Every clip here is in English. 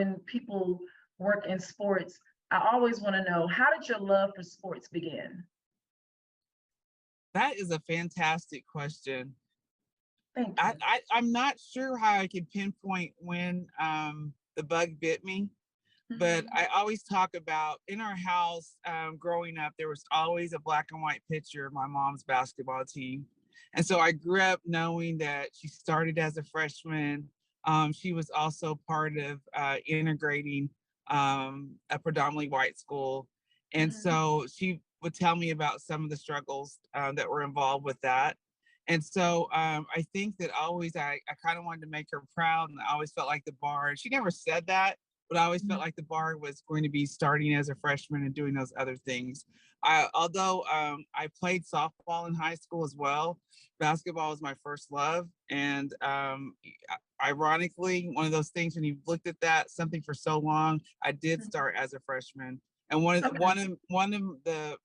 when people work in sports, I always want to know, how did your love for sports begin? That is a fantastic question. Thank you. I'm not sure how I can pinpoint when the bug bit me, but I always talk about in our house growing up, there was always a black and white picture of my mom's basketball team. And so I grew up knowing that she started as a freshman. She was also part of integrating a predominantly white school. And so she would tell me about some of the struggles that were involved with that. And so I think that always I kind of wanted to make her proud, and I always felt like the bar, she never said that, but I always felt like the bar was going to be starting as a freshman and doing those other things. Although I played softball in high school as well, basketball was my first love. And ironically, one of those things when you've looked at that something for so long, I did start as a freshman. And one of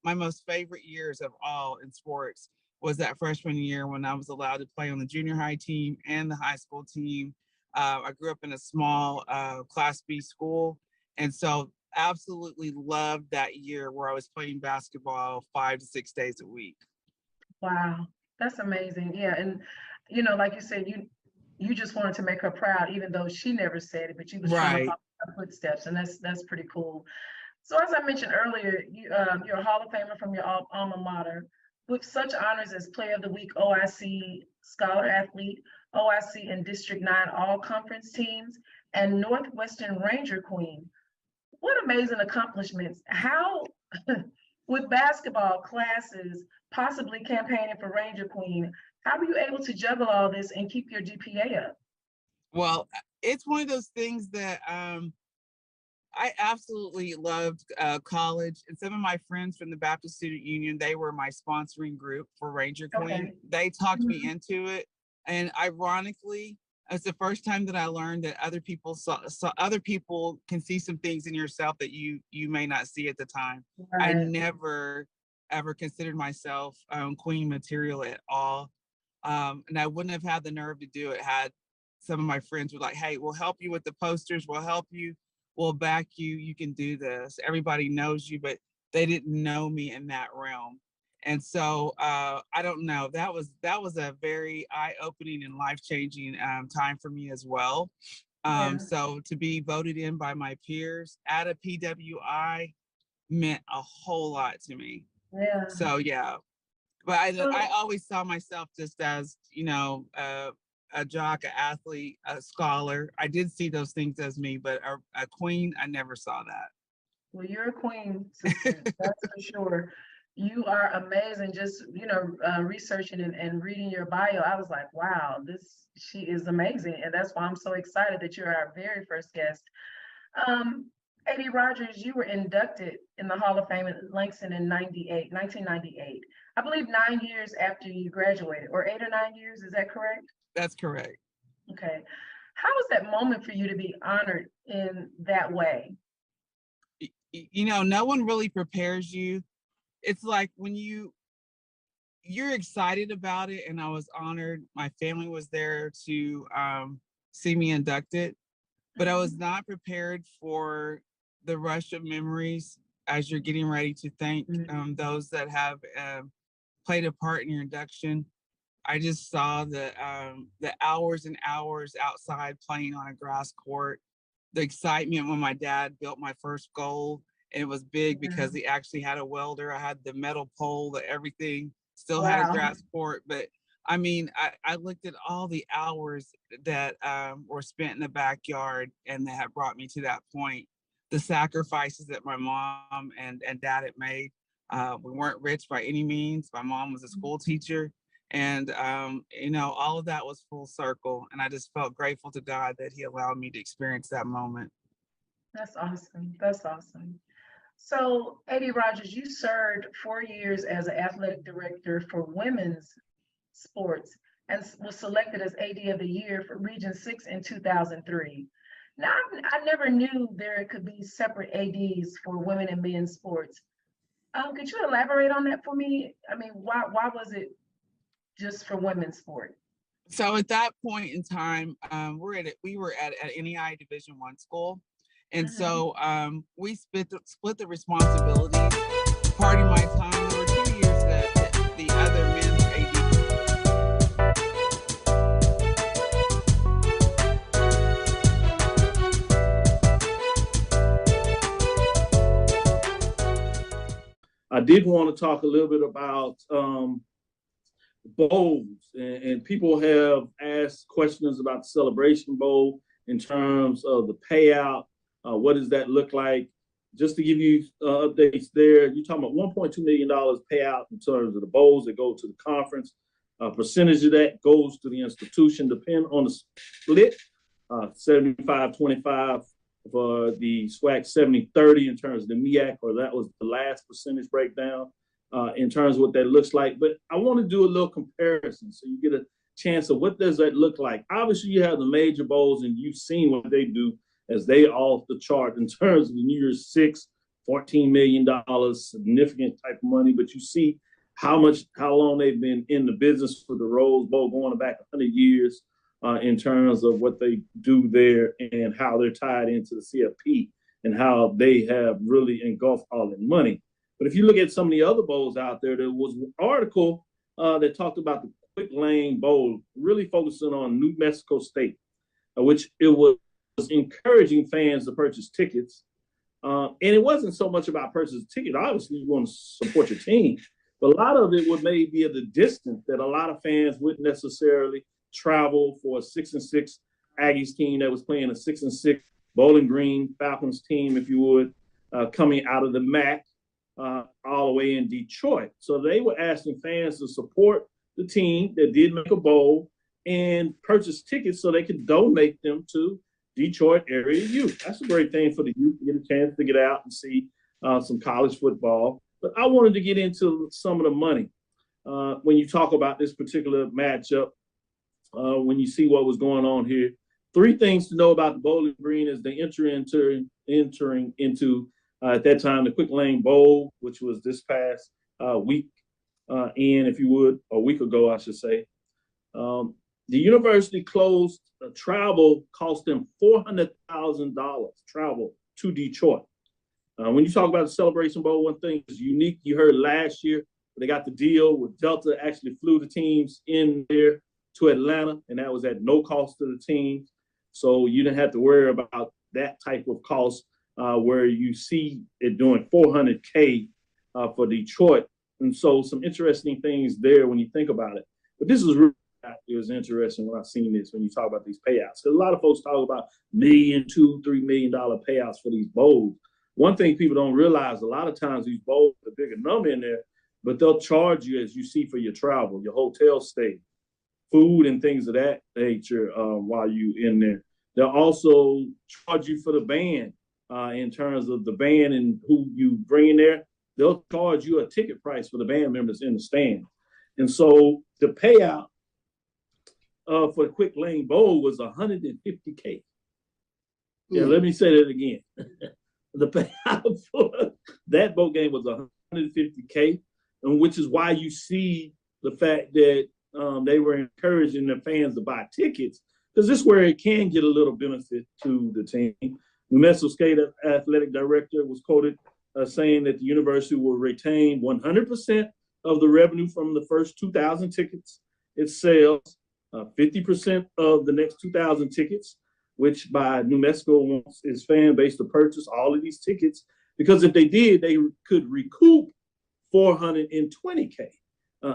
my most favorite years of all in sports was that freshman year when I was allowed to play on the junior high team and the high school team. I grew up in a small Class B school. And so absolutely loved that year where I was playing basketball 5 to 6 days a week. Wow, that's amazing. Yeah, and like you said, you just wanted to make her proud, even though she never said it, but you was trying to follow her footsteps, and that's pretty cool. So as I mentioned earlier, you're a Hall of Famer from your alma mater, with such honors as Player of the Week, OIC Scholar Athlete, OIC and District 9 All Conference teams, and Northwestern Ranger Queen. What amazing accomplishments. How, with basketball classes, possibly campaigning for Ranger Queen, how were you able to juggle all this and keep your GPA up? Well, it's one of those things that I absolutely loved college, and some of my friends from the Baptist Student Union, they were my sponsoring group for Ranger Queen. Okay. They talked me into it, and ironically, it's the first time that I learned that other people other people can see some things in yourself that you may not see at the time. Right. I never ever considered myself Queen material at all, and I wouldn't have had the nerve to do it had some of my friends were like, "Hey, we'll help you with the posters. We'll help you. We'll back you. You can do this. Everybody knows you," but they didn't know me in that realm. And so I don't know. That was a very eye-opening and life-changing time for me as well. So to be voted in by my peers at a PWI meant a whole lot to me. Yeah. So yeah, but I always saw myself just as a jock, an athlete, a scholar. I did see those things as me, but a queen, I never saw that. Well, you're a queen, sister. That's for sure. You are amazing. Just, researching and reading your bio, I was like, wow, she is amazing. And that's why I'm so excited that you're our very first guest. A.D. Rogers, you were inducted in the Hall of Fame in Langston in 1998. I believe 9 years after you graduated, or 8 or 9 years, is that correct? That's correct. Okay. How was that moment for you to be honored in that way? No one really prepares you. It's like when you're excited about it, and I was honored. My family was there to see me inducted, but I was not prepared for the rush of memories as you're getting ready to thank those that have played a part in your induction. I just saw the hours and hours outside playing on a grass court, the excitement when my dad built my first goal. And it was big because he actually had a welder. I had the metal pole, everything, still had a grass court. But I mean, I looked at all the hours that were spent in the backyard and that had brought me to that point. The sacrifices that my mom and dad had made. We weren't rich by any means. My mom was a school teacher. And, all of that was full circle. And I just felt grateful to God that he allowed me to experience that moment. That's awesome. That's awesome. So, A.D. Rogers, you served 4 years as an athletic director for women's sports and was selected as AD of the Year for Region 6 in 2003. Now, I never knew there could be separate ADs for women and men's sports. Could you elaborate on that for me? I mean, why was it just for women's sport? So at that point in time, we were at an NEI Division I school. And so we split the responsibilities. Part of my time, there were 2 years that the other men's AD. I did want to talk a little bit about bowls, and people have asked questions about the Celebration Bowl in terms of the payout. What does that look like? Just to give you updates there, you're talking about $1.2 million payout in terms of the bowls that go to the conference. A percentage of that goes to the institution, depending on the split, 75-25 for the SWAC, 70-30 in terms of the MEAC, or that was the last percentage breakdown in terms of what that looks like. But I want to do a little comparison so you get a chance of what does that look like. Obviously, you have the major bowls, and you've seen what they do as they off the chart in terms of the New Year's Six, $14 million, significant type of money. But you see how long they've been in the business for the Rose Bowl, going back 100 years in terms of what they do there and how they're tied into the CFP and how they have really engulfed all that money. But if you look at some of the other bowls out there, there was an article that talked about the Quick Lane Bowl, really focusing on New Mexico State, which it was encouraging fans to purchase tickets. And it wasn't so much about purchasing tickets. Obviously, you want to support your team. But a lot of it would maybe be at the distance that a lot of fans wouldn't necessarily travel for a 6-6 Aggies team that was playing a 6-6 Bowling Green Falcons team, if you would, coming out of the MAC all the way in Detroit. So they were asking fans to support the team that did make a bowl and purchase tickets so they could donate them to Detroit area youth. That's a great thing for the youth to get a chance to get out and see some college football. But I wanted to get into some of the money. When you talk about this particular matchup, when you see what was going on here, 3 things to know about the Bowling Green as they entering into at that time the Quick Lane Bowl, which was this past week, if you would, a week ago, I should say. The university closed travel, cost them $400,000 travel to Detroit. When you talk about the Celebration Bowl, one thing is unique. You heard last year they got the deal with Delta, actually flew the teams in there to Atlanta, and that was at no cost to the teams. So you didn't have to worry about that type of cost where you see it doing $400K for Detroit. And so some interesting things there when you think about it. But this is really, it was interesting when I seen this, when you talk about these payouts. Because a lot of folks talk about $1 million, $2, $3 million payouts for these bowls. One thing people don't realize, a lot of times these bowls have a bigger number in there, but they'll charge you, as you see, for your travel, your hotel stay, food and things of that nature while you're in there. They'll also charge you for the band in terms of the band and who you bring in there. They'll charge you a ticket price for the band members in the stand. And so the payout for the Quick Lane Bowl was $150K. Yeah, let me say that again. The payout for that bowl game was $150K, and which is why you see the fact that they were encouraging their fans to buy tickets, because this is where it can get a little benefit to the team. New Mexico State athletic director was quoted saying that the university will retain 100% of the revenue from the first 2,000 tickets it sells, 50% of the next 2,000 tickets, which by New Mexico wants its fan base to purchase all of these tickets, because if they did, they could recoup $420K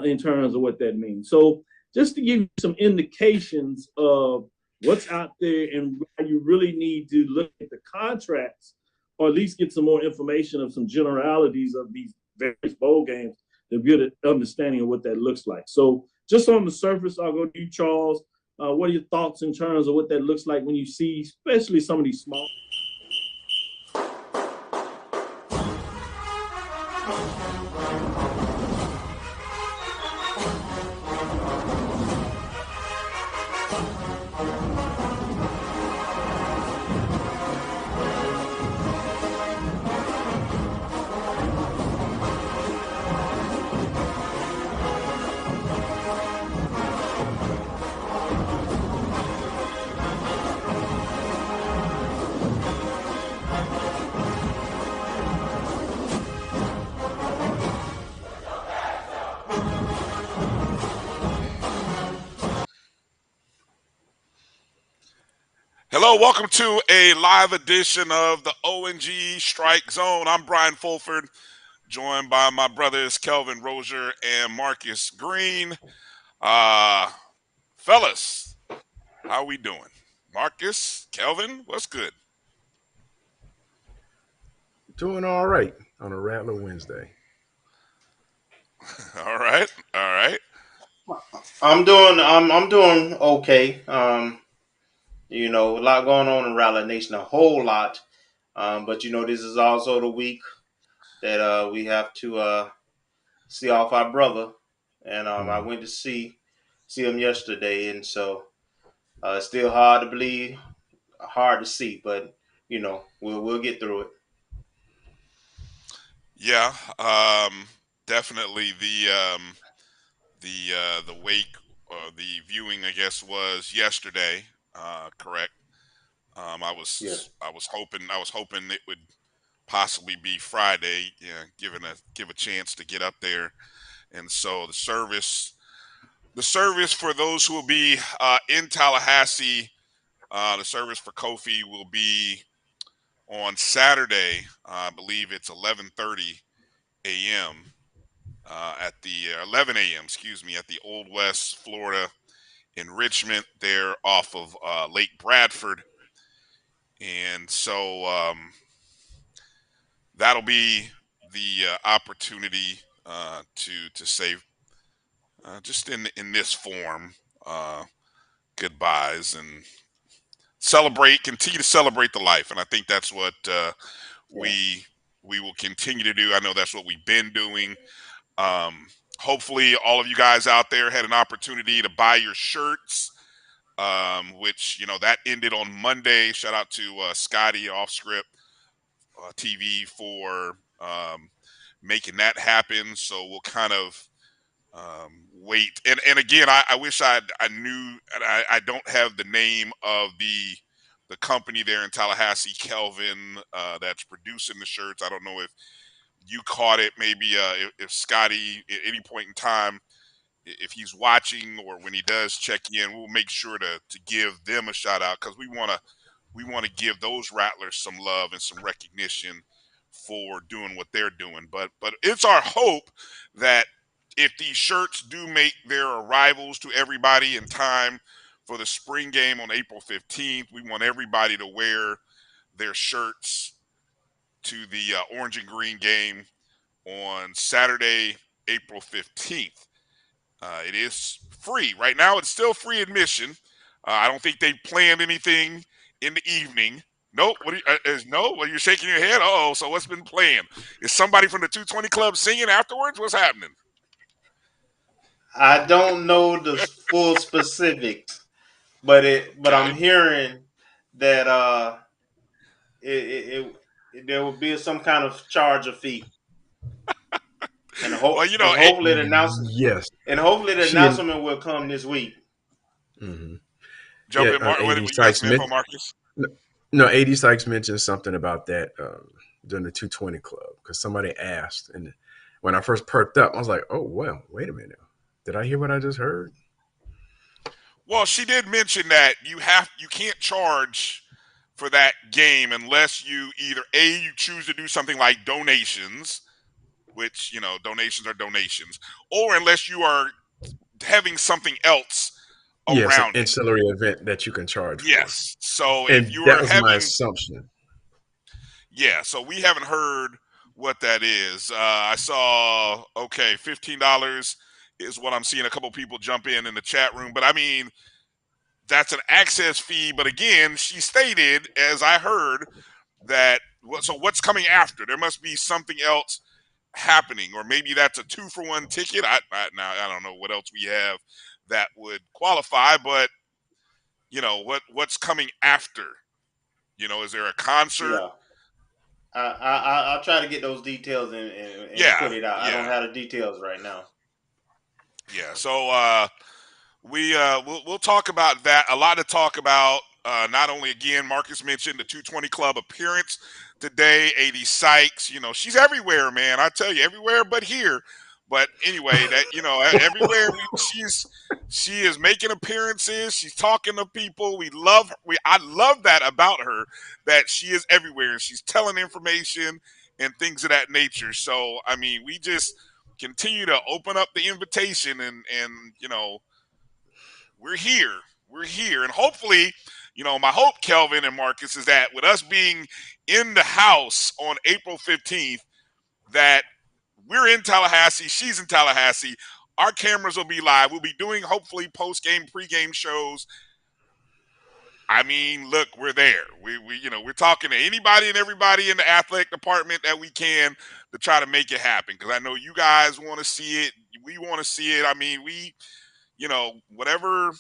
in terms of what that means. So just to give you some indications of what's out there and why you really need to look at the contracts, or at least get some more information of some generalities of these various bowl games to get an understanding of what that looks like. So just on the surface, I'll go to you, Charles. What are your thoughts in terms of what that looks like when you see, especially some of these small? Hello, welcome to a live edition of the ONG Strike Zone. I'm Brian Fulford, joined by my brothers Kelvin Rozier and Marcus Green. Fellas, how we doing? Marcus, Kelvin, what's good? Doing all right on a Rattler Wednesday. All right, all right. I'm doing okay. A lot going on in Rally Nation, a whole lot. But this is also the week that we have to see off our brother, and I went to see him yesterday, and so it's still hard to believe, hard to see, but we'll get through it. Yeah, definitely the wake, the viewing, I guess, was yesterday. Correct. Yes. I was hoping it would possibly be Friday, yeah, give a chance to get up there. And so the service for those who will be in Tallahassee, the service for Kofi will be on Saturday. I believe it's 11:30 a.m. At the 11 a.m. Excuse me, at the Old West Florida Enrichment there off of Lake Bradford. And so that'll be the opportunity to say just in this form goodbyes and continue to celebrate the life. And I think that's what we will continue to do. I know that's what we've been doing. Hopefully all of you guys out there had an opportunity to buy your shirts, which that ended on Monday. Shout out to Scotty off script TV for making that happen. So we'll kind of wait. And again, I wish I knew, and I don't have the name of the company there in Tallahassee, Kelvin, that's producing the shirts. I don't know if you caught it. Maybe if Scotty at any point in time, if he's watching or when he does check in, we'll make sure to give them a shout out, because we want to give those Rattlers some love and some recognition for doing what they're doing. But it's our hope that if these shirts do make their arrivals to everybody in time for the spring game on April 15th, we want everybody to wear their shirts to the orange and green game on Saturday, April 15th. It is free. Right now, it's still free admission. I don't think they planned anything in the evening. Nope. Well, you're shaking your head. Oh, so what's been planned? Is somebody from the 220 Club singing afterwards? What's happening? I don't know the full specifics, but I'm hearing that there will be some kind of charge or fee. And hopefully the announcement. Yes. And hopefully the announcement will come this week. Mm-hmm. Jump in, Marcus. No, AD Sykes mentioned something about that during the 220 Club, because somebody asked, and when I first perked up, I was like, "Oh well, wait a minute, did I hear what I just heard?" Well, she did mention that you can't charge for that game unless you either you choose to do something like donations, which donations are donations, or unless you are having something else around an ancillary event that you can charge for. Yes. So and if you that are was having my assumption. Yeah, so we haven't heard what that is. I saw $15 is what I'm seeing a couple people jump in the chat room, but I mean that's an access fee. But again, she stated, as I heard, that so what's coming after? There must be something else happening, or maybe that's a 2-for-1 ticket. I don't know what else we have that would qualify, but what's coming after? Is there a concert? Yeah. I'll try to get those details and put it out. I don't have the details right now. Yeah, so we'll talk about that. A lot to talk about. Not only, again, Marcus mentioned the 220 Club appearance today. AD Sykes, she's everywhere, man. I tell you, everywhere but here. But anyway, that everywhere she is making appearances. She's talking to people. I love that about her, that she is everywhere and she's telling information and things of that nature. So I mean, we just continue to open up the invitation, and we're here. We're here. And hopefully, my hope, Kelvin and Marcus, is that with us being in the house on April 15th, that we're in Tallahassee, she's in Tallahassee, our cameras will be live. We'll be doing, hopefully, post-game, pre-game shows. I mean, look, we're there. We're talking to anybody and everybody in the athletic department that we can to try to make it happen. Because I know you guys want to see it. We want to see it. I mean, whatever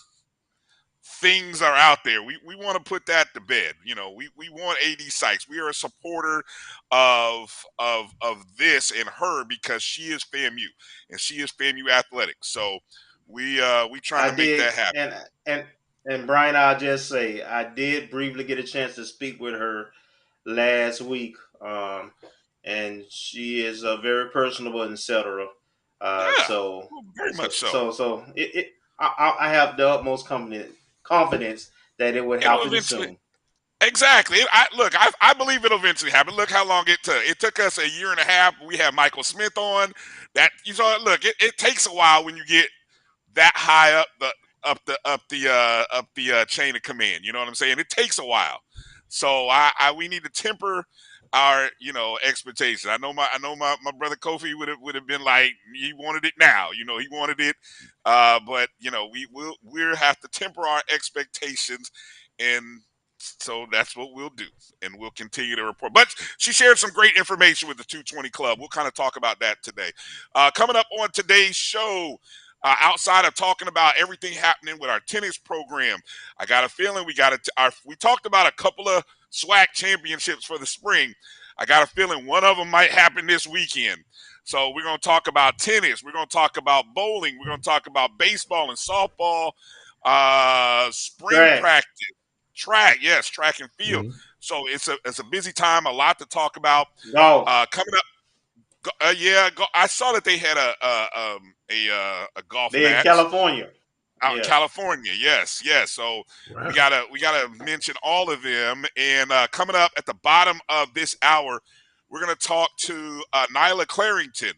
things are out there, we want to put that to bed. We want AD Sykes. We are a supporter of this and her, because she is FAMU and she is FAMU athletics. So we trying to make that happen. And Brian, I'll just say I did briefly get a chance to speak with her last week, and she is very personable, etc. Yeah, so very much so. So I have the utmost confidence that it would happen soon. Exactly. I believe it'll eventually happen. Look how long it took. It took us a year and a half. We have Michael Smith on. That you saw. Look, it takes a while when you get that high up the chain of command. You know what I'm saying? It takes a while. So we need to temper our expectation. I know my brother Kofi would have been like, he wanted it now. He wanted it. But we'll have to temper our expectations, and so that's what we'll do, and we'll continue to report. But she shared some great information with the 220 Club. We'll kind of talk about that today. Coming up on today's show, outside of talking about everything happening with our tennis program, I got a feeling we talked about a couple of SWAC championships for the spring. I got a feeling one of them might happen this weekend. So we're going to talk about tennis. We're going to talk about bowling. We're going to talk about baseball and softball, spring practice, track and field. Mm-hmm. So it's a busy time, a lot to talk about. Coming up. I saw that they had a golf match in California. Out in California, yes. So wow. we gotta mention all of them. And coming up at the bottom of this hour, we're gonna talk to Nailah Clarington,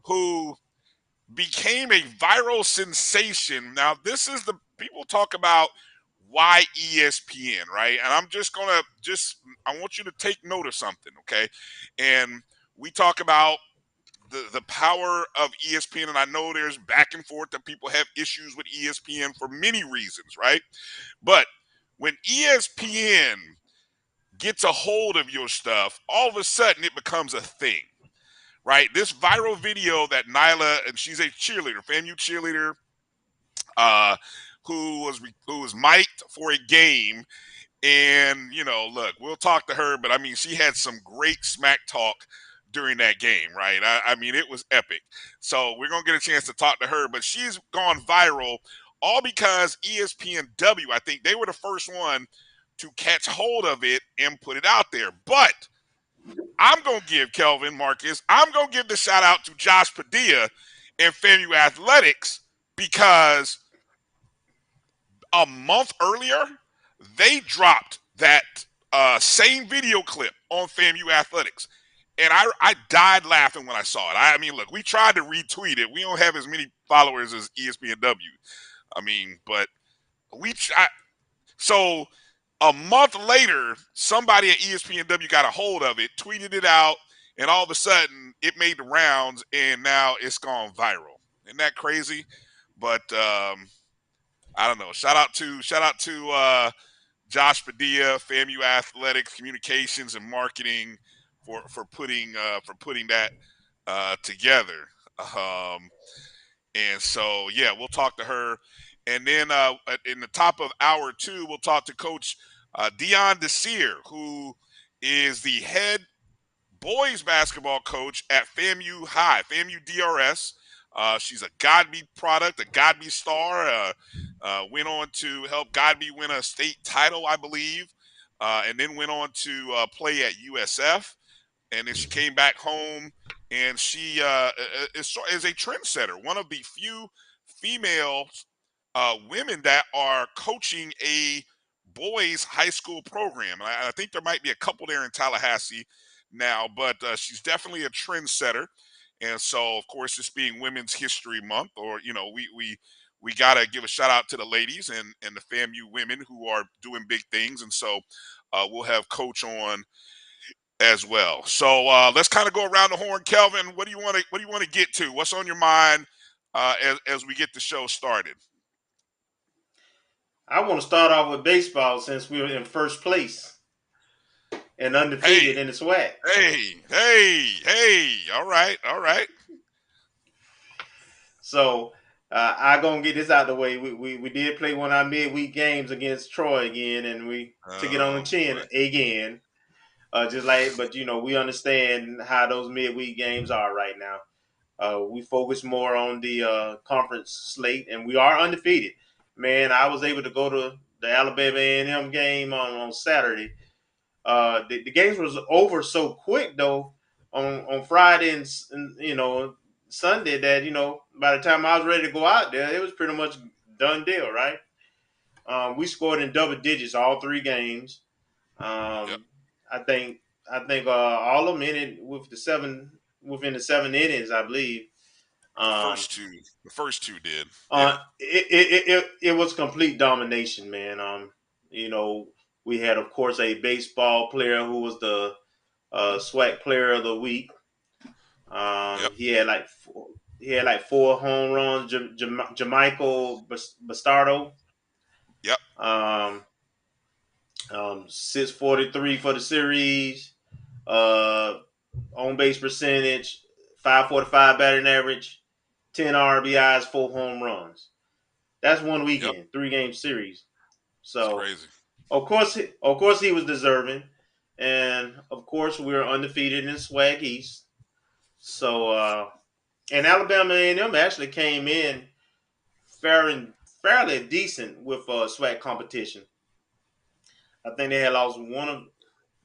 who became a viral sensation. Now, this is people talk about why ESPN, right? And I'm just gonna I want you to take note of something, okay? And we talk about the power of ESPN, and I know there's back and forth that people have issues with ESPN for many reasons, right? But when ESPN gets a hold of your stuff, all of a sudden it becomes a thing, right? This viral video that Nailah, and she's a cheerleader, FAMU cheerleader, who was mic'd for a game. And, look, we'll talk to her, but I mean, she had some great smack talk during that game, right? I mean, it was epic. So we're going to get a chance to talk to her, but she's gone viral all because ESPNW, I think they were the first one to catch hold of it and put it out there. But I'm going to give I'm going to give the shout out to Josh Padilla and FAMU Athletics, because a month earlier, they dropped that same video clip on FAMU Athletics. And I died laughing when I saw it. I mean, look, we tried to retweet it. We don't have as many followers as ESPNW. I mean, but so a month later, somebody at ESPNW got a hold of it, tweeted it out, and all of a sudden it made the rounds, and now it's gone viral. Isn't that crazy? But I don't know. Shout out to Josh Padilla, FAMU Athletics, Communications and Marketing, for putting that together. And so we'll talk to her, and then in the top of hour 2, we'll talk to Coach Dione Desir, who is the head boys basketball coach at FAMU High, FAMU DRS. She's a Godby product, a Godby star. Went on to help Godby win a state title, I believe, and then went on to play at USF. And then she came back home and she is a trendsetter. One of the few female women that are coaching a boys high school program. And I think there might be a couple there in Tallahassee now, but she's definitely a trendsetter. And so, of course, this being Women's History Month, or we gotta give a shout out to the ladies and the FAMU women who are doing big things. And so, we'll have Coach on as well. So let's kind of go around the horn. Kelvin, what do you want to get to? What's on your mind as we get the show started? I want to start off with baseball since we were in first place and undefeated Hey, in the SWAC. hey. All right, all right. So I gonna get this out of the way. We did play one of our midweek games against Troy again, and we took it on the Oh chin boy. again. Just like, but we understand how those midweek games are right now. We focus more on the conference slate, and we are undefeated. Man, I was able to go to the Alabama A&M game on Saturday. The games was over so quick though on Friday and Sunday that by the time I was ready to go out there, it was pretty much done deal, right? We scored in double digits all three games. Yep. I think all of them in it within the 7 innings, I believe. The Um, first two, the first two did. Yeah. it was complete domination, man. We had, of course, a baseball player who was the SWAC Player of the Week. Yep. He had like 4 home runs. Jamichael Bastardo. Yep. Um, 643 for the series. Uh, on base percentage, 545 batting average, 10 RBIs, 4 home runs. That's one Yep. weekend, 3-game series. It's So crazy. of course, he was deserving, and of course, we were undefeated in SWAC East. So, and Alabama A&M actually came in fairly decent with SWAC competition. I think they had lost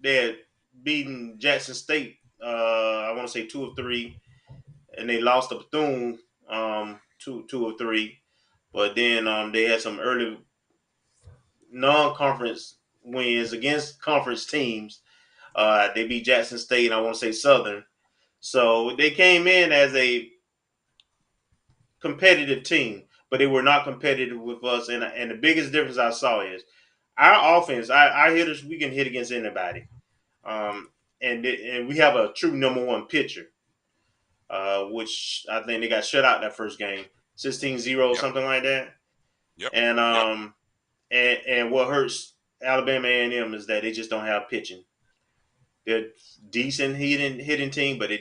they had beaten Jackson State. I want to say 2 of 3, and they lost to Bethune 2 of 3. But then they had some early non-conference wins against conference teams. They beat Jackson State and I want to say Southern. So they came in as a competitive team, but they were not competitive with us. And the biggest difference I saw is our offense. Our hitters, we can hit against anybody, um, and we have a true number one pitcher, which I think they got shut out that first game, 16-0, Yep. something like that. Yep. And Yep. and what hurts Alabama A&M is that they just don't have pitching. They're decent hitting team, but they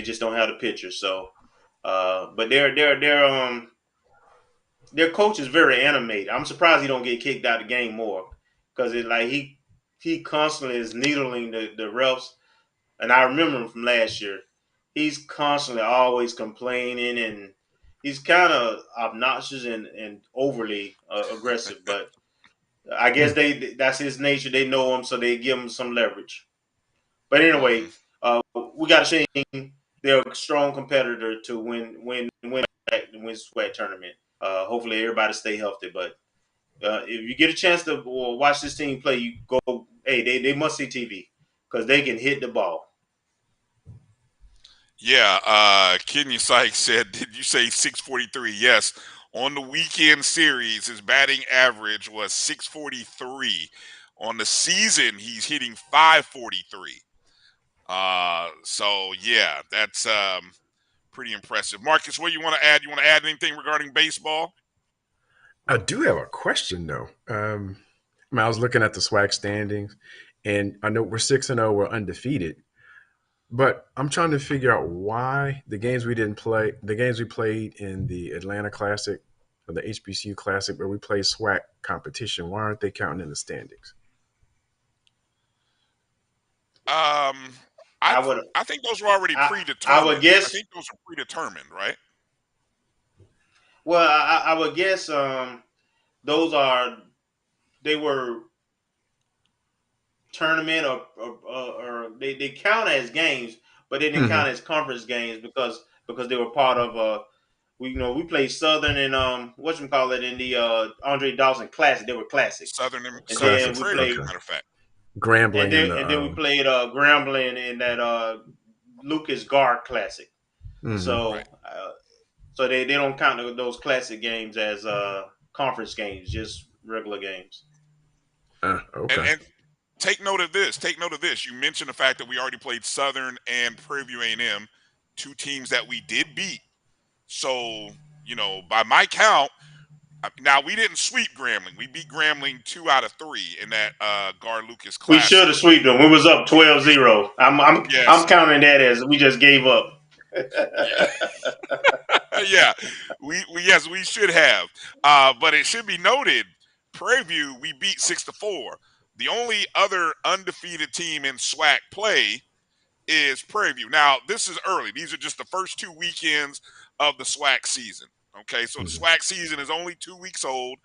just don't have the pitcher. So, but their coach is very animated. I'm surprised he don't get kicked out of the game more because it like he constantly is needling the refs. And I remember him from last year. He's constantly always complaining and he's kind of obnoxious and overly aggressive. But I guess that's his nature. They know him, so they give him some leverage. But Hmm. anyway, we got to see they're a strong competitor to win SWAC tournament. Hopefully, everybody stay healthy. But if you get a chance to watch this team play, you go. Hey, they must see TV because they can hit the ball. Yeah. Kenya Sykes said, "Did you say 643?" Yes. On the weekend series, his batting average was 643. On the season, he's hitting 543. So yeah, that's pretty impressive. Marcus, what do you want to add? You want to add anything regarding baseball? I do have a question though. I was looking at the SWAC standings, and I know we're 6-0, we're undefeated. But I'm trying to figure out why the games we didn't play, the games we played in the Atlanta Classic or the HBCU Classic where we played SWAC competition, why aren't they counting in the standings? Um, I I th- would I think those were already I would predetermined. I guess. think those are predetermined, right? Well, I would guess those are they were tournament or they count as games, but they didn't count as conference games because they were part of we played Southern and whatchamacallit in the Andre Dawson Classic. They were Classic. Southern And and then we Prairie, played matter of fact. Grambling and then we played Grambling in that Lucas Gar Classic. So so they don't count those classic games as conference games, just regular games. Okay. And take note of this. Take note of this. You mentioned the fact that we already played Southern and Prairie View A&M, two teams that we did beat. So, by my count, now we didn't sweep Grambling. We beat Grambling 2 out of 3 in that Gar Lucas Classic. We should have swept them. We was up 12-0. I'm counting that as we just gave up. Yeah, we should have. But it should be noted, Prairie View we beat 6-4. The only other undefeated team in SWAC play is Prairie View. Now, this is early. These are just the first 2 weekends of the SWAC season. Okay, so the SWAC season is only 2 weeks old,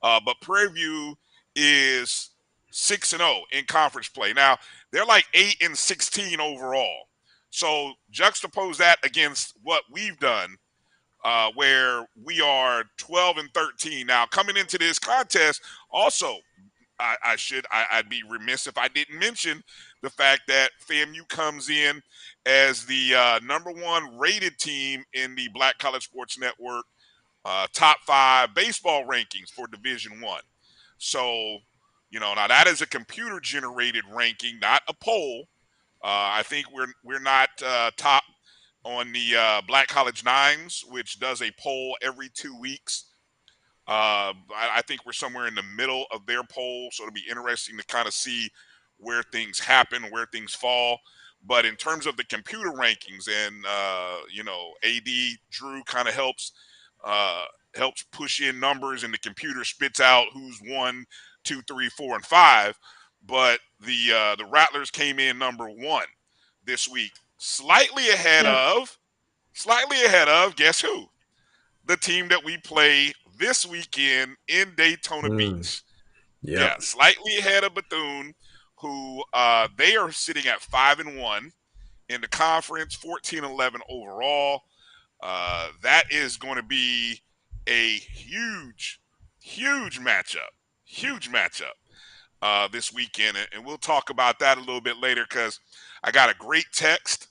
but Prairie View is 6-0 in conference play. Now, they're like 8-16 overall. So juxtapose that against what we've done, where we are 12-13. Now, coming into this contest, also, I'd be remiss if I didn't mention the fact that FAMU comes in as the #1 rated team in the Black College Sports Network top 5 baseball rankings for Division I. So, now that is a computer generated ranking, not a poll. I think we're not top on the Black College Nines, which does a poll every 2 weeks. I think we're somewhere in the middle of their poll, so it'll be interesting to kind of see where things happen, where things fall. But in terms of the computer rankings, and AD Drew kind of helps push in numbers, and the computer spits out who's 1, 2, 3, 4, and 5. But the Rattlers came in #1 this week, slightly ahead of guess who? The team that we play this weekend in Daytona Beach. Yeah, slightly ahead of Bethune, who they are sitting at 5-1 in the conference, 14-11 overall. That is going to be a huge matchup. Huge matchup this weekend, and we'll talk about that a little bit later, because I got a great text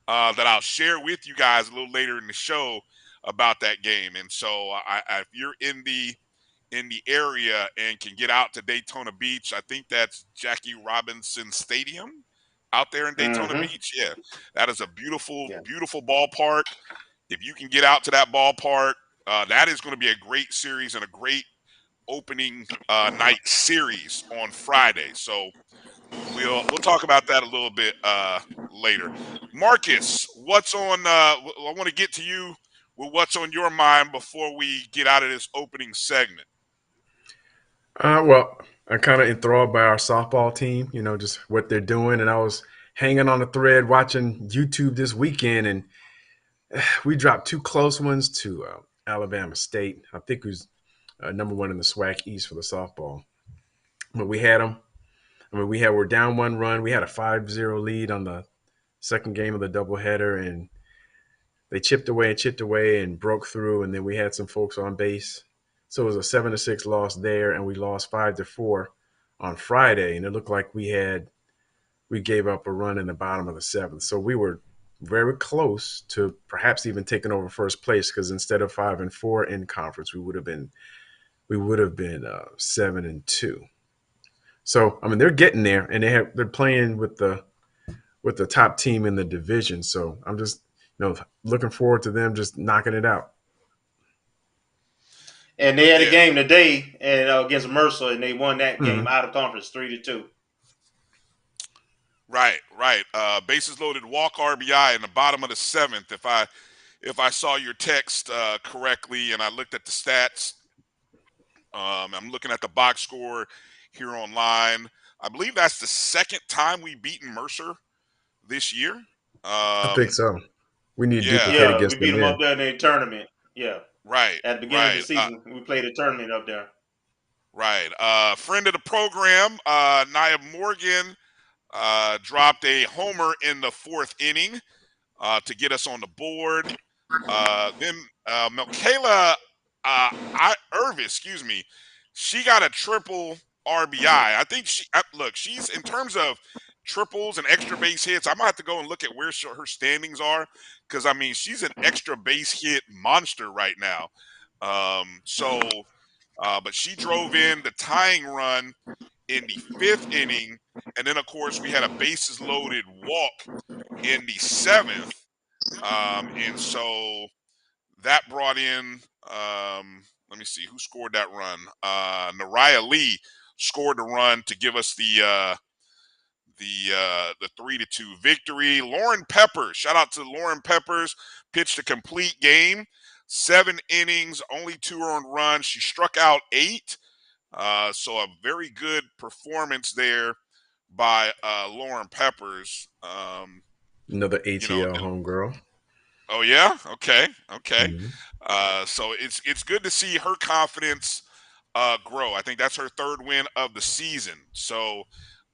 that I'll share with you guys a little later in the show about that game. And so if you're in the area and can get out to Daytona Beach, I think that's Jackie Robinson Stadium out there in Daytona Beach. Yeah, that is a beautiful ballpark. If you can get out to that ballpark, that is going to be a great series and a great opening night series on Friday. So we'll talk about that a little bit later. Marcus, what's on? I want to get to you with what's on your mind before we get out of this opening segment. Well, I'm kind of enthralled by our softball team, just what they're doing. And I was hanging on the thread watching YouTube this weekend, and we dropped 2 close ones to Alabama State. I think it was #1 in the SWAC East for the softball. But we had them. We're down 1 run. We had a 5-0 lead on the second game of the doubleheader, and they chipped away and broke through. And then we had some folks on base. So it was a 7-6 loss there, and we lost 5-4 on Friday. And it looked like we gave up a run in the bottom of the 7th. So we were very close to perhaps even taking over first place, because instead of 5-4 in conference, we would have been 7-2. So they're getting there, and they're playing with the top team in the division. So I'm just looking forward to them just knocking it out. And they had a game today against Mercer, and they won that game out of conference 3-2. Right. Bases loaded, walk, RBI in the bottom of the 7th. If I saw your text correctly, and I looked at the stats, I'm looking at the box score here online. I believe that's the 2nd time we've beaten Mercer this year. I think so. We need to duplicate against we beat them up there in the tournament. Yeah. Right. At the beginning of the season, we played a tournament up there. Right. Friend of the program, Nia Morgan, dropped a homer in the 4th inning to get us on the board. Then Michaela Irvis, excuse me, she got a triple RBI. I think look, she's in terms of triples and extra base hits. I might have to go and look at where her standings are because I mean she's an extra base hit monster right now. But she drove in the tying run in the 5th inning, and then of course we had a bases loaded walk in the 7th. And so that brought in, let me see who scored that run. Nailah Lee scored the run to give us the 3-2 victory. Lauren Peppers, shout out to Lauren Peppers, pitched a complete game, 7 innings, only 2 earned runs. She struck out 8. So a very good performance there by Lauren Peppers. Another ATL Then, homegirl. oh yeah, okay. Mm-hmm. So it's good to see her confidence grow. I think that's her 3rd win of the season. So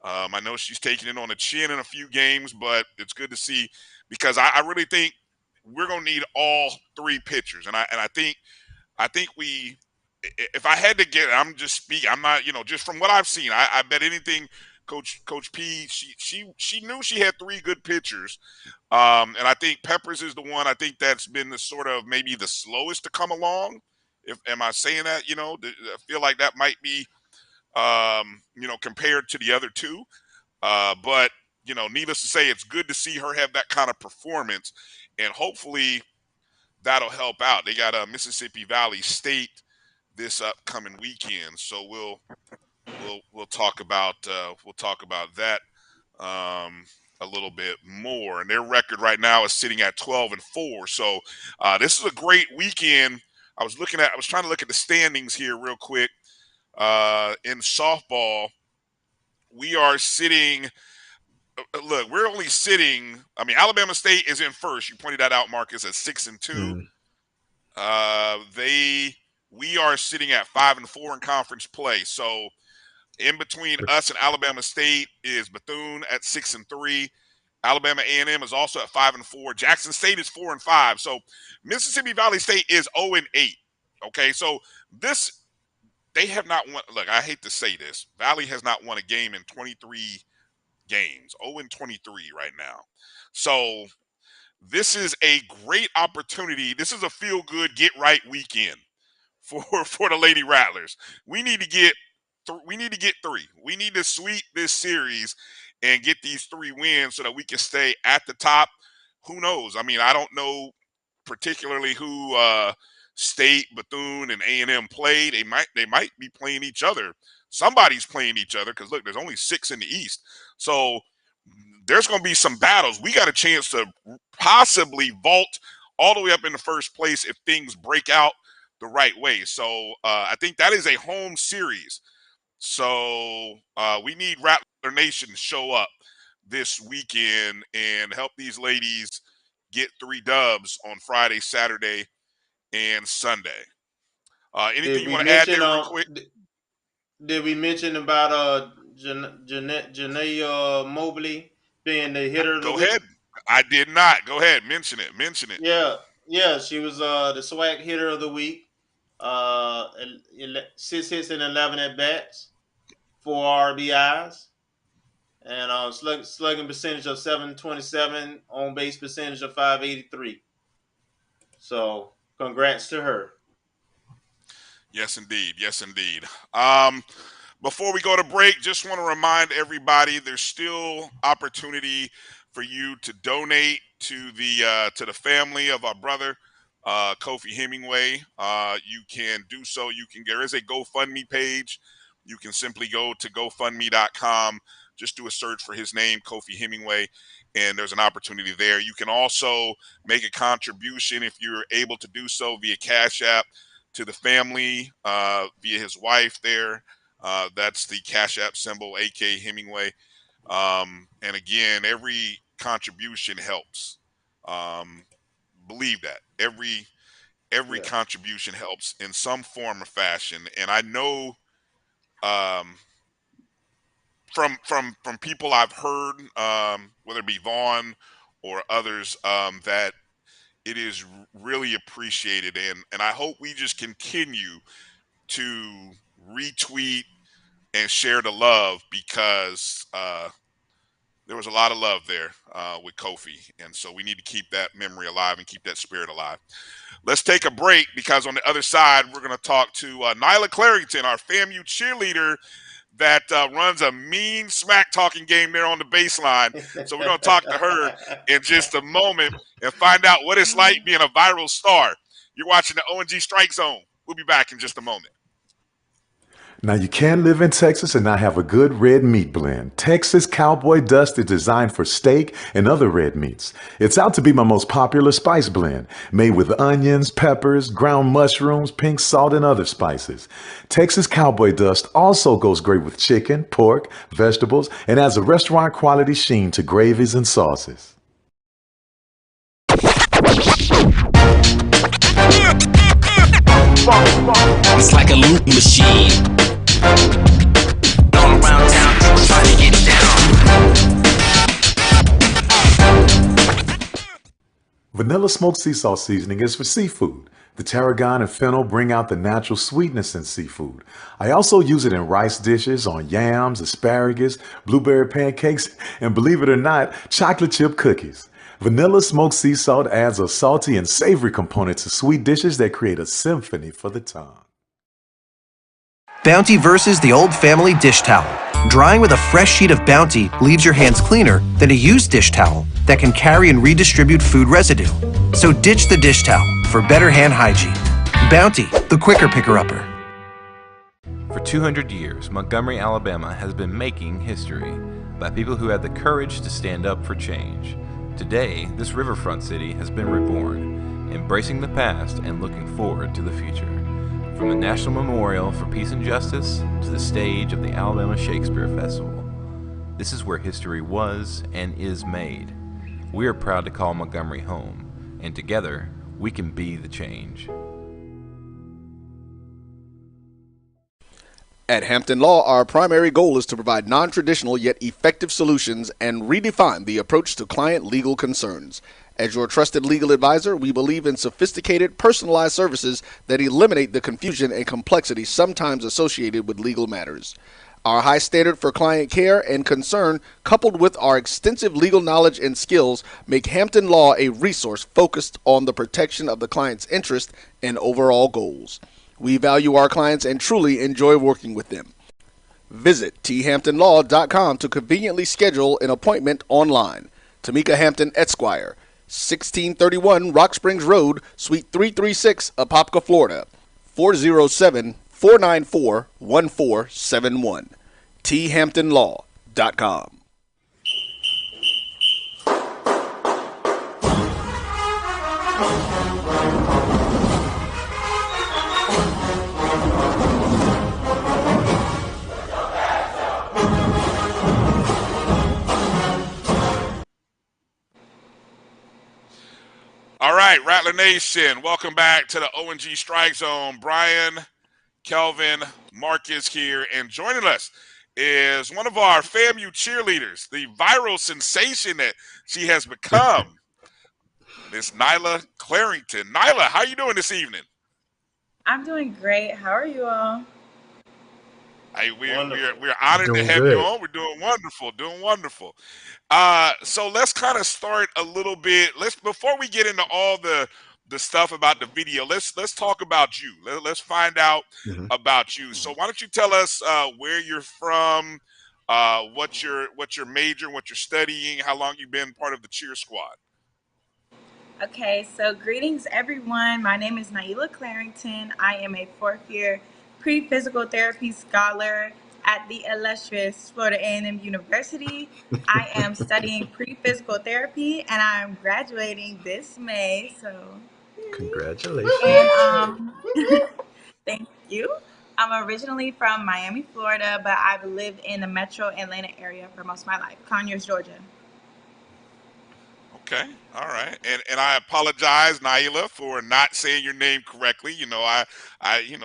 I know she's taking it on the chin in a few games, but it's good to see because I really think we're gonna need all 3 pitchers, and I think we. If I had to get, I'm just speaking. I'm not, just from what I've seen. I bet anything, Coach P. She knew she had 3 good pitchers. And I think Peppers is the one I think that's been the sort of maybe the slowest to come along. Am I saying that? I feel like that might be, compared to the other 2. But needless to say, it's good to see her have that kind of performance, and hopefully that'll help out. They got Mississippi Valley State this upcoming weekend, so we'll talk about that a little bit more. And their record right now is sitting at 12-4. So this is a great weekend. I was trying to look at the standings here real quick. In softball, we are sitting. Look, we're only sitting. I mean, Alabama State is in first. You pointed that out, Marcus, at 6-2. We are sitting at 5-4 in conference play. So in between us and Alabama State is Bethune at 6-3. Alabama A&M is also at 5-4. Jackson State is 4-5. So Mississippi Valley State is 0-8. Okay, so they have not won. Look, I hate to say this. Valley has not won a game in 23 games. 0-23 right now. So this is a great opportunity. This is a feel-good, get-right weekend for the Lady Rattlers. We need to get 3. We need to sweep this series and get these 3 wins so that we can stay at the top. Who knows? I mean, I don't know particularly who State, Bethune, and A&M play. They might be playing each other. Somebody's playing each other because look, there's only 6 in the East. So there's going to be some battles. We got a chance to possibly vault all the way up in the first place if things break out the right way. So I think that is a home series. So we need Rattler Nation to show up this weekend and help these ladies get 3 dubs on Friday, Saturday, and Sunday. Anything you want to add there real quick? Did we mention about Janae Mobley being the hitter of the week? Go ahead. I did not. Go ahead. Mention it. Yeah. She was the SWAC hitter of the week. 6 hits and 11 at bats, 4 RBIs, and slugging percentage of 727, on base percentage of 583. So congrats to her. Yes, indeed. Before we go to break, just want to remind everybody there's still opportunity for you to donate to the family of our brother, Kofi Hemingway. You can do so. There is a GoFundMe page. You can simply go to GoFundMe.com. Just do a search for his name, Kofi Hemingway, and there's an opportunity there. You can also make a contribution if you're able to do so via Cash App to the family, via his wife there. That's the Cash App symbol, AK Hemingway. And again, every contribution helps. Believe that. Every contribution helps in some form or fashion. And I know from people I've heard, whether it be Vaughn or others, that it is really appreciated, and I hope we just continue to retweet and share the love, because there was a lot of love there with Kofi, and so we need to keep that memory alive and keep that spirit alive. Let's take a break, because on the other side we're going to talk to Nailah Clarington, our FAMU cheerleader that runs a mean smack talking game there on the baseline. So we're going to talk to her in just a moment and find out what it's like being a viral star. You're watching the ONG Strike Zone. We'll be back in just a moment. Now, you can live in Texas and not have a good red meat blend. Texas Cowboy Dust is designed for steak and other red meats. It's out to be my most popular spice blend, made with onions, peppers, ground mushrooms, pink salt, and other spices. Texas Cowboy Dust also goes great with chicken, pork, vegetables, and adds a restaurant quality sheen to gravies and sauces. It's like a loop machine. All around town, people trying to get down. Vanilla smoked sea salt seasoning is for seafood. The tarragon and fennel bring out the natural sweetness in seafood. I also use it in rice dishes, on yams, asparagus, blueberry pancakes, and believe it or not, chocolate chip cookies. Vanilla smoked sea salt adds a salty and savory component to sweet dishes that create a symphony for the tongue. Bounty versus the old family dish towel. Drying with a fresh sheet of Bounty leaves your hands cleaner than a used dish towel that can carry and redistribute food residue. So ditch the dish towel for better hand hygiene. Bounty, the quicker picker-upper. For 200 years, Montgomery, Alabama has been making history by people who had the courage to stand up for change. Today, this riverfront city has been reborn, embracing the past and looking forward to the future. From the National Memorial for Peace and Justice to the stage of the Alabama Shakespeare Festival, this is where history was and is made. We are proud to call Montgomery home, and together, we can be the change. At Hampton Law, our primary goal is to provide non-traditional yet effective solutions and redefine the approach to client legal concerns. As your trusted legal advisor, we believe in sophisticated, personalized services that eliminate the confusion and complexity sometimes associated with legal matters. Our high standard for client care and concern, coupled with our extensive legal knowledge and skills, make Hampton Law a resource focused on the protection of the client's interest and overall goals. We value our clients and truly enjoy working with them. Visit thamptonlaw.com to conveniently schedule an appointment online. Tamika Hampton Esquire, 1631 Rock Springs Road, Suite 336, Apopka, Florida, 407-494-1471. thamptonlaw.com. All right, Rattler Nation, welcome back to the ONG Strike Zone. Brian, Kelvin, Marcus here, and joining us is one of our FAMU cheerleaders, the viral sensation that she has become, Miss Nailah Clarington. Nailah, how are you doing this evening? I'm doing great. How are you all? We're honored to have you on. We're doing wonderful. So let's kind of start a little bit. Before we get into all the stuff about the video, let's talk about you. Let's find out about you. So why don't you tell us where you're from, what your major, what you're studying, how long you've been part of the cheer squad. Okay, so greetings everyone. My name is Nailah Clarington. I am a fourth year pre-physical therapy scholar at the illustrious Florida A&M University. I am studying pre-physical therapy and I'm graduating this May, so congratulations. And thank you. I'm originally from Miami, Florida, but I've lived in the metro Atlanta area for most of my life. Conyers, Georgia. Okay. All right. And I apologize, Nailah, for not saying your name correctly.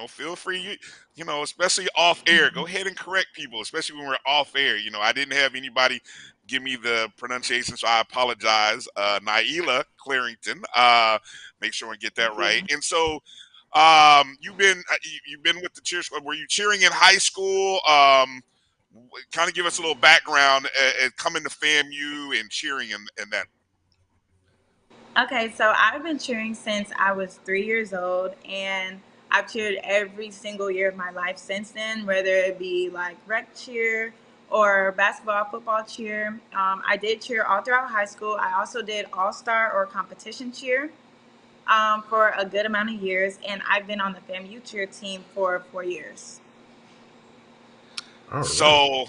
Feel free, especially off air. Go ahead and correct people, especially when we're off air. I didn't have anybody give me the pronunciation, so I apologize. Nailah Clarington. Make sure and get that right. And so, you've been with the cheer squad. Were you cheering in high school? Kind of give us a little background at coming to FAMU and cheering and that. Okay, so I've been cheering since I was 3 years old, and I've cheered every single year of my life since then, whether it be like rec cheer or basketball, football cheer. I did cheer all throughout high school. I also did all-star or competition cheer for a good amount of years, and I've been on the FAMU cheer team for 4 years. All right. So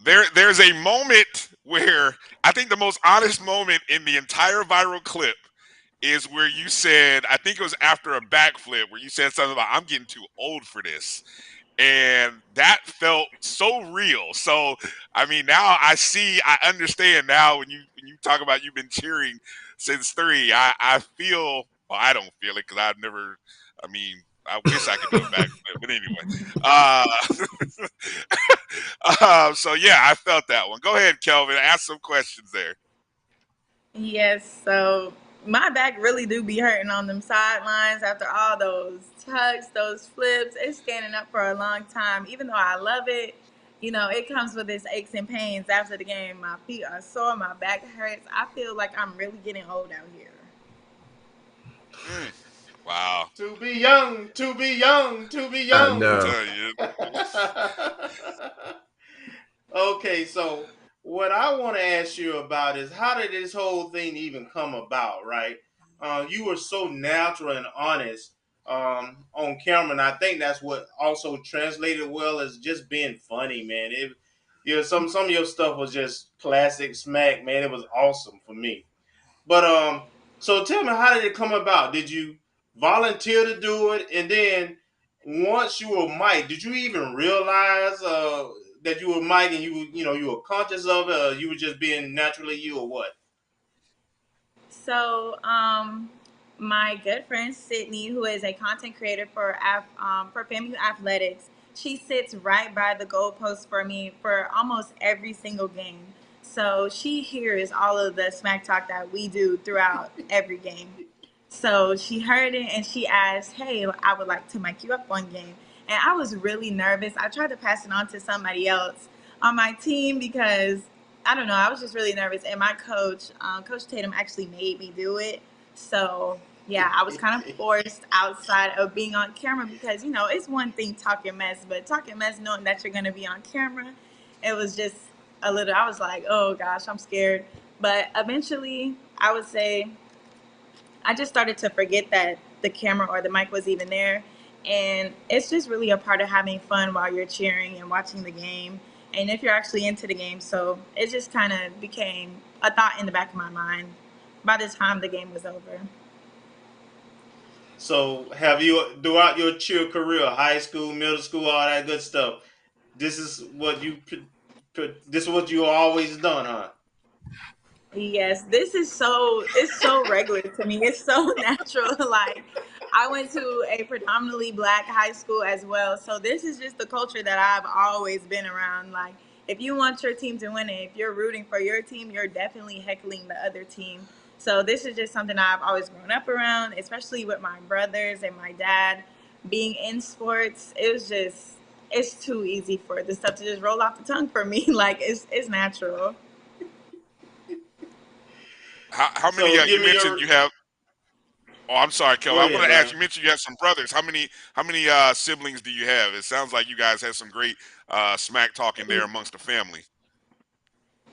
there's a moment where I think the most honest moment in the entire viral clip is where you said, I think it was after a backflip, where you said something about, I'm getting too old for this. And that felt so real. So, I mean, now I understand now when you talk about you've been cheering since 3. I feel, well, I don't feel it because I've never, I mean, I wish I could do a backflip, but anyway. So yeah, I felt that one. Go ahead, Kelvin. Ask some questions there. Yes, so my back really do be hurting on them sidelines after all those tucks, those flips. It's standing up for a long time. Even though I love it, it comes with its aches and pains after the game. My feet are sore, my back hurts. I feel like I'm really getting old out here. Wow. To be young, to be young, to be young. I know. Okay, so what I want to ask you about is how did this whole thing even come about, right? You were so natural and honest on camera, and I think that's what also translated well as just being funny, man. Some of your stuff was just classic smack, man. It was awesome for me. But so tell me, how did it come about? Did you volunteer to do it, and then once you were Mike, did you even realize that you were Mike, and you were conscious of it, or you were just being naturally you, or what? So, my good friend Sydney, who is a content creator for FAMU Athletics, she sits right by the goalpost for me for almost every single game. So she hears all of the smack talk that we do throughout every game. So she heard it and she asked, "Hey, I would like to mic you up one game." And I was really nervous. I tried to pass it on to somebody else on my team because I don't know. I was just really nervous, and my coach, Coach Tatum, actually made me do it. So yeah, I was kind of forced outside of being on camera because it's one thing talking mess, but talking mess knowing that you're gonna be on camera, it was just a little. I was like, oh gosh, I'm scared. But eventually, I would say I just started to forget that the camera or the mic was even there. And it's just really a part of having fun while you're cheering and watching the game. And if you're actually into the game, so it just kind of became a thought in the back of my mind by the time the game was over. So have you, throughout your cheer career, high school, middle school, all that good stuff, this is what you always done, huh? Yes, it's so regular to me. It's so natural. Like, I went to a predominantly black high school as well. So this is just the culture that I've always been around. Like, if you want your team to win it, if you're rooting for your team, you're definitely heckling the other team. So this is just something I've always grown up around, especially with my brothers and my dad being in sports. It's too easy for the stuff to just roll off the tongue for me. Like, it's natural. How So many? give You me mentioned your. you have. Oh, I'm sorry, Kelvin. Go I ahead, want to ask. man. You mentioned you have some brothers. How many siblings do you have? It sounds like you guys have some great smack talking there amongst the family.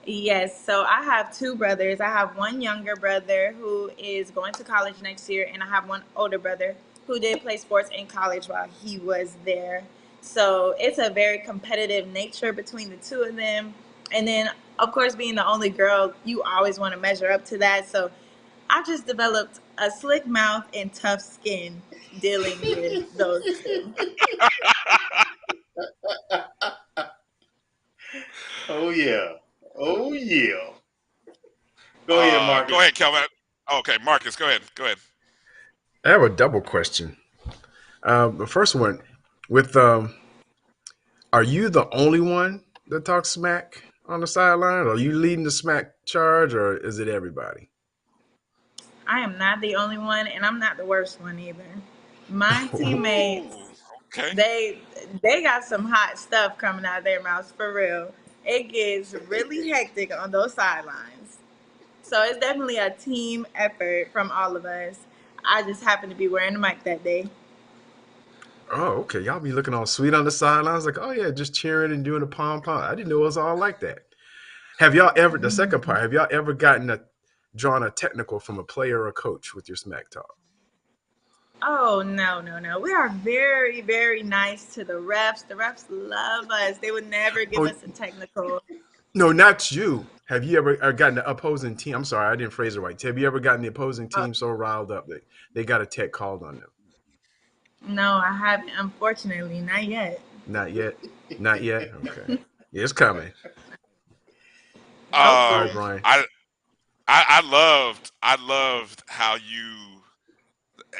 Yes, so I have two brothers. I have one younger brother who is going to college next year, and I have one older brother who did play sports in college while he was there. So it's a very competitive nature between the two of them. And then, of course, being the only girl, you always want to measure up to that. So I just developed a slick mouth and tough skin dealing with those two. Oh yeah. Oh yeah. Go ahead, Marcus. Go ahead, Kelvin. Okay, Marcus, go ahead. Go ahead. I have a double question. The first one, with are you the only one that talks smack on the sideline? Are you leading the smack charge, or is it everybody? I am not the only one, and I'm not the worst one either. My teammates, okay, they got some hot stuff coming out of their mouths for real. It gets really hectic on those sidelines. So it's definitely a team effort from all of us. I just happened to be wearing the mic that day. Oh, okay. Y'all be looking all sweet on the sidelines, like, oh yeah, just cheering and doing a pom pom. I didn't know it was all like that. Have y'all ever? The second part, have y'all ever drawn a technical from a player or coach with your smack talk? Oh, no. We are very, very nice to the refs. The refs love us. They would never give us a technical. No, not you. Have you ever gotten the opposing team? I'm sorry, I didn't phrase it right. Have you ever gotten the opposing team so riled up that they got a tech called on them? No, I haven't. Unfortunately, not yet. Not yet. Not yet. Okay, yeah, it's coming. Hopefully. Right, Brian. I loved how you,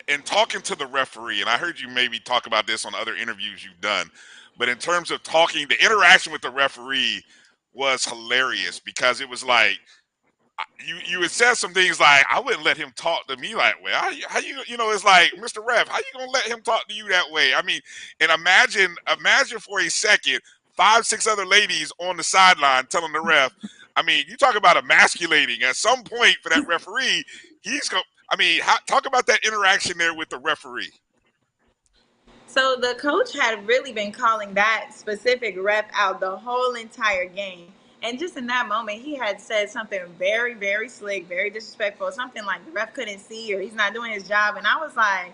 in talking to the referee, and I heard you maybe talk about this on other interviews you've done, but in terms of talking, the interaction with the referee was hilarious because it was like, you had said some things like, I wouldn't let him talk to me that way. How you it's like, Mr. Ref, how you gonna let him talk to you that way? I mean, and imagine for a second 5, 6 other ladies on the sideline telling the ref. I mean, you talk about emasculating. At some point for that referee, he's going. I mean, talk about that interaction there with the referee. So the coach had really been calling that specific ref out the whole entire game. And just in that moment, he had said something very, very slick, very disrespectful, something like the ref couldn't see or he's not doing his job. And I was like,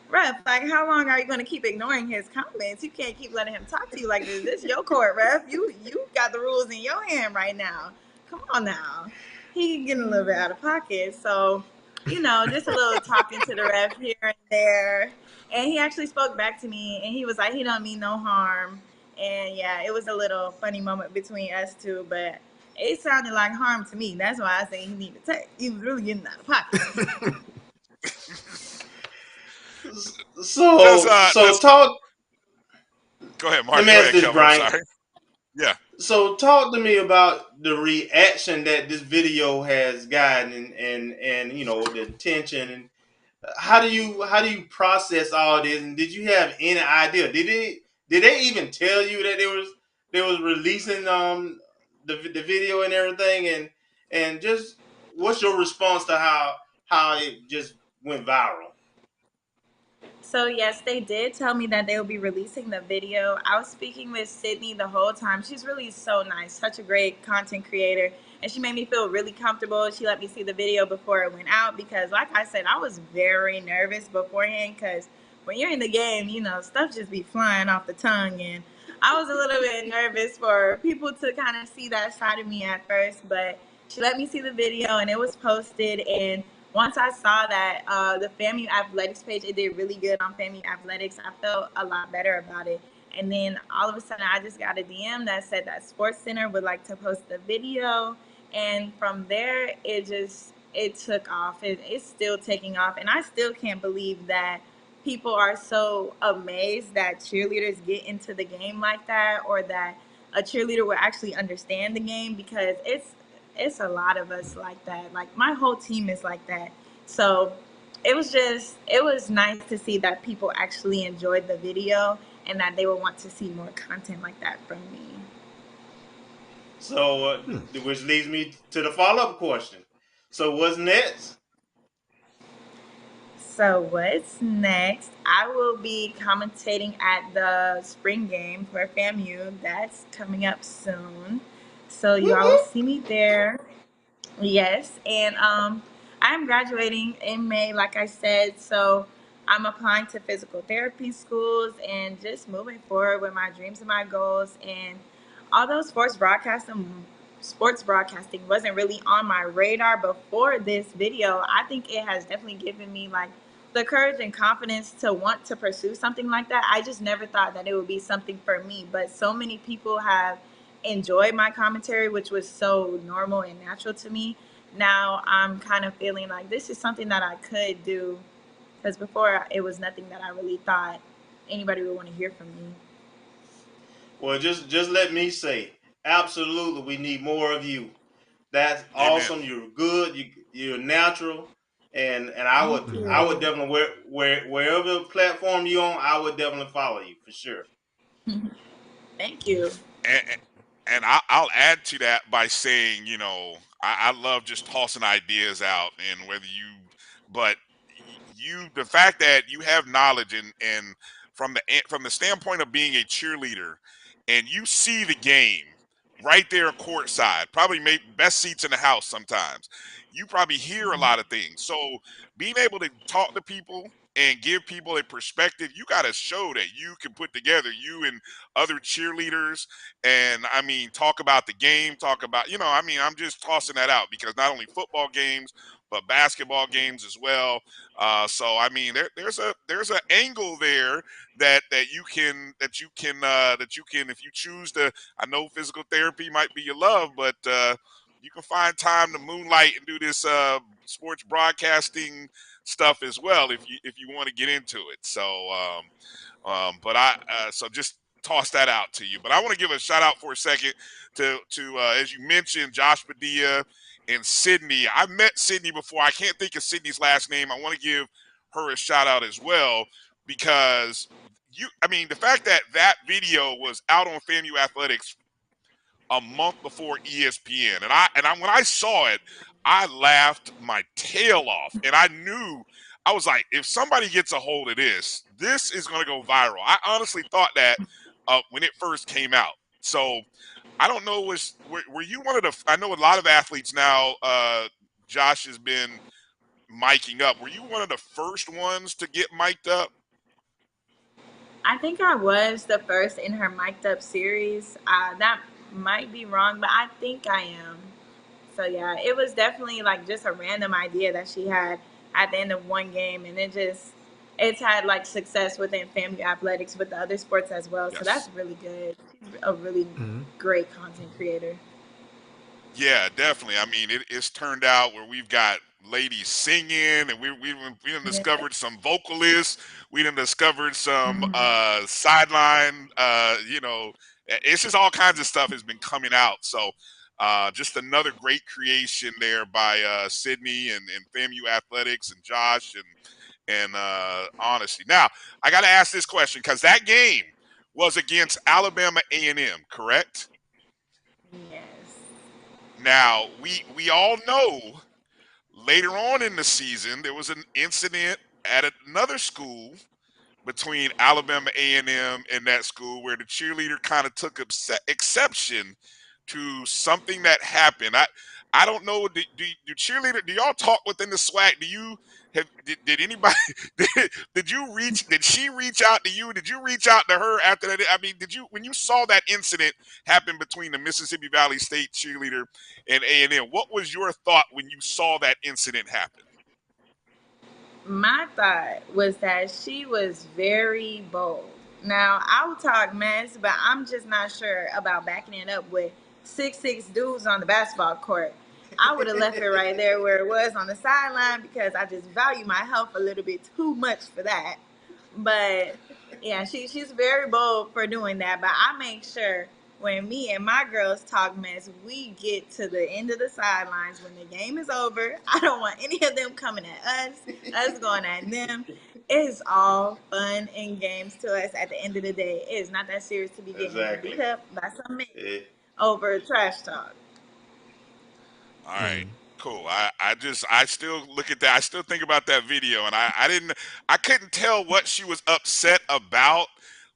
ref, like, how long are you going to keep ignoring his comments? You can't keep letting him talk to you like this. This is your court, ref. You got the rules in your hand right now. Come on now. He getting a little bit out of pocket. So, just a little talking to the ref here and there. And he actually spoke back to me, and he was like, he don't mean no harm. And yeah, it was a little funny moment between us two, but it sounded like harm to me. That's why I say he needed to take. He was really getting out of pocket. So talk. Go ahead, Mark. Let me ask this, Brian. Sorry. Yeah. So talk to me about the reaction that this video has gotten, and the attention, and how do you process all this? And did you have any idea? Did they even tell you that they was releasing the video and everything? And just what's your response to how it just went viral? So yes, they did tell me that they will be releasing the video. I was speaking with Sydney the whole time. She's really so nice, such a great content creator. And she made me feel really comfortable. She let me see the video before it went out because, like I said, I was very nervous beforehand because when you're in the game, stuff just be flying off the tongue. And I was a little bit nervous for people to kind of see that side of me at first. But she let me see the video and it was posted. And once I saw that the FAMU Athletics page, it did really good on FAMU Athletics, I felt a lot better about it. And then all of a sudden, I just got a DM that said that Sports Center would like to post the video. And from there, it took off. It's still taking off. And I still can't believe that people are so amazed that cheerleaders get into the game like that, or that a cheerleader will actually understand the game, because it's a lot of us like that. Like, my whole team is like that. So it was nice to see that people actually enjoyed the video and that they would want to see more content like that from me. So, which leads me to the follow-up question. So what's next? So what's next? I will be commentating at the spring game for FAMU. That's coming up soon. So you all will see me there. Yes, and I'm graduating in May, like I said, so I'm applying to physical therapy schools and just moving forward with my dreams and my goals. And although sports broadcasting wasn't really on my radar before this video, I think it has definitely given me like the courage and confidence to want to pursue something like that. I just never thought that it would be something for me, but so many people have enjoyed my commentary, which was so normal and natural to me, now I'm kind of feeling like this is something that I could do, because before it was nothing that I really thought anybody would want to hear from me. Well, just let me say, absolutely, we need more of you. That's Amen. awesome. You're good. You're natural, and I Thank would you. definitely wherever platform you on, I would definitely follow you for sure. Thank you. And, I'll add to that by saying, you know, I love just tossing ideas out, and whether you, but the fact that you have knowledge and from the standpoint of being a cheerleader, and you see the game right there courtside, probably best seats in the house sometimes. You probably hear a lot of things. So being able to talk to people and give people a perspective, you got to show that you can put together, you and other cheerleaders, and I mean, talk about the game, talk about, you know, I mean, I'm just tossing that out because not only football games, but basketball games as well. So I mean, there's an angle there that you can, if you choose to. I know physical therapy might be your love, but you can find time to moonlight and do this sports broadcasting stuff as well if you want to get into it. So but so just toss that out to you. But I want to give a shout out for a second to as you mentioned, Josh Padilla and Sydney. I met Sydney before. I can't think of Sydney's last name. I want to give her a shout out as well because I mean, the fact that that video was out on FAMU Athletics a month before ESPN, and when I saw it, I laughed my tail off, and I knew. I was like, if somebody gets a hold of this is going to go viral. I honestly thought that when it first came out. So I don't know, were you one of the? I know a lot of athletes now. Josh has been miking up. Were you one of the first ones to get mic'd up? I think I was the first in her mic'd up series. That might be wrong, but I think I am. So yeah, it was definitely like just a random idea that she had at the end of one game, and it's had like success within family athletics with the other sports as well. So that's Yes. really good. She's a really great content creator. Yeah, definitely. I mean, it's turned out where we've got ladies singing, and we done Yeah. discovered some vocalists. We done discovered some Mhm. sideline. You know, it's just all kinds of stuff has been coming out. So, just another great creation there by Sydney and FAMU Athletics and Josh and honesty. Now, I got to ask this question because that game was against Alabama A&M, correct? Yes. Now, we all know later on in the season there was an incident at another school between Alabama A&M and that school where the cheerleader kind of took exception to something that happened. I don't know. Do cheerleader? Do y'all talk within the SWAC? Do you did anybody did she reach out to you? Did you reach out to her after that? I mean, did you when you saw that incident happen between the Mississippi Valley State cheerleader and A&M? What was your thought when you saw that incident happen? My thought was that she was very bold. Now, I will talk mess, but I'm just not sure about backing it up with 6'6" dudes on the basketball court. I would have left it right there where it was on the sideline because I just value my health a little bit too much for that. But yeah, she's very bold for doing that. But I make sure when me and my girls talk mess, we get to the end of the sidelines when the game is over. I don't want any of them coming at us going at them. It's all fun and games to us at the end of the day. It is not that serious to be getting beat Exactly. up by some men Yeah. over trash talk. All right, cool. I still look at that. I still think about that video, and I couldn't tell what she was upset about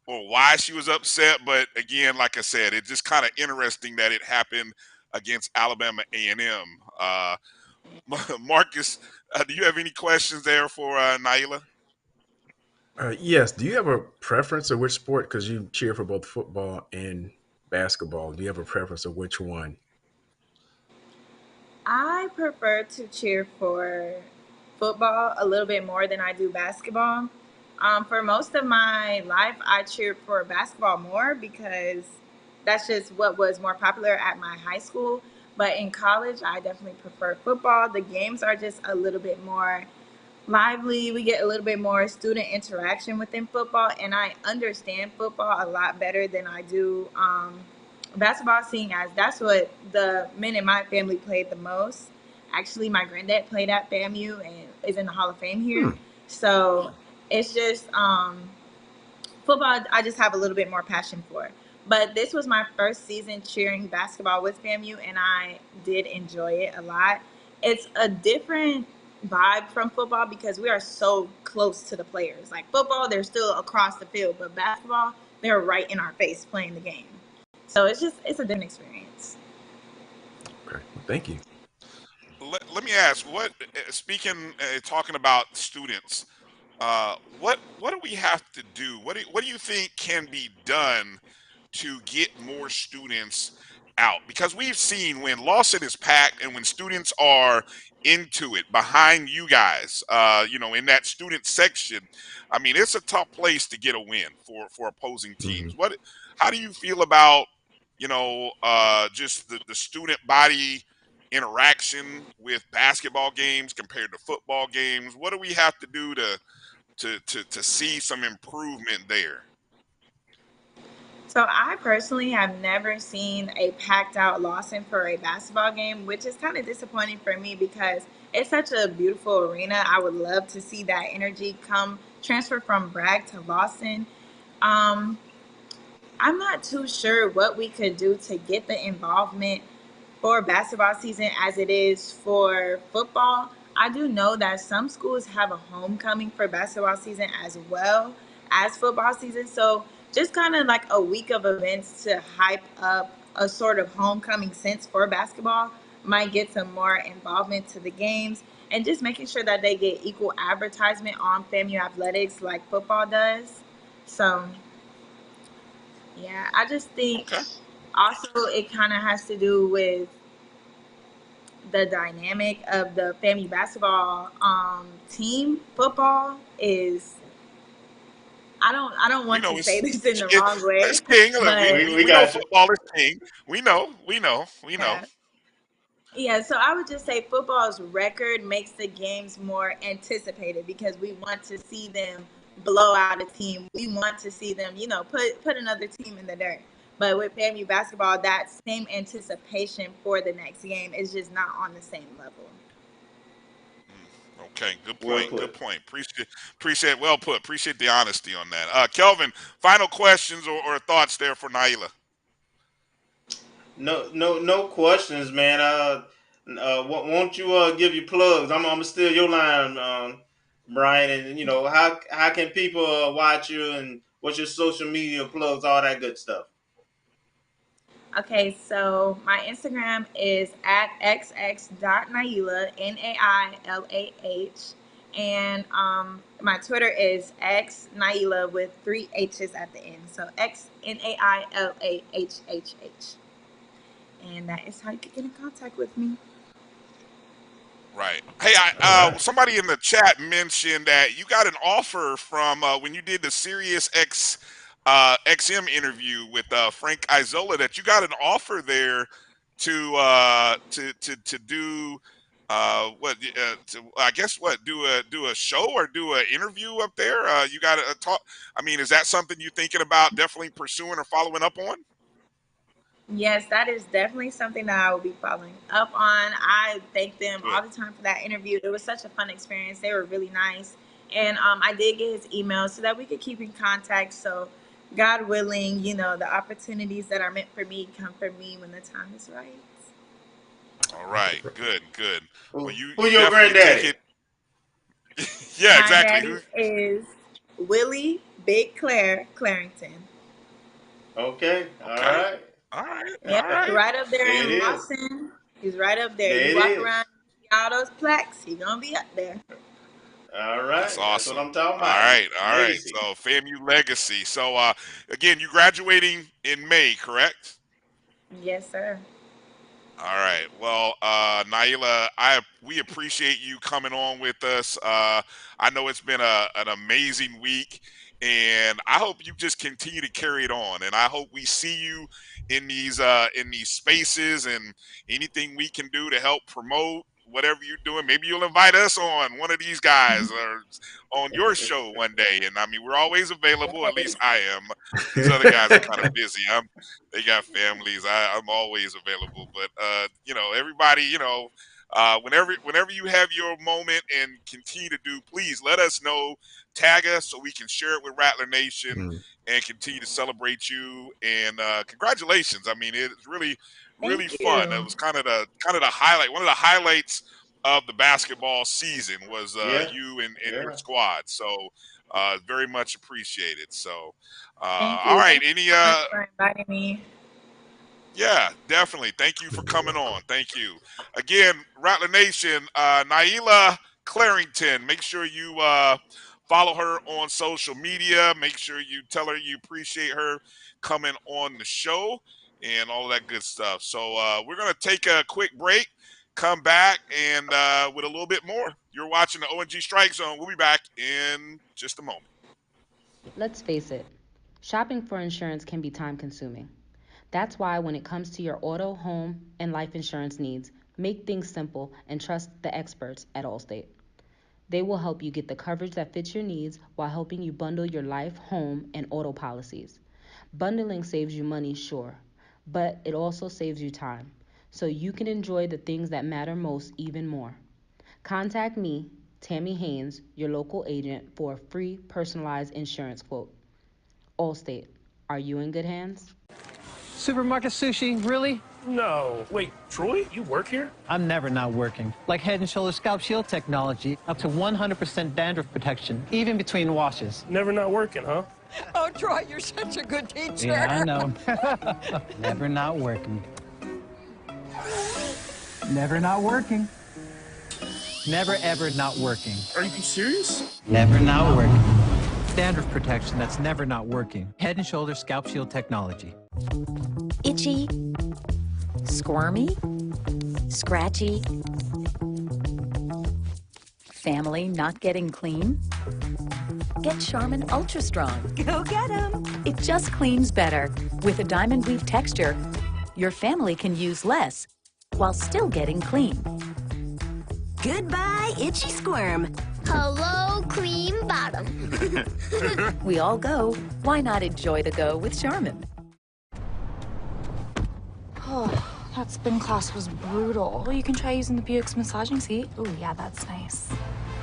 or why she was upset. But again, like I said, it's just kind of interesting that it happened against Alabama A&M. Marcus, do you have any questions there for Nailah? Yes. Do you have a preference of which sport? Because you cheer for both football and basketball. Do you have a preference of which one? I prefer to cheer for football a little bit more than I do basketball. For most of my life, I cheered for basketball more because that's just what was more popular at my high school. But in college, I definitely prefer football. The games are just a little bit more lively. We get a little bit more student interaction within football, and I understand football a lot better than I do basketball, seeing as that's what the men in my family played the most. Actually, my granddad played at FAMU and is in the Hall of Fame here. So it's just football, I just have a little bit more passion for. But this was my first season cheering basketball with FAMU, and I did enjoy it a lot. It's a different vibe from football because we are so close to the players. Like football, they're still across the field, but basketball, they're right in our face playing the game. So it's a different experience. Okay, thank you. Let me ask, talking about students, what do we have to do? What do you think can be done to get more students out? Because we've seen when Lawson is packed and when students are into it behind you guys, in that student section, I mean, it's a tough place to get a win for opposing teams. How do you feel about, just the student body interaction with basketball games compared to football games? What do we have to do to see some improvement there? So I personally have never seen a packed out Lawson for a basketball game, which is kind of disappointing for me because it's such a beautiful arena. I would love to see that energy come transfer from Bragg to Lawson. Um, I'm not too sure what we could do to get the involvement for basketball season as it is for football. I do know that some schools have a homecoming for basketball season as well as football season. So just kind of like a week of events to hype up a sort of homecoming sense for basketball might get some more involvement to the games and just making sure that they get equal advertisement on FAMU athletics like football does. So yeah, I just think Okay. also it kind of has to do with the dynamic of the FAMU basketball team. Football is I don't We want know to say this in the wrong it's way, king. Look, but We we know got you. football is king. We know. yeah. Yeah, so I would just say football's record makes the games more anticipated because we want to see them blow out a team. We want to see them, put another team in the dirt. But with FAMU basketball, that same anticipation for the next game is just not on the same level. Okay, good Well point. Good put. point. Appreciate well put. Appreciate the honesty on that. Kelvin, final questions or thoughts there for Nailah? No questions, man. Won't you give your plugs? I'm gonna steal your line, Brian. And how can people watch you and what's your social media plugs, all that good stuff. Okay, so my Instagram is at xx.nailah, Nailah. And my Twitter is xnailah with 3 H's at the end. So XNAILAHHH. And that is how you can get in contact with me. Right. Hey, somebody in the chat mentioned that you got an offer from when you did the Sirius XM interview with Frank Isola, that you got an offer there to do I guess do a show or do an interview up there. You got a talk. I mean, is that something you're thinking about definitely pursuing or following up on? Yes, that is definitely something that I will be following up on. I thank them Good. all the time for that interview. It was such a fun experience. They were really nice. And I did get his email so that we could keep in contact. So, God willing, the opportunities that are meant for me come for me when the time is right. All right. Good. Well, Who you your definitely take granddaddy? it. Yeah, My exactly. daddy is Willie Big Claire Clarington. Okay. All Okay. right. All right. Yep, All right. right up there There it in is. Lawson. He's right up there. There You it walk is. around, see all those plaques, he's gonna be up there. All That's right. That's what awesome. I'm talking All about. right. All right. Legacy. So FAMU legacy. So again, you graduating in May, correct? Yes, sir. All right. Well, Nailah, we appreciate you coming on with us. I know it's been an amazing week, and I hope you just continue to carry it on. And I hope we see you in these spaces, and anything we can do to help promote whatever you're doing. Maybe you'll invite us on one of these guys or on your show one day. And I mean, we're always available. At least I am. These other guys are kind of busy. They got families. I'm always available. But everybody, whenever you have your moment and continue to do, please let us know, tag us so we can share it with Rattler Nation and continue to celebrate you. And congratulations. I mean, it's really fun. It was kind of the highlight. One of the highlights of the basketball season was you and your squad. So very much appreciated. So all right. Any Thanks for inviting me. Yeah, definitely. Thank you for coming on. Thank you. Again, Rattler Nation, Nailah Clarington, make sure you follow her on social media. Make sure you tell her you appreciate her coming on the show and all of that good stuff. So we're going to take a quick break, come back, and with a little bit more. You're watching the ONG Strike Zone. We'll be back in just a moment. Let's face it, shopping for insurance can be time-consuming. That's why when it comes to your auto, home, and life insurance needs, make things simple and trust the experts at Allstate. They will help you get the coverage that fits your needs while helping you bundle your life, home, and auto policies. Bundling saves you money, sure, but it also saves you time, so you can enjoy the things that matter most even more. Contact me, Tammy Haynes, your local agent, for a free personalized insurance quote. Allstate, are you in good hands? Supermarket sushi, really? No. Wait, Troy, you work here? I'm never not working. Like Head & Shoulders Scalp Shield technology, up to 100% dandruff protection, even between washes. Never not working, huh? Oh, Troy, you're such a good teacher. Yeah, I know. Never not working. Never not working. Never ever not working. Are you serious? Never not working. Dandruff protection that's never not working. Head & Shoulders Scalp Shield technology. Itchy, squirmy, scratchy, family not getting clean? Get Charmin Ultra Strong. Go get 'em! It just cleans better. With a diamond weave texture, your family can use less while still getting clean. Goodbye, itchy squirm. Hello, cream bottom. We all go. Why not enjoy the go with Charmin? Oh, that spin class was brutal. Well, you can try using the Buick's massaging seat. Ooh, yeah, that's nice.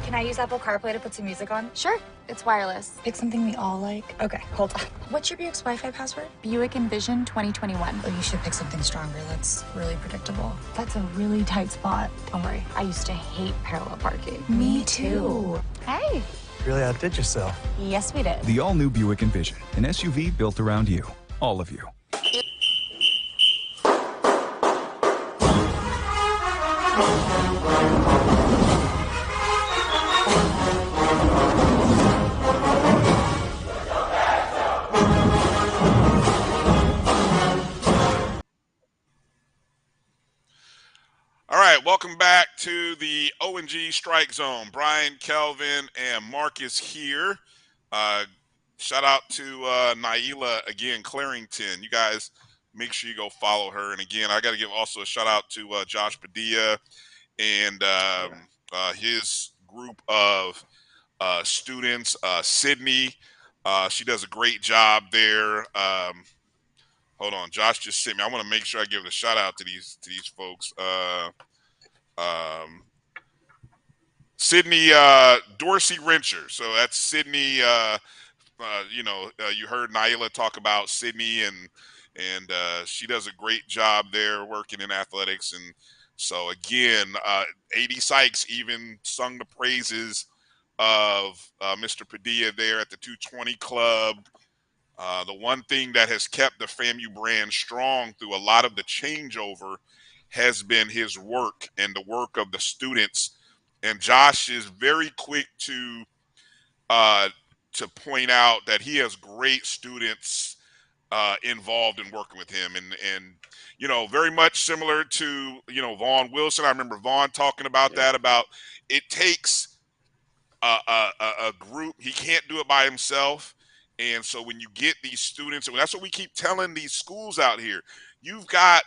Can I use Apple CarPlay to put some music on? Sure, it's wireless. Pick something we all like. Okay, hold on. What's your Buick's Wi-Fi password? Buick Envision 2021. Oh, you should pick something stronger. That's really predictable. That's a really tight spot. Don't worry, I used to hate parallel parking. Me too. Hey. Really outdid yourself. Yes, we did. The all-new Buick Envision, an SUV built around you, all of you. All right, welcome back to the ONG Strike Zone. Brian, Kelvin, and Marcus here. Shout out to Nailah, again, Clarington. You guys make sure you go follow her. And again, I got to give also a shout out to Josh Padilla and his group of students. Sydney, she does a great job there. Hold on, Josh just sent me. I want to make sure I give a shout out to these folks. Sydney Dorsey Rencher. So that's Sydney. You heard Nailah talk about Sydney, and she does a great job there working in athletics. And so again, A.D. Sykes even sung the praises of Mr. Padilla there at the 220 Club. The one thing that has kept the FAMU brand strong through a lot of the changeover has been his work and the work of the students. And Josh is very quick to point out that he has great students involved in working with him. And very much similar to, Vaughn Wilson. I remember Vaughn talking about that, about it takes a group. He can't do it by himself. And so when you get these students, and that's what we keep telling these schools out here, you've got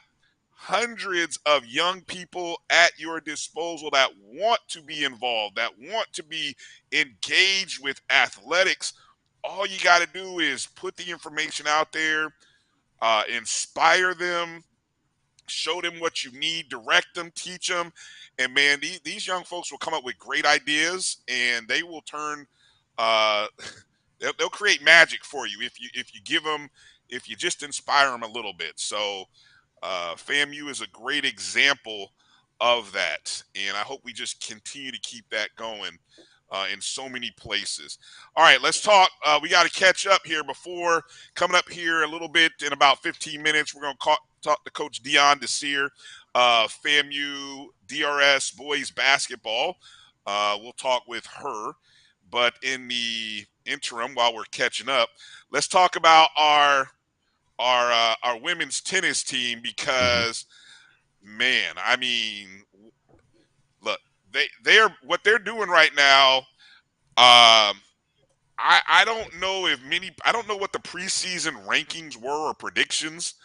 hundreds of young people at your disposal that want to be involved, that want to be engaged with athletics. All you got to do is put the information out there, inspire them, show them what you need, direct them, teach them. And man, these young folks will come up with great ideas, and they will turn uh they'll create magic for you if you give them, if you just inspire them a little bit. So FAMU is a great example of that, and I hope we just continue to keep that going in so many places. All right, let's talk. We got to catch up here before coming up here a little bit in about 15 minutes. We're going to talk to Coach Dione Desir, FAMU DRS boys basketball. We'll talk with her. But in the interim, while we're catching up, let's talk about our women's tennis team, because man, I mean, look, they're what they're doing right now. I don't know I don't know what the preseason rankings were or predictions.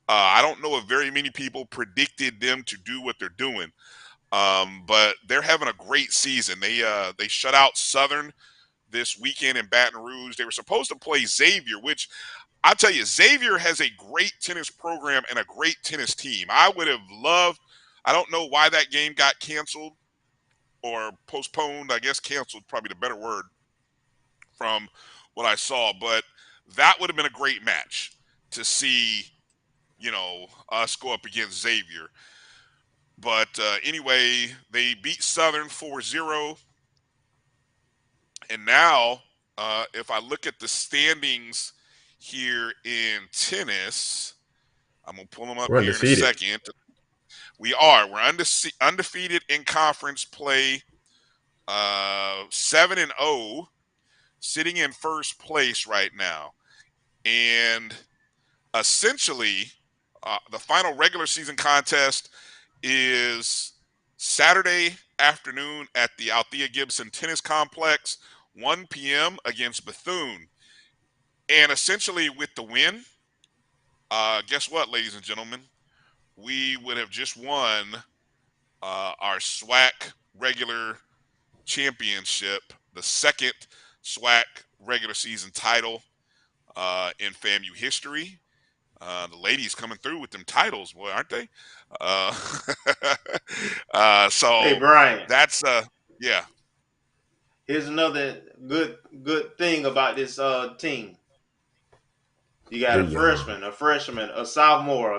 I don't know if very many people predicted them to do what they're doing. But they're having a great season. They shut out Southern this weekend in Baton Rouge. They were supposed to play Xavier, which I'll tell you, Xavier has a great tennis program and a great tennis team. I would have loved, I don't know why that game got canceled or postponed. I guess canceled, probably the better word from what I saw, but that would have been a great match to see, us go up against Xavier. But anyway, they beat Southern 4-0. And now, if I look at the standings here in tennis, I'm going to pull them up We're here in a undefeated. second. We're undefeated in conference play, 7-0, sitting in first place right now. And essentially, the final regular season contest is Saturday afternoon at the Althea Gibson Tennis Complex, 1 p.m. against Bethune. And essentially, with the win, guess what, ladies and gentlemen? We would have just won our SWAC regular championship, the second SWAC regular season title in FAMU history. The ladies coming through with them titles, boy, aren't they? So Hey, Brian. that's yeah. Here's another good thing about this team. You got They're a young. freshman, a sophomore,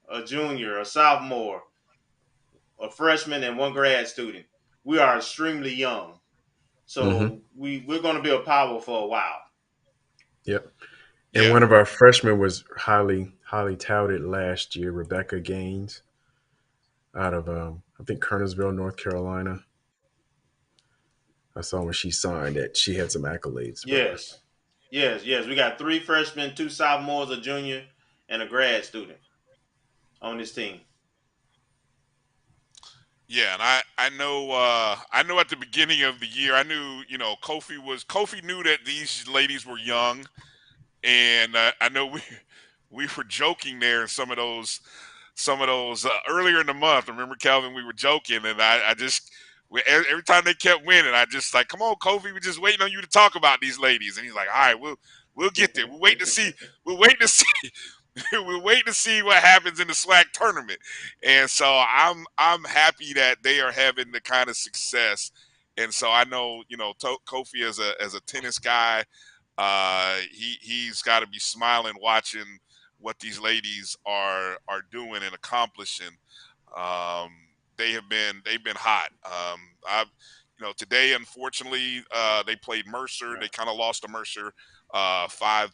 a junior, a sophomore, a freshman, and one grad student. We are extremely young, Mm-hmm. so we're going to be a power for a while. Yep. And Yeah. one of our freshmen was highly touted last year, Rebecca Gaines, out of I think Kernersville, North Carolina. I saw when she signed that she had some accolades about her. Yes. We got 3 freshmen, 2 sophomores, a junior, and a grad student on this team. Yeah, and I know at the beginning of the year I knew Kofi knew that these ladies were young, and I know we were joking there in some of those earlier in the month. Remember, Calvin, we were joking, and I just every time they kept winning, I just like, come on, Kofi, we're just waiting on you to talk about these ladies, and he's like, all right, we'll get there. We'll wait to see. We'll wait to see. We're waiting to see what happens in the SWAC tournament, and so I'm happy that they are having the kind of success, and so I know Kofi as a tennis guy, he's got to be smiling watching what these ladies are doing and accomplishing. Um, they've been hot. Today unfortunately they played Mercer. They kind of lost to Mercer 5.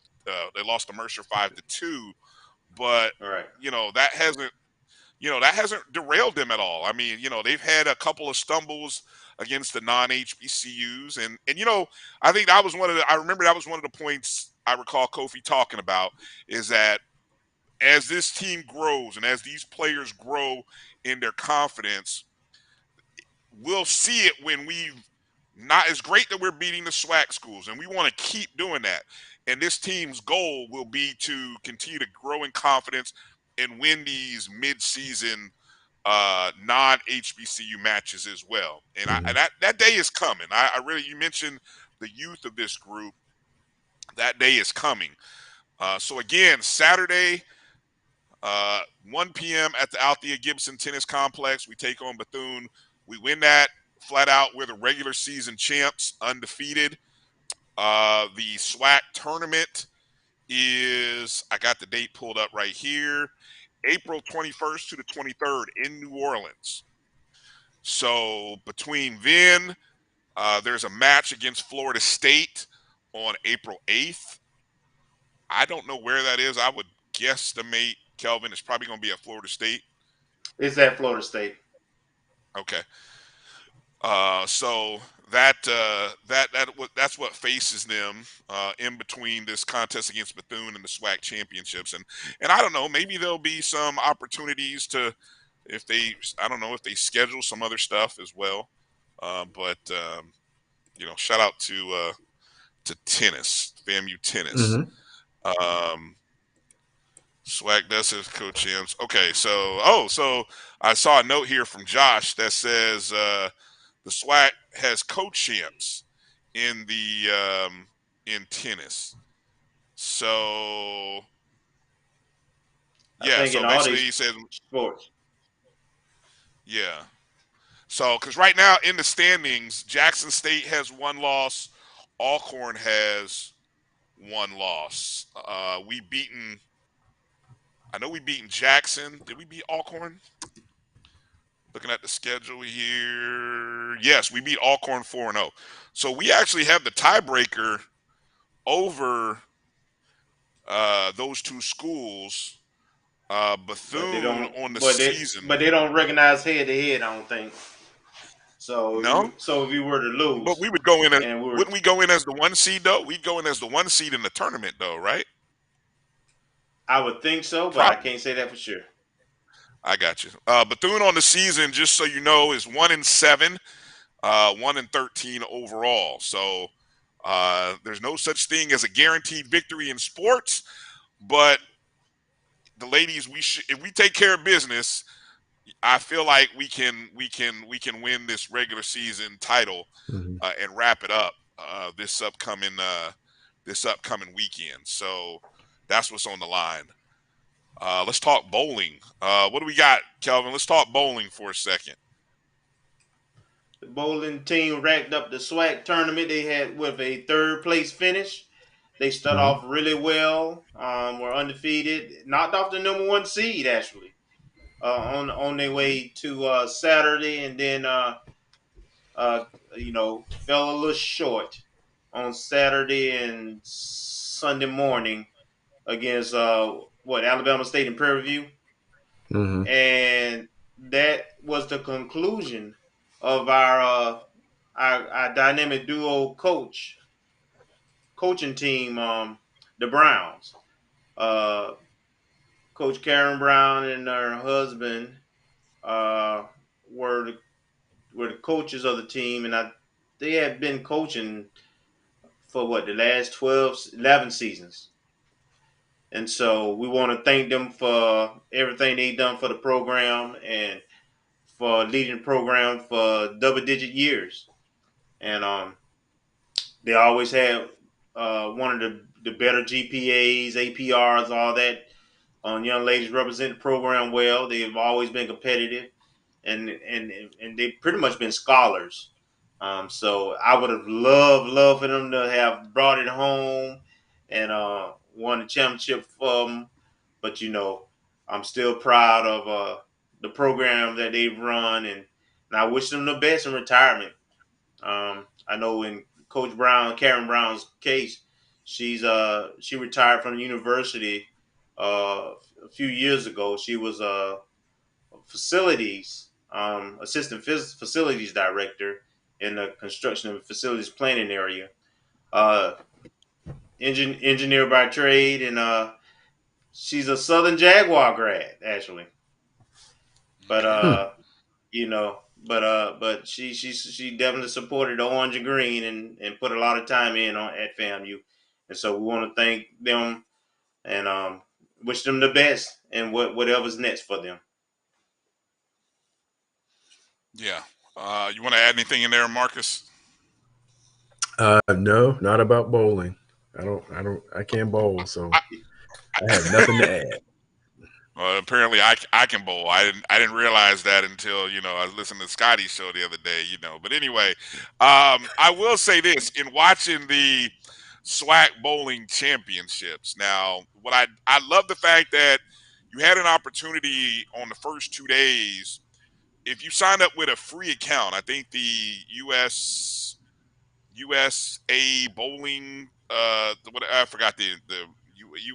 They lost to Mercer 5-2. But Right. that hasn't derailed them at all. I mean, they've had a couple of stumbles against the non-HBCUs, and I think that was I remember that was one of the points I recall Kofi talking about, is that as this team grows and as these players grow in their confidence, we'll see it when not as great that we're beating the SWAC schools, and we want to keep doing that. And this team's goal will be to continue to grow in confidence and win these mid-season non-HBCU matches as well. And that day is coming. I really, you mentioned the youth of this group. That day is coming. So again, Saturday, 1 p.m. at the Althea Gibson Tennis Complex, we take on Bethune. We win that flat out. We're the regular season champs, undefeated. The SWAC tournament is, I got the date pulled up right here, April 21st to the 23rd in New Orleans. So between then, there's a match against Florida State on April 8th. I don't know where that is. I would guesstimate, Kelvin, it's probably going to be at Florida State. It's at Florida State. Okay. So that's what faces them in between this contest against Bethune and the SWAC championships, and I don't know, maybe there'll be some opportunities to, if they schedule some other stuff as well, but shout out to tennis, FAMU tennis. SWAC does have co-champs. Okay, so I saw a note here from Josh that says the SWAC has co-champs in the in tennis. So yeah, so basically he says sports. Yeah. So because right now in the standings, Jackson State has 1 loss, Alcorn has 1 loss. I know we beaten Jackson. Did we beat Alcorn? Looking at the schedule here. Yes, we beat Alcorn 4-0. So we actually have the tiebreaker over those 2 schools. Bethune on the season. But they don't recognize head-to-head, I don't think. So no. So if we were to lose. But we would go in wouldn't we go in as the 1 seed though? We'd go in as the 1 seed in the tournament though, right? I would think so, but I can't say that for sure. I got you. Bethune on the season, just so you know, is 1-7, 1-13 overall. So there's no such thing as a guaranteed victory in sports. But the ladies, if we take care of business, I feel like we can win this regular season title and wrap it up this upcoming weekend. So that's what's on the line. Let's talk bowling. What do we got, Kelvin? Let's talk bowling for a second. The bowling team racked up the SWAC tournament. They had with a 3rd place finish. They started off really well. Were undefeated. Knocked off the number 1 seed actually on their way to Saturday, and then fell a little short on Saturday and Sunday morning against Alabama State in Prairie View. And that was the conclusion of our dynamic duo coaching team, the Browns. Coach Karen Brown and her husband were the coaches of the team, and they had been coaching for the last 11 seasons. And so we want to thank them for everything they've done for the program and for leading the program for double-digit years. And they always had one of the better GPAs, APRs, all that. Young ladies represent the program well. They've always been competitive, and they've pretty much been scholars. So I would have loved for them to have brought it home and won the championship for them. But I'm still proud of the program that they've run, and I wish them the best in retirement. I know in Coach Karen Brown's case, she retired from the university a few years ago. She was a assistant facilities director in the construction and facilities planning area. Engineer by trade, and she's a Southern Jaguar grad actually. But but she definitely supported the orange and green and put a lot of time in at FAMU, And so we want to thank them and wish them the best and whatever's next for them. Yeah. You want to add anything in there, Marcus? No, not about bowling. I can't bowl, so I have nothing to add. Apparently I can bowl. I didn't realize that until, I was listening to Scotty's show the other day, But anyway, I will say this, in watching the SWAC bowling championships. Now, what I love the fact that you had an opportunity on the first 2 days. If you signed up with a free account, I think the USA bowling, I forgot the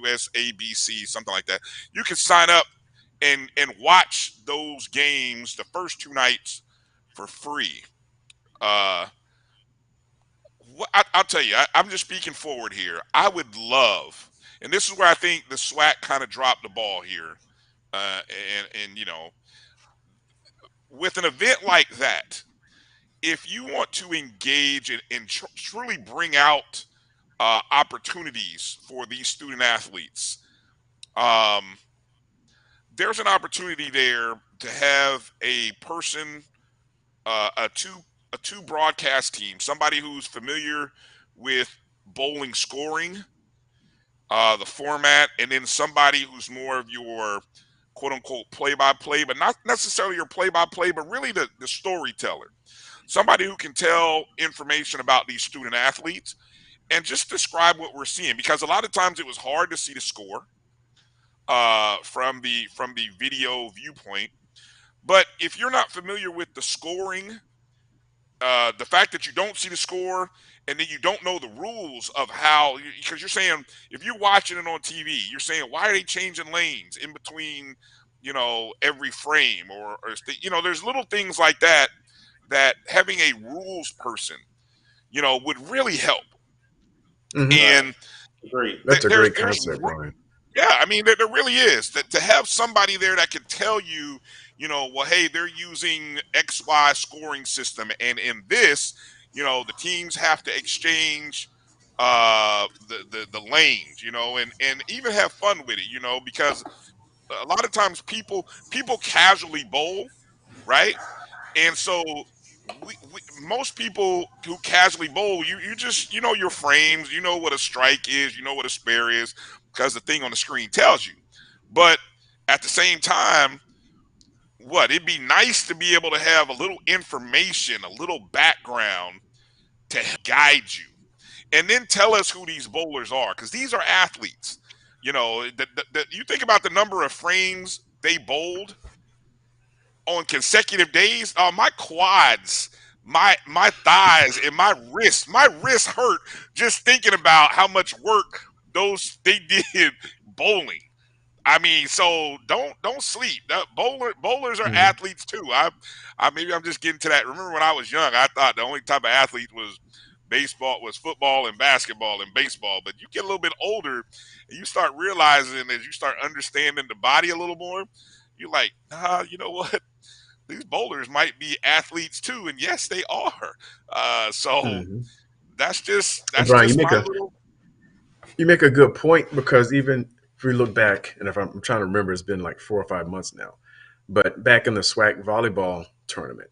USABC, something like that. You can sign up and watch those games the first 2 nights for free. I'll tell you, I'm just speaking forward here. I would love, and this is where I think the SWAC kind of dropped the ball here, and with an event like that, if you want to engage and truly bring out opportunities for these student athletes, there's an opportunity there to have a person, a two broadcast team, somebody who's familiar with bowling scoring, the format, and then somebody who's more of your quote unquote play-by-play, but not necessarily your play-by-play, but really the storyteller. Somebody who can tell information about these student athletes and just describe what we're seeing, because a lot of times it was hard to see the score from the video viewpoint. But if you're not familiar with the scoring, the fact that you don't see the score and then you don't know the rules of how, because you're saying, if you're watching it on TV, you're saying, why are they changing lanes in between, every frame or there's little things like that having a rules person, would really help. Mm-hmm. And great. That's a great concept, Brian. Yeah, I mean, there really is. To have somebody there that can tell you, well, hey, they're using XY scoring system, and in this, the teams have to exchange the lanes, and even have fun with it, because a lot of times people casually bowl, right? And so most people who casually bowl, you just your frames, what a strike is, what a spare is, because the thing on the screen tells you. But at the same time, it'd be nice to be able to have a little information, a little background to guide you, and then tell us who these bowlers are, because these are athletes. You think about the number of frames they bowled on consecutive days. My quads, my thighs, and my wrists hurt just thinking about how much work they did bowling. I mean, so don't sleep. Bowlers are athletes too. Maybe I'm just getting to that. Remember when I was young, I thought the only type of athlete was football and basketball and baseball. But you get a little bit older and you start realizing, as you start understanding the body a little more, you're like, you know what? These bowlers might be athletes too, and yes, they are. That's Brian, just you make a good point, because even if we look back, and if I'm trying to remember, it's been like 4 or 5 months now, but back in the SWAC volleyball tournament,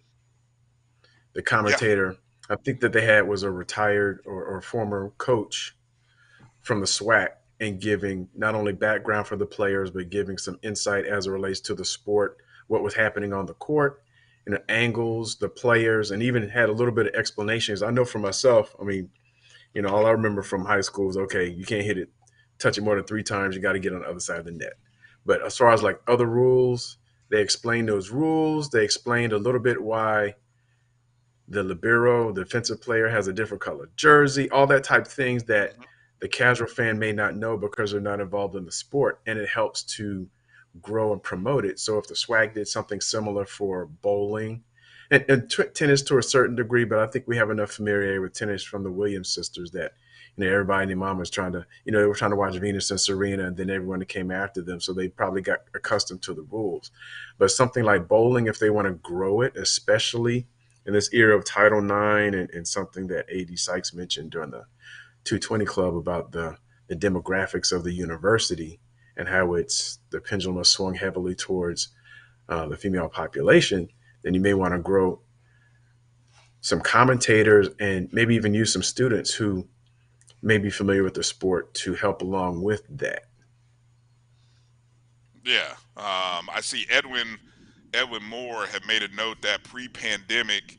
the commentator, I think that they had was a retired or former coach from the SWAC, and giving not only background for the players, but giving some insight as it relates to the sport, what was happening on the court, angles, the players, and even had a little bit of explanations. I know for myself, I mean, all I remember from high school is, okay, you can't touch it more than 3 times. You got to get on the other side of the net. But as far as like other rules, they explained those rules. They explained a little bit why the libero, the defensive player, has a different color jersey, all that type of things that the casual fan may not know because they're not involved in the sport. And it helps to grow and promote it. So if the SWAC did something similar for bowling and tennis to a certain degree, but I think we have enough familiarity with tennis from the Williams sisters that, everybody and their mom was trying to, they were trying to watch Venus and Serena, and then everyone that came after them. So they probably got accustomed to the rules. But something like bowling, if they want to grow it, especially in this era of Title IX and something that A.D. Sykes mentioned during 220 Club about the demographics of the university and how the pendulum has swung heavily towards the female population, then you may want to grow some commentators and maybe even use some students who may be familiar with the sport to help along with that. Yeah. I see Edwin Moore had made a note that pre-pandemic,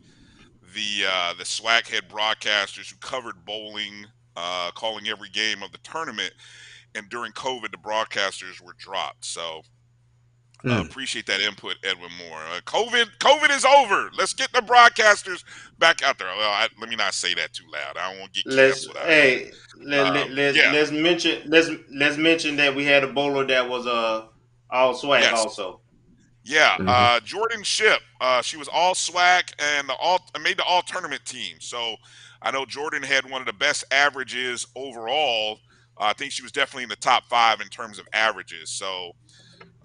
the SWAC had broadcasters who covered bowling, calling every game of the tournament, and during COVID, the broadcasters were dropped. So appreciate that input, Edwin Moore. COVID is over. Let's get the broadcasters back out there. Well, let me not say that too loud. I don't want to get canceled out here. Yeah. Let's mention that we had a bowler that was all swag Yes. also. Yeah, Jordan Ship. She was all SWAC and made the all tournament team. So I know Jordan had one of the best averages overall. I think she was definitely in the top 5 in terms of averages. So,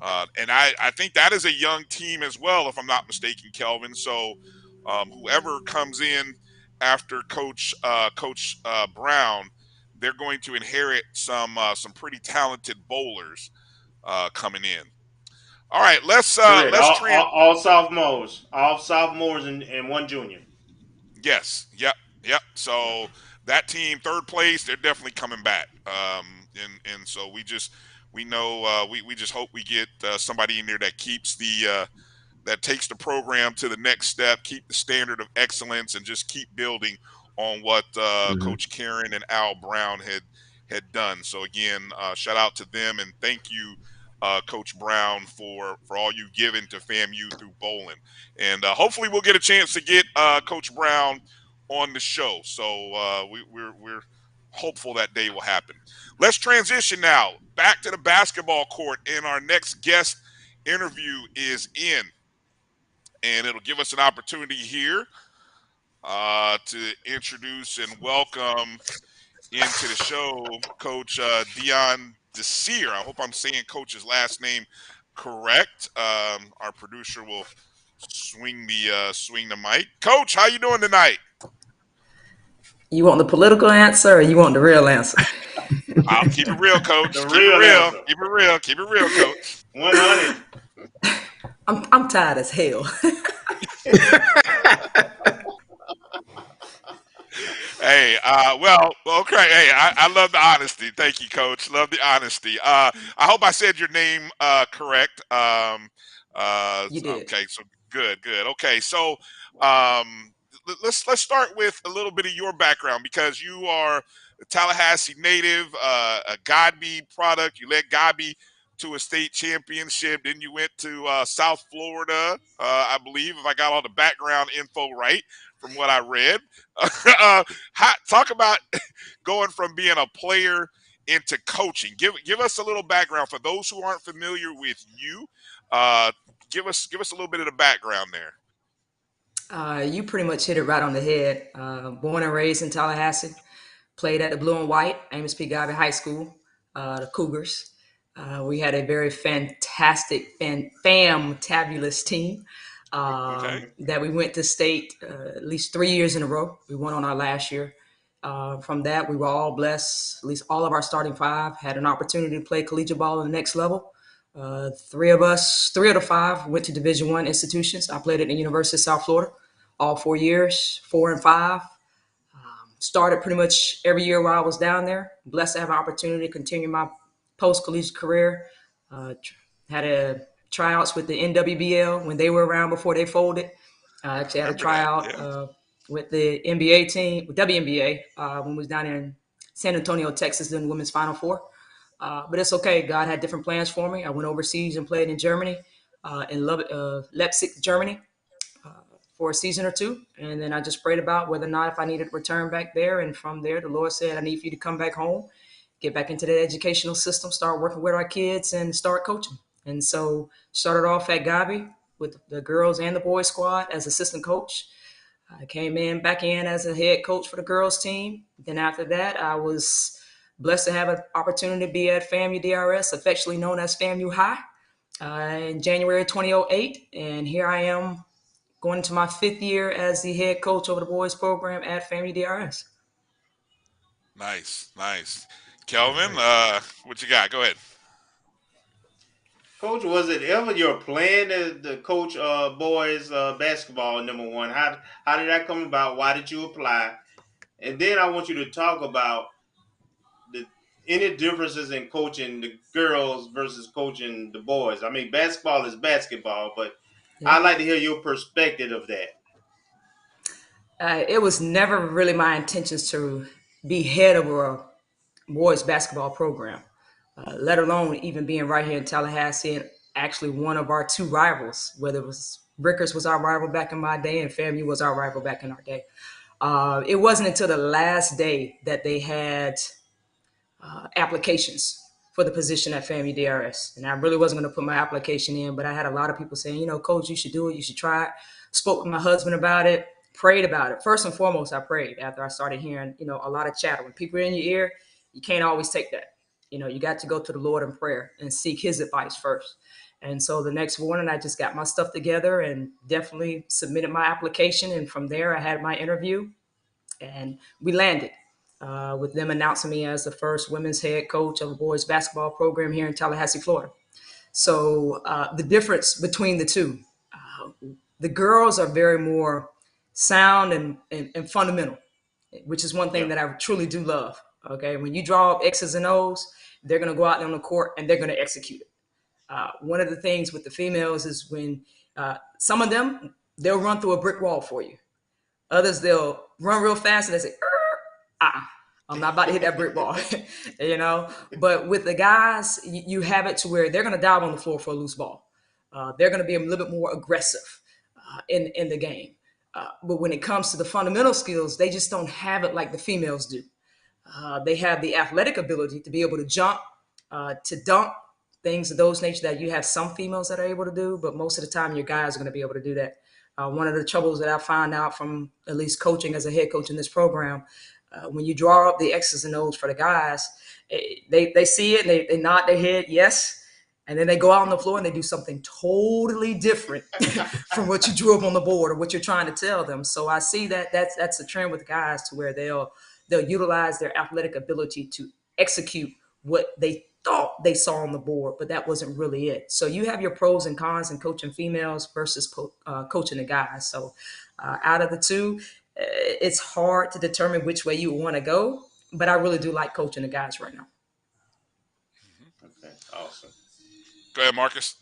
and I think that is a young team as well, if I'm not mistaken, Kelvin. So whoever comes in after Coach Brown, they're going to inherit some pretty talented bowlers coming in. All right, let's all sophomores, and one junior. Yes, yep. So that team, third place, they're definitely coming back. And so we just hope we get somebody in there that keeps that takes the program to the next step, keep the standard of excellence, and just keep building on what Coach Karen and Al Brown had done. So again, shout out to them and thank you, Coach Brown, for all you've given to FAMU through bowling. And hopefully we'll get a chance to get Coach Brown on the show. So we're hopeful that day will happen. Let's transition now back to the basketball court, and our next guest interview is in. And it'll give us an opportunity here to introduce and welcome into the show Coach Dione Desir. I hope I'm saying Coach's last name correct. Our producer will swing the mic. Coach, how you doing tonight? You want the political answer or you want the real answer? I'll keep it real, Coach. Keep it real. Keep it real, Coach. 100. I'm tired as hell. Hey, well, okay. Hey, I love the honesty. Thank you, Coach. Love the honesty. I hope I said your name correct. You did. Okay, so good. Okay, so let's start with a little bit of your background, because you are a Tallahassee native, a Godby product. You led Godby to a state championship. Then you went to South Florida, I believe, if I got all the background info right from what I read. Talk about going from being a player into coaching. Give us a little background for those who aren't familiar with you. Give us a little bit of the background there. You pretty much hit it right on the head. Born and raised in Tallahassee, played at the Blue and White, Amos P. Garvey High School, the Cougars. We had a very fantastic, fantabulous team that we went to state at least 3 years in a row. We won on our last year. From that, we were all blessed. At least all of our starting 5 had an opportunity to play collegiate ball on the next level. 3 of the 5 went to Division I institutions. I played at the University of South Florida all 4 years, 4 and 5. Started pretty much every year while I was down there. Blessed to have an opportunity to continue my post-collegiate career. Had tryouts with the NWBL when they were around before they folded. I actually had a tryout with the NBA team, with WNBA, when we was down in San Antonio, Texas, doing the Women's Final Four. But it's okay. God had different plans for me. I went overseas and played in Germany, in Leipzig, Germany, for a season or 2. And then I just prayed about whether or not if I needed to return back there. And from there, the Lord said, I need for you to come back home, get back into the educational system, start working with our kids, and start coaching. And so started off at Godby with the girls and the boys squad as assistant coach. I came back in as a head coach for the girls team. Then after that, I was blessed to have an opportunity to be at FAMU DRS, affectionately known as FAMU High, in January 2008. And here I am going into my 5th year as the head coach over the boys program at FAMU DRS. Nice. Kelvin, what you got? Go ahead. Coach, was it ever your plan to coach boys basketball? Number one, how did that come about? Why did you apply? And then I want you to talk about the any differences in coaching the girls versus coaching the boys. I mean, basketball is basketball, but Yeah. I'd like to hear your perspective of that. It was never really my intentions to be head of a boys basketball program, let alone even being right here in Tallahassee and actually one of our two rivals, whether it was Rickers was our rival back in my day and FAMU was our rival back in our day. It wasn't until the last day that they had applications for the position at FAMU DRS. And I really wasn't going to put my application in, but I had a lot of people saying, Coach, you should do it. You should try it. Spoke with my husband about it, prayed about it. First and foremost, I prayed after I started hearing, a lot of chatter. When people are in your ear, you can't always take that. You got to go to the Lord in prayer and seek his advice first. And so the next morning, I just got my stuff together and definitely submitted my application. And from there, I had my interview and we landed. With them announcing me as the first women's head coach of a boys basketball program here in Tallahassee, Florida. So the difference between the two, the girls are very more sound and fundamental, which is one thing that I truly do love. Okay, when you draw up X's and O's, they're going to go out there on the court and they're going to execute it. One of the things with the females is when some of them, they'll run through a brick wall for you. Others, they'll run real fast and they say, I'm not about to hit that brick wall, But with the guys, you have it to where they're going to dive on the floor for a loose ball. They're going to be a little bit more aggressive in the game. But when it comes to the fundamental skills, they just don't have it like the females do. They have the athletic ability to be able to jump, to dunk, things of those nature that you have some females that are able to do, but most of the time your guys are going to be able to do that. One of the troubles that I find out from at least coaching as a head coach in this program, when you draw up the X's and O's for the guys, they see it and they nod their head, yes. And then they go out on the floor and they do something totally different from what you drew up on the board or what you're trying to tell them. So I see that's a trend with guys to where they'll utilize their athletic ability to execute what they thought they saw on the board, but that wasn't really it. So you have your pros and cons in coaching females versus coaching the guys. So out of the two, it's hard to determine which way you want to go, but I really do like coaching the guys right now. Okay, awesome. Go ahead, Marcus.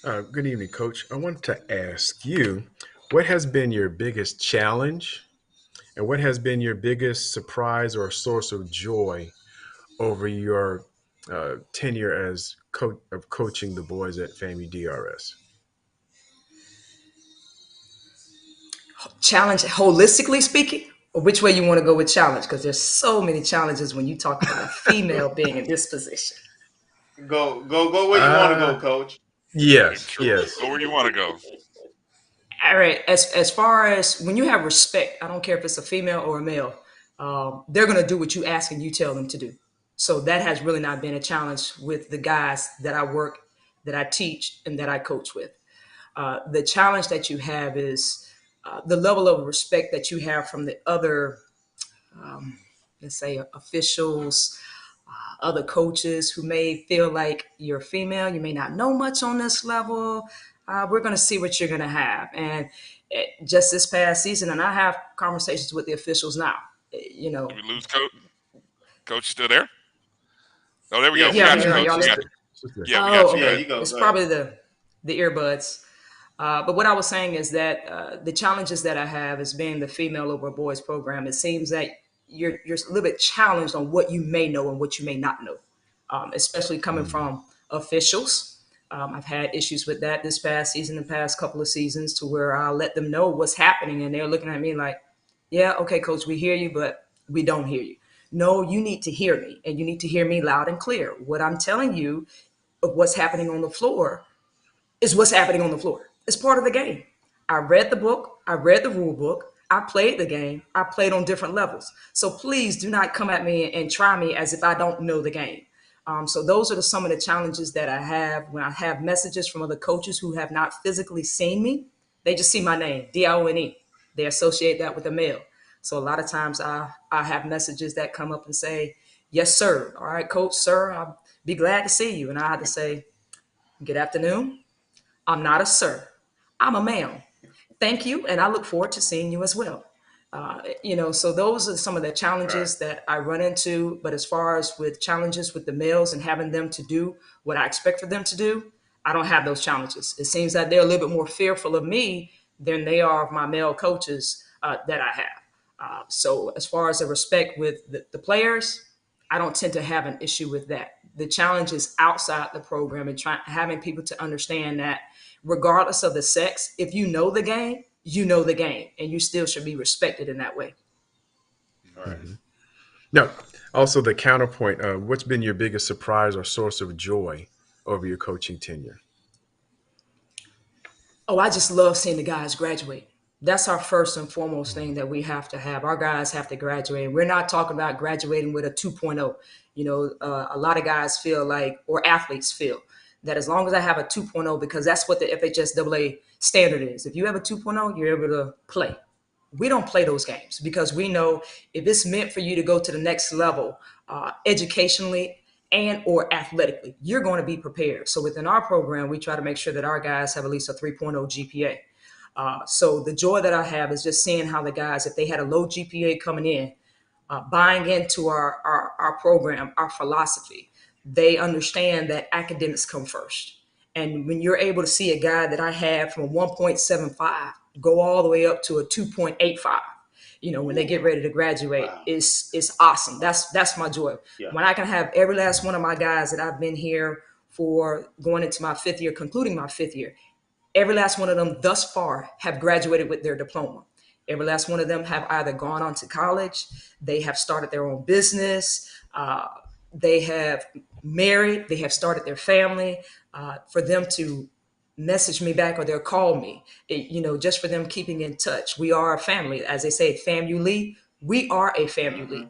Good evening, Coach. I wanted to ask you, what has been your biggest challenge and what has been your biggest surprise or source of joy over your tenure as coaching the boys at FAMU DRS? Challenge, holistically speaking, or which way you want to go with challenge? Because there's so many challenges when you talk about a female being in this position. Go where you want to go, Coach. Yes. Go where you want to go. All right. As far as when you have respect, I don't care if it's a female or a male, they're going to do what you ask and you tell them to do. So that has really not been a challenge with the guys that I work, that I teach, and that I coach with. The challenge that you have is the level of respect that you have from the other, let's say, officials, other coaches who may feel like you're female, you may not know much on this level. We're going to see what you're going to have. And just this past season, and I have conversations with the officials now, Did we lose Coach? Coach still there? Oh, there we go. Yeah, we got you, Coach. We got you. Okay. It's probably the earbuds. But what I was saying is that the challenges that I have as being the female over a boys program, it seems that you're a little bit challenged on what you may know and what you may not know, especially coming from officials. I've had issues with that this past season, the past couple of seasons, to where I'll let them know what's happening. And they're looking at me like, yeah, okay, Coach, we hear you, but we don't hear you. No, you need to hear me, and you need to hear me loud and clear. What I'm telling you of what's happening on the floor is what's happening on the floor. It's part of the game. I read the book. I read the rule book. I played the game. I played on different levels. So please do not come at me and try me as if I don't know the game. So those are some of the challenges that I have when I have messages from other coaches who have not physically seen me. They just see my name, Dione. They associate that with a male. So a lot of times I have messages that come up and say, yes, sir. All right, coach, sir, I'll be glad to see you. And I have to say, good afternoon. I'm not a sir. I'm a ma'am. Thank you. And I look forward to seeing you as well. So those are some of the challenges that I run into. But as far as with challenges with the males and having them to do what I expect for them to do, I don't have those challenges. It seems that they're a little bit more fearful of me than they are of my male coaches that I have. So as far as the respect with the players, I don't tend to have an issue with that. The challenge is outside the program and having people to understand that regardless of the sex, if you know the game, you know the game, and you still should be respected in that way. All right. Mm-hmm. Now, also the counterpoint, what's been your biggest surprise or source of joy over your coaching tenure? Oh, I just love seeing the guys graduate. That's our first and foremost thing that we have to have. Our guys have to graduate. We're not talking about graduating with a 2.0. A lot of guys feel like, or athletes feel, that as long as I have a 2.0, because that's what the FHSAA standard is. If you have a 2.0, you're able to play. We don't play those games because we know if it's meant for you to go to the next level educationally and or athletically, you're going to be prepared. So within our program, we try to make sure that our guys have at least a 3.0 GPA. So the joy that I have is just seeing how the guys, if they had a low GPA coming in, buying into our program, our philosophy, they understand that academics come first. And when you're able to see a guy that I had from a 1.75 go all the way up to a 2.85, when they get ready to graduate, it's awesome. That's my joy. Yeah. When I can have every last one of my guys that I've been here for going into my fifth year, concluding my fifth year, every last one of them thus far have graduated with their diploma. Every last one of them have either gone on to college, they have started their own business, they have married, they have started their family. For them to message me back or they'll call me, just for them keeping in touch. We are a family. As they say, FAMU. We are a family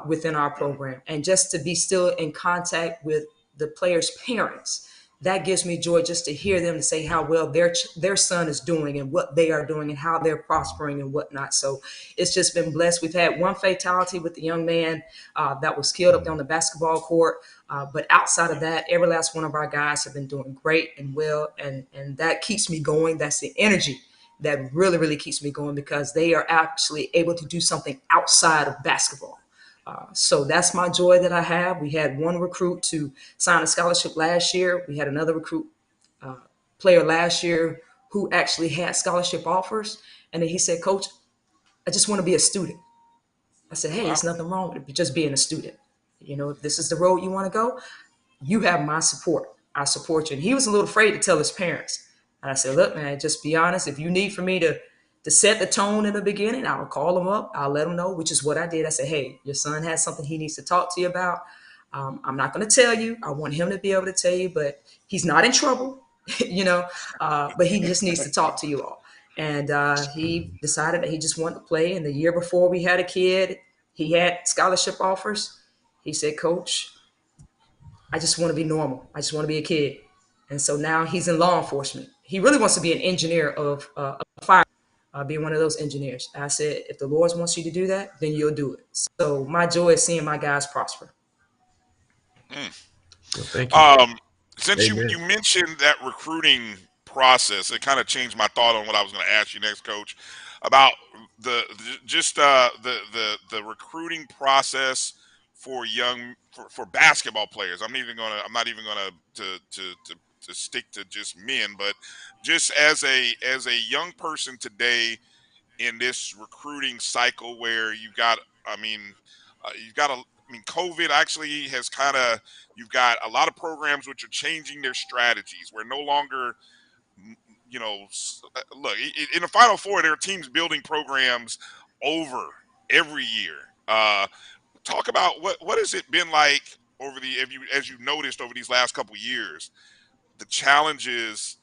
within our program. And just to be still in contact with the players' parents, that gives me joy just to hear them to say how well their son is doing and what they are doing and how they're prospering and whatnot. So it's just been blessed. We've had one fatality with the young man that was killed up there on the basketball court. But outside of that, every last one of our guys have been doing great and well. And that keeps me going. That's the energy that really, really keeps me going because they are actually able to do something outside of basketball. So that's my joy that I have. We had one recruit to sign a scholarship last year. We had another recruit player last year who actually had scholarship offers. And then he said, Coach, I just want to be a student. I said, hey, there's nothing wrong with just being a student. If this is the road you want to go, you have my support. I support you. And he was a little afraid to tell his parents. And I said, look, man, just be honest. If you need for me to set the tone in the beginning, I'll call him up. I'll let him know, which is what I did. I said, hey, your son has something he needs to talk to you about. I'm not going to tell you. I want him to be able to tell you, but he's not in trouble, but he just needs to talk to you all. And he decided that he just wanted to play. And the year before we had a kid, he had scholarship offers. He said, Coach, I just want to be normal. I just want to be a kid. And so now he's in law enforcement. He really wants to be an engineer of fire, being one of those engineers. I said, if the Lord wants you to do that, then you'll do it. So my joy is seeing my guys prosper. Well, thank you. Since you mentioned that recruiting process, it kind of changed my thought on what I was going to ask you next, Coach, about the recruiting process for for basketball players. I'm not even gonna to stick to just men, but just as a young person today in this recruiting cycle where COVID actually has you've got a lot of programs which are changing their strategies. We're no longer, look, in the Final Four, there are teams building programs over every year. Talk about what has it been like as you noticed over these last couple of years, the challenges,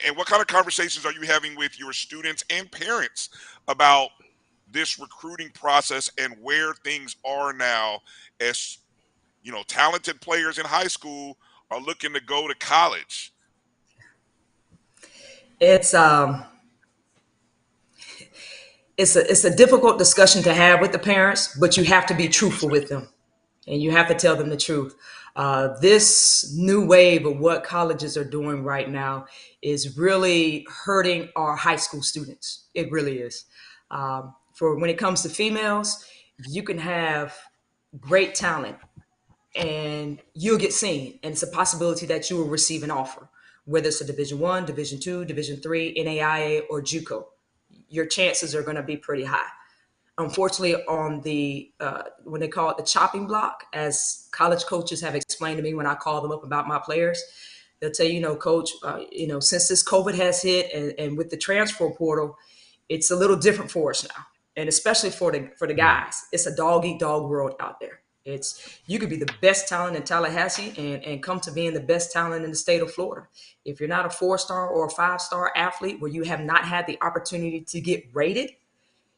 and what kind of conversations are you having with your students and parents about this recruiting process and where things are now as talented players in high school are looking to go to college? It's it's a difficult discussion to have with the parents, but you have to be truthful with them, and you have to tell them the truth. This new wave of what colleges are doing right now is really hurting our high school students. It really is. For when it comes to females, you can have great talent and you'll get seen, and it's a possibility that you will receive an offer, whether it's a Division 1, Division 2, Division 3, NAIA, or JUCO. Your chances are going to be pretty high. Unfortunately, on the when they call it the chopping block, as college coaches have explained to me when I call them up about my players, they'll tell you, coach, since this COVID has hit, and with the transfer portal, it's a little different for us now, and especially for the guys, it's a dog eat dog world out there. It's you could be the best talent in Tallahassee and come to being the best talent in the state of Florida. If you're not a 4-star or a 5-star athlete where you have not had the opportunity to get rated,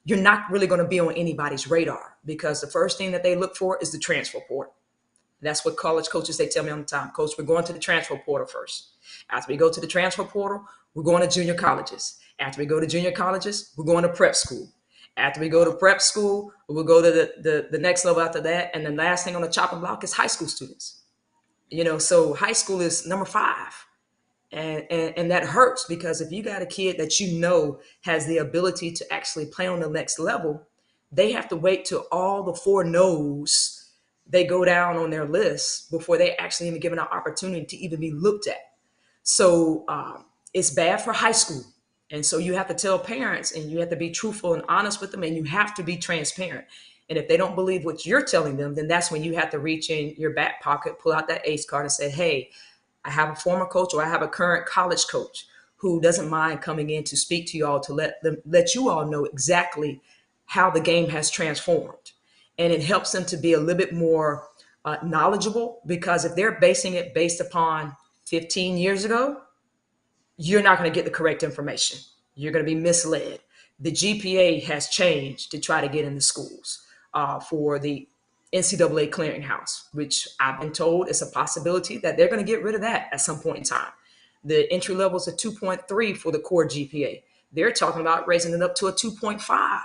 you're not really going to be on anybody's radar, because the first thing that they look for is the transfer portal. That's what college coaches, they tell me all the time. Coach, we're going to the transfer portal first. After we go to the transfer portal, we're going to junior colleges. After we go to junior colleges, we're going to prep school. After we go to prep school, we'll go to the next level after that. And the last thing on the chopping block is high school students. So high school is number 5. And that hurts, because if you got a kid that has the ability to actually play on the next level, they have to wait till all the 4 no's they go down on their list before they actually even given an opportunity to even be looked at. So it's bad for high school. And so you have to tell parents, and you have to be truthful and honest with them, and you have to be transparent. And if they don't believe what you're telling them, then that's when you have to reach in your back pocket, pull out that ACE card and say, hey, I have a former coach, or I have a current college coach who doesn't mind coming in to speak to you all, to let you all know exactly how the game has transformed. And it helps them to be a little bit more knowledgeable, because if they're basing it based upon 15 years ago, you're not going to get the correct information. You're going to be misled. The GPA has changed to try to get into schools for the NCAA clearinghouse, which I've been told is a possibility that they're going to get rid of that at some point in time. The entry level is a 2.3 for the core GPA. They're talking about raising it up to a 2.5.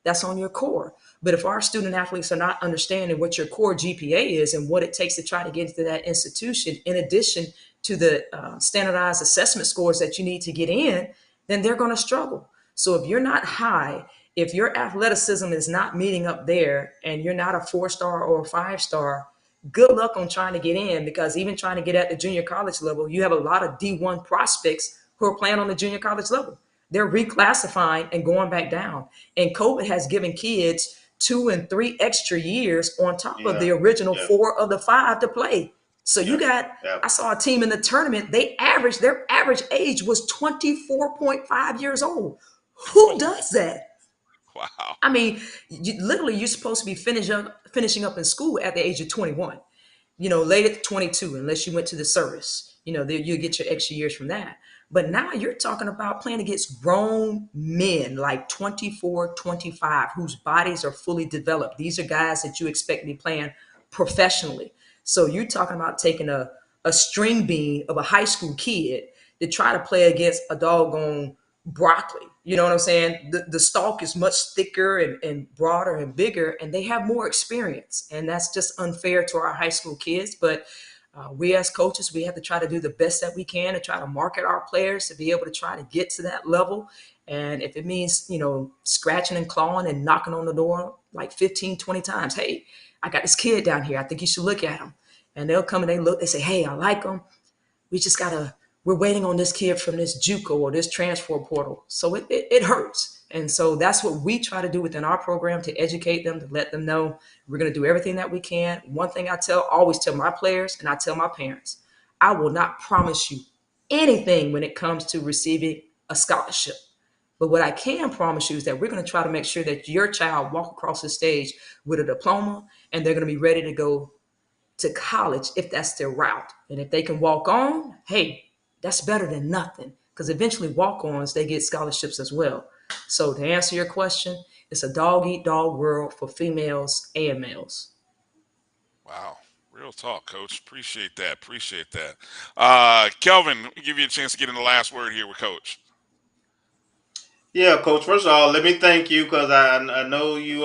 That's on your core. But if our student athletes are not understanding what your core GPA is and what it takes to try to get into that institution, in addition to the standardized assessment scores that you need to get in, then they're going to struggle. So if you're not high, if your athleticism is not meeting up there, and you're not a 4-star or a 5-star, good luck on trying to get in, because even trying to get at the junior college level, you have a lot of D1 prospects who are playing on the junior college level. They're reclassifying and going back down. And COVID has given kids 2 and 3 extra years on top of the original 4 of the 5 to play. So I saw a team in the tournament, their average age was 24.5 years old. Who does that? Wow. I mean, you're supposed to be finishing up in school at the age of 21, late at 22, unless you went to the service, you get your extra years from that. But now you're talking about playing against grown men like 24, 25, whose bodies are fully developed. These are guys that you expect to be playing professionally. So you're talking about taking a string bean of a high school kid to try to play against a doggone broccoli. You know what I'm saying? The stalk is much thicker and broader and bigger, and they have more experience. And that's just unfair to our high school kids. But we as coaches, we have to try to do the best that we can to try to market our players to be able to try to get to that level. And if it means, scratching and clawing and knocking on the door like 15, 20 times, hey, I got this kid down here, I think you should look at him. And they'll come and they say, hey, I like him. We're waiting on this kid from this JUCO or this transfer portal. So it hurts. And so that's what we try to do within our program, to educate them, to let them know we're going to do everything that we can. One thing I always tell my players, and I tell my parents, I will not promise you anything when it comes to receiving a scholarship. But what I can promise you is that we're going to try to make sure that your child walk across the stage with a diploma, and they're going to be ready to go to college if that's their route. And if they can walk on, hey, that's better than nothing, because eventually walk-ons, they get scholarships as well. So to answer your question, it's a dog-eat-dog world for females and males. Wow. Real talk, Coach. Appreciate that. Kelvin, give you a chance to get in the last word here with Coach. Yeah, Coach. First of all, let me thank you because I know you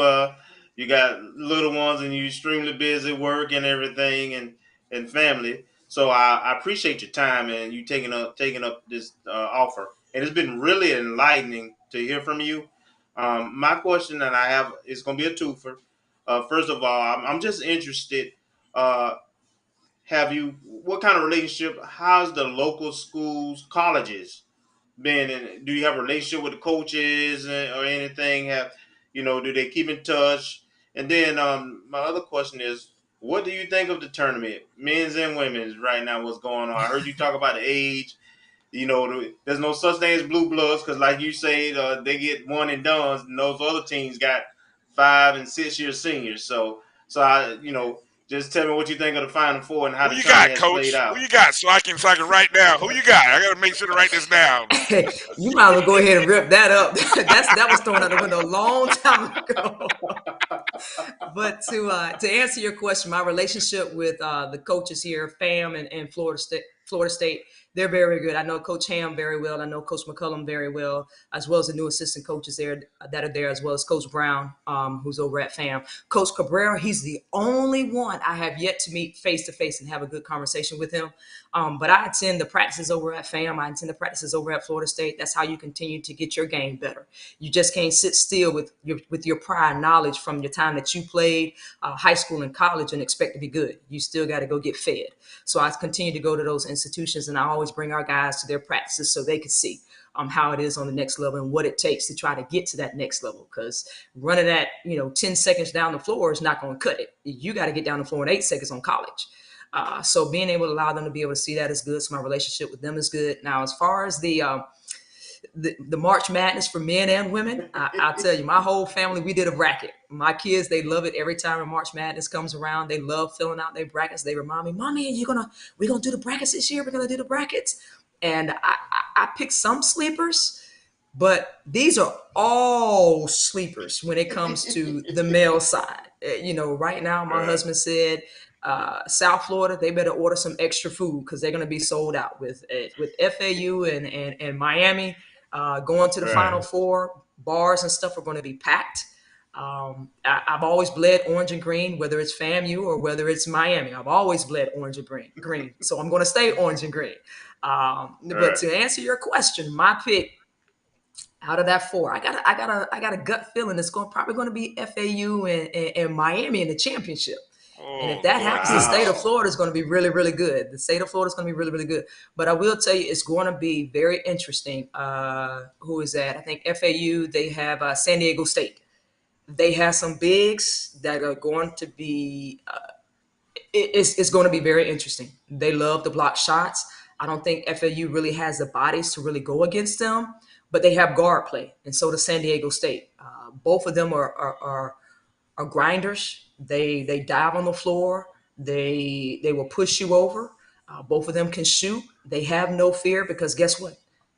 got little ones and you extremely busy work and everything and family. So I appreciate your time and you taking up this offer. And it's been really enlightening to hear from you. My question that I have is going to be a twofer. First of all, I'm just interested. Uh, have you what kind of relationship? How's the local schools, colleges? Been in, do you have a relationship with the coaches or anything? Do they keep in touch? And then my other question is, what do you think of the tournament, men's and women's, right now? What's going on? I heard you talk about the age. There's no such thing as blue bloods because, like you say, they get one and done. And those other teams got 5 and 6 year seniors. So just tell me what you think of the Final Four and how Who the you tournament got, has played Coach? Who out. you got? So I can write down. Who you got? I gotta make sure to write this down. You might as well go ahead and rip that up. That was thrown out the window a long time ago. But to answer your question, my relationship with the coaches here, FAM and Florida State, they're very good. I know Coach Ham very well. I know Coach McCullum very well as the new assistant coaches there that are there, as well as Coach Brown, who's over at FAM. Coach Cabrera, he's the only one I have yet to meet face to face and have a good conversation with him. But I attend the practices over at FAM. I attend the practices over at Florida State. That's how you continue to get your game better. You just can't sit still with your prior knowledge from your time that you played high school and college and expect to be good. You still got to go get fed. So I continue to go to those institutions, and I always bring our guys to their practices so they can see how it is on the next level and what it takes to try to get to that next level. Because running at 10 seconds down the floor is not going to cut it. You got to get down the floor in 8 seconds on college. So being able to allow them to be able to see that is good. So my relationship with them is good. Now, as far as the March Madness for men and women, I'll tell you, my whole family, we did a bracket. My kids, they love it every time March Madness comes around. They love filling out their brackets. They remind me, Mommy, we're gonna do the brackets this year. We're gonna do the brackets. And I picked some sleepers, but these are all sleepers when it comes to the male side. Right now, my husband said, South Florida, they better order some extra food because they're going to be sold out with FAU and Miami going to the Final Right. Four. Bars and stuff are going to be packed. I've always bled orange and green, whether it's FAMU or whether it's Miami. I've always bled orange and green. So I'm going to stay orange and green. But Right. to answer your question, my pick out of that four, I got a gut feeling it's probably going to be FAU and Miami in the championship. And if Oh that Lord happens, the state of Wow. Florida is going to be really, really good. The state of Florida is going to be really, really good. But I will tell you, it's going to be very interesting. Who is that? I think FAU. They have San Diego State. They have some bigs that are going to be it's going to be very interesting. They love the block shots. I don't think FAU really has the bodies to really go against them, but they have guard play, and so does San Diego State. Both of them are grinders. They dive on the floor. They will push you over. Both of them can shoot. They have no fear because guess what?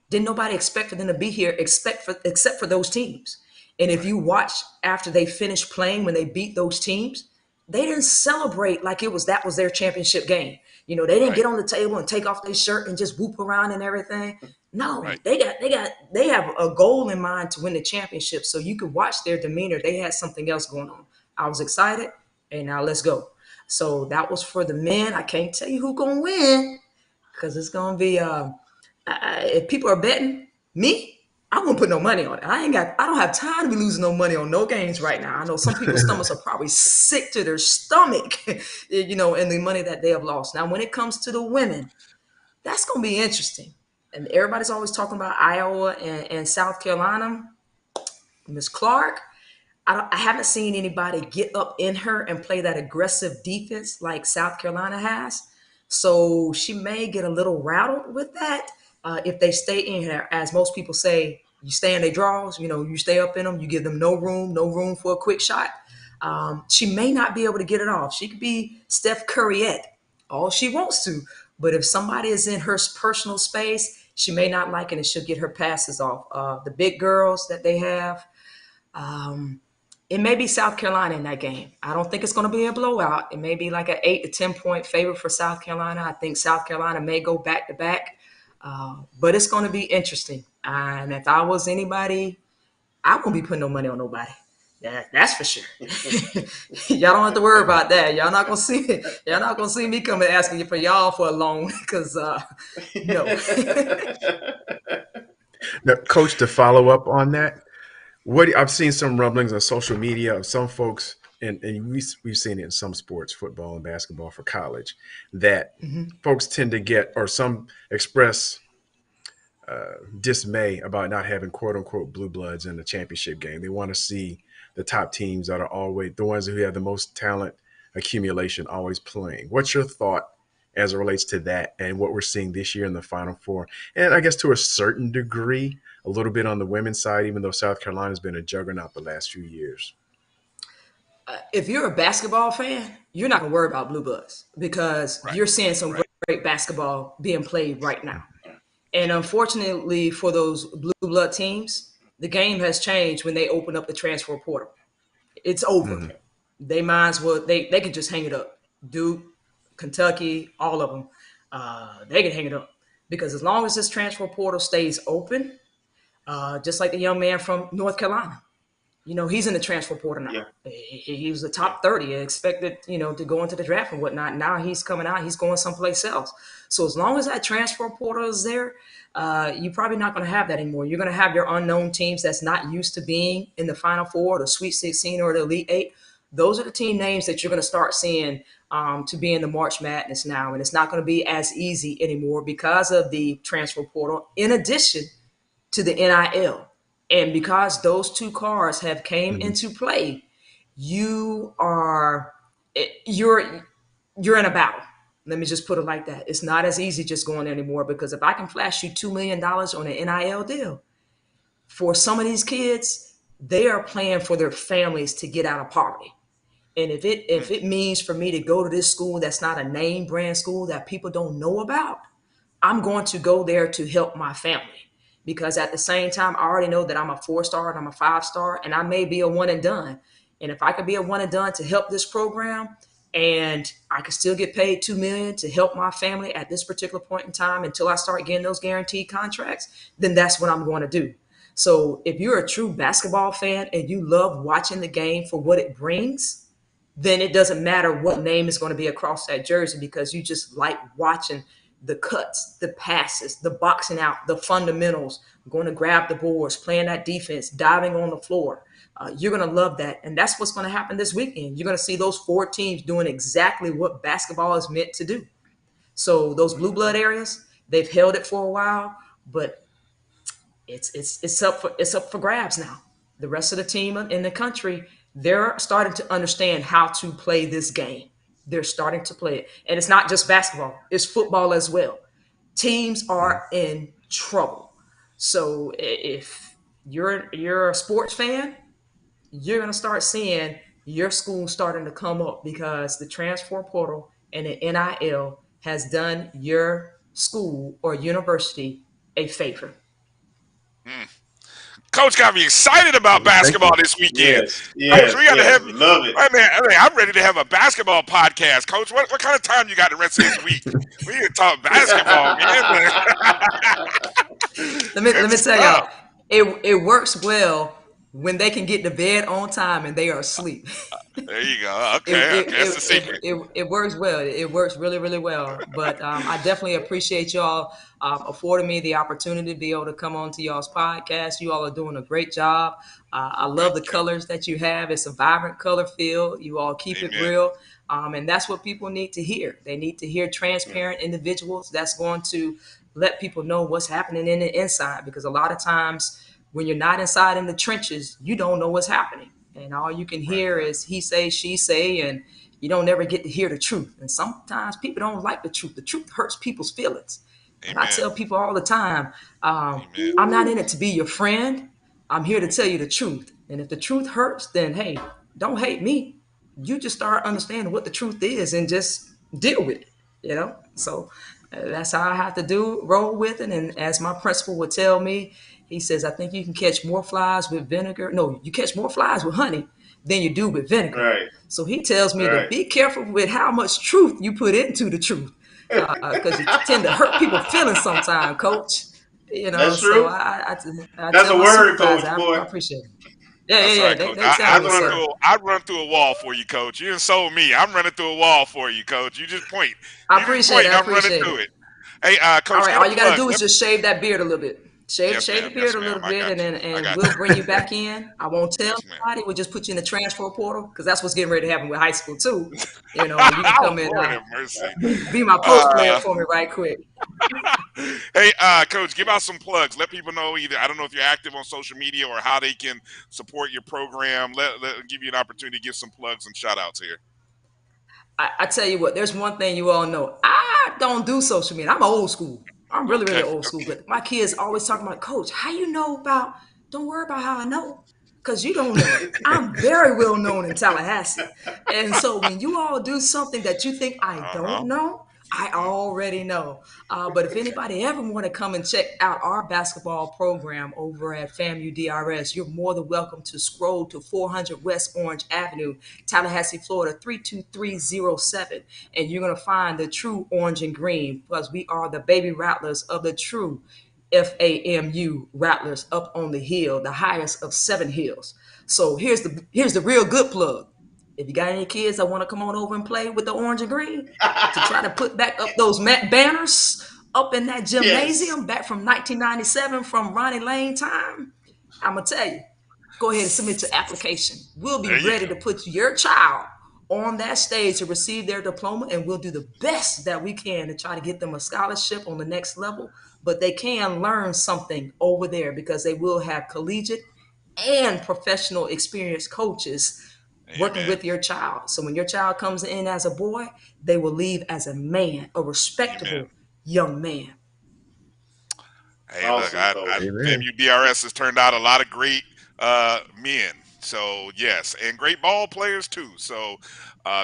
Didn't nobody expect for them to be here except for those teams. And if you watch after they finished playing when they beat those teams, they didn't celebrate like that was their championship game. They didn't right, get on the table and take off their shirt and just whoop around and everything. No, right. they have a goal in mind to win the championship. So you could watch their demeanor. They had something else going on. I was excited, and now let's go. So that was for the men. I can't tell you who's gonna win because it's gonna be. If people are betting me, I won't put no money on it. I don't have time to be losing no money on no games right now. I know some people's stomachs are probably sick to their stomach, and the money that they have lost. Now, when it comes to the women, that's gonna be interesting. And everybody's always talking about Iowa and South Carolina. Miss Clark, I haven't seen anybody get up in her and play that aggressive defense like South Carolina has. So she may get a little rattled with that if they stay in here. As most people say, you stay in their draws, you stay up in them, you give them no room for a quick shot. She may not be able to get it off. She could be Steph Curryette all she wants to. But if somebody is in her personal space, she may not like it and she'll get her passes off. The big girls that they have, um, it may be South Carolina in that game. I don't think it's going to be a blowout. It may be like an 8 to 10 point favorite for South Carolina. I think South Carolina may go back to back. But it's going to be interesting. And if I was anybody, I won't be putting no money on nobody. That's for sure. Y'all don't have to worry about that. Y'all not gonna see it. Y'all not gonna see me coming asking you for y'all for a loan because no. Now, Coach, to follow up on that, what I've seen some rumblings on social media of some folks, and we've seen it in some sports, football and basketball for college, that folks tend to get, or some express dismay about not having quote unquote blue bloods in the championship game. They want to see the top teams that are always the ones who have the most talent accumulation always playing. What's your thought as it relates to that and what we're seeing this year in the Final Four? And I guess to a certain degree, a little bit on the women's side, even though South Carolina's been a juggernaut the last few years. If you're a basketball fan, you're not going to worry about blue bloods because you're seeing some great basketball being played right now. And unfortunately for those blue blood teams, the game has changed when they open up the transfer portal. It's over. They might as well, they could just hang it up. Duke, Kentucky, all of them, they can hang it up. Because as long as this transfer portal stays open, just like the young man from North Carolina, he's in the transfer portal now. Yeah. He was the top 30, expected, to go into the draft and whatnot. Now he's coming out, he's going someplace else. So as long as that transfer portal is there, you're probably not going to have that anymore. You're going to have your unknown teams that's not used to being in the Final Four, the Sweet 16, or the Elite Eight. Those are the team names that you're going to start seeing to be in the March Madness now. And it's not going to be as easy anymore because of the transfer portal, in addition to the NIL. And because those two cards have came into play, you're in a battle. Let me just put it like that. It's not as easy just going anymore because if I can flash you $2 million on an NIL deal, for some of these kids, they are playing for their families to get out of poverty. And if it means for me to go to this school that's not a name brand school that people don't know about, I'm going to go there to help my family. Because at the same time, I already know that I'm a 4-star and I'm a 5-star, and I may be a one and done. And if I could be a one and done to help this program, and I could still get paid $2 million to help my family at this particular point in time until I start getting those guaranteed contracts, then that's what I'm going to do. So if you're a true basketball fan and you love watching the game for what it brings, then it doesn't matter what name is going to be across that jersey because you just like watching the cuts, the passes, the boxing out, the fundamentals, going to grab the boards, playing that defense, diving on the floor. You're going to love that. And that's what's going to happen this weekend. You're going to see those 4 teams doing exactly what basketball is meant to do. So those blue blood areas, they've held it for a while, but it's up for grabs now. The rest of the team in the country, they're starting to understand how to play this game. They're starting to play it. And it's not just basketball. It's football as well. Teams are in trouble. So if you're a sports fan, you're going to start seeing your school starting to come up because the transfer portal and the NIL has done your school or university a favor. Coach got me excited about basketball this weekend. Yes, Coach, we got to have love it. I'm ready to have a basketball podcast. Coach, what kind of time you got the rest of this week? We need to talk basketball, man. Let me tell y'all, it works well when they can get to bed on time and they are asleep. There you go. Okay, that's the secret. It works well. It works really, really well. But I definitely appreciate y'all affording me the opportunity to be able to come on to y'all's podcast. You all are doing a great job. I love the colors that you have. It's a vibrant color field. You all keep it real. And that's what people need to hear. They need to hear transparent individuals that's going to let people know what's happening in the inside. Because a lot of times when you're not inside in the trenches, you don't know what's happening. And all you can hear is he say, she say, and you don't ever get to hear the truth. And sometimes people don't like the truth. The truth hurts people's feelings. And I tell people all the time, I'm not in it to be your friend. I'm here to tell you the truth. And if the truth hurts, then, hey, don't hate me. You just start understanding what the truth is and just deal with it, So that's how I have to roll with it. And as my principal would tell me, he says, I think you can catch more flies with vinegar. No, you catch more flies with honey than you do with vinegar. Right. So he tells me to be careful with how much truth you put into the truth. because you tend to hurt people's feelings sometimes, Coach. That's So true. I That's tell a my word, supervisor, Coach, I boy. appreciate it. Yeah, That's yeah, yeah. right, They, Coach. they sound good, sir. I'd run through a wall for you, Coach. You done sold me. I'm running through a wall for you, Coach. You just point. I You just appreciate point. it. And I I'm running appreciate through it. it. Hey, All Coach, right, get a all you got to plug. do is just shave that beard a little bit. Shave Yes, shave the ma'am. Yes, beard a ma'am. little I bit, got you. I and got we'll you. bring you back in. I won't tell Yes, ma'am. anybody. We'll just put you in the transfer portal because that's what's getting ready to happen with high school too. And you can Oh, come in, Lord have mercy. be my post player for me right quick. Hey, Coach, give out some plugs. Let people know either, I don't know if you're active on social media or how they can support your program. Let give you an opportunity to give some plugs and shout outs here. I tell you what, there's one thing you all know. I don't do social media. I'm old school. I'm really, really Okay. old school. But my kids always talking about, Coach, how you know about, don't worry about how I know. Because you don't know. I'm very well known in Tallahassee. And so when you all do something that you think I don't know, I already know. But if anybody ever want to come and check out our basketball program over at FAMU DRS, you're more than welcome to scroll to 400 West Orange Avenue, Tallahassee, Florida, 32307. And you're going to find the true orange and green because we are the baby rattlers of the true FAMU Rattlers up on the hill, the highest of 7 hills. So here's the real good plug. If you got any kids that want to come on over and play with the orange and green to try to put back up those banners up in that Yes. gymnasium back from 1997 from Ronnie Lane time, I'm gonna tell you, go ahead and submit your application. We'll be There you ready go. to put your child on that stage to receive their diploma, and we'll do the best that we can to try to get them a scholarship on the next level. But they can learn something over there because they will have collegiate and professional experienced coaches working Amen. with your child. So when your child comes in as a boy, they will leave as a man, a Amen. respectable young man. Hey, look, Awesome, Coach. Amen. FAMU DRS has turned out a lot of great men. So yes, and great ball players too. So,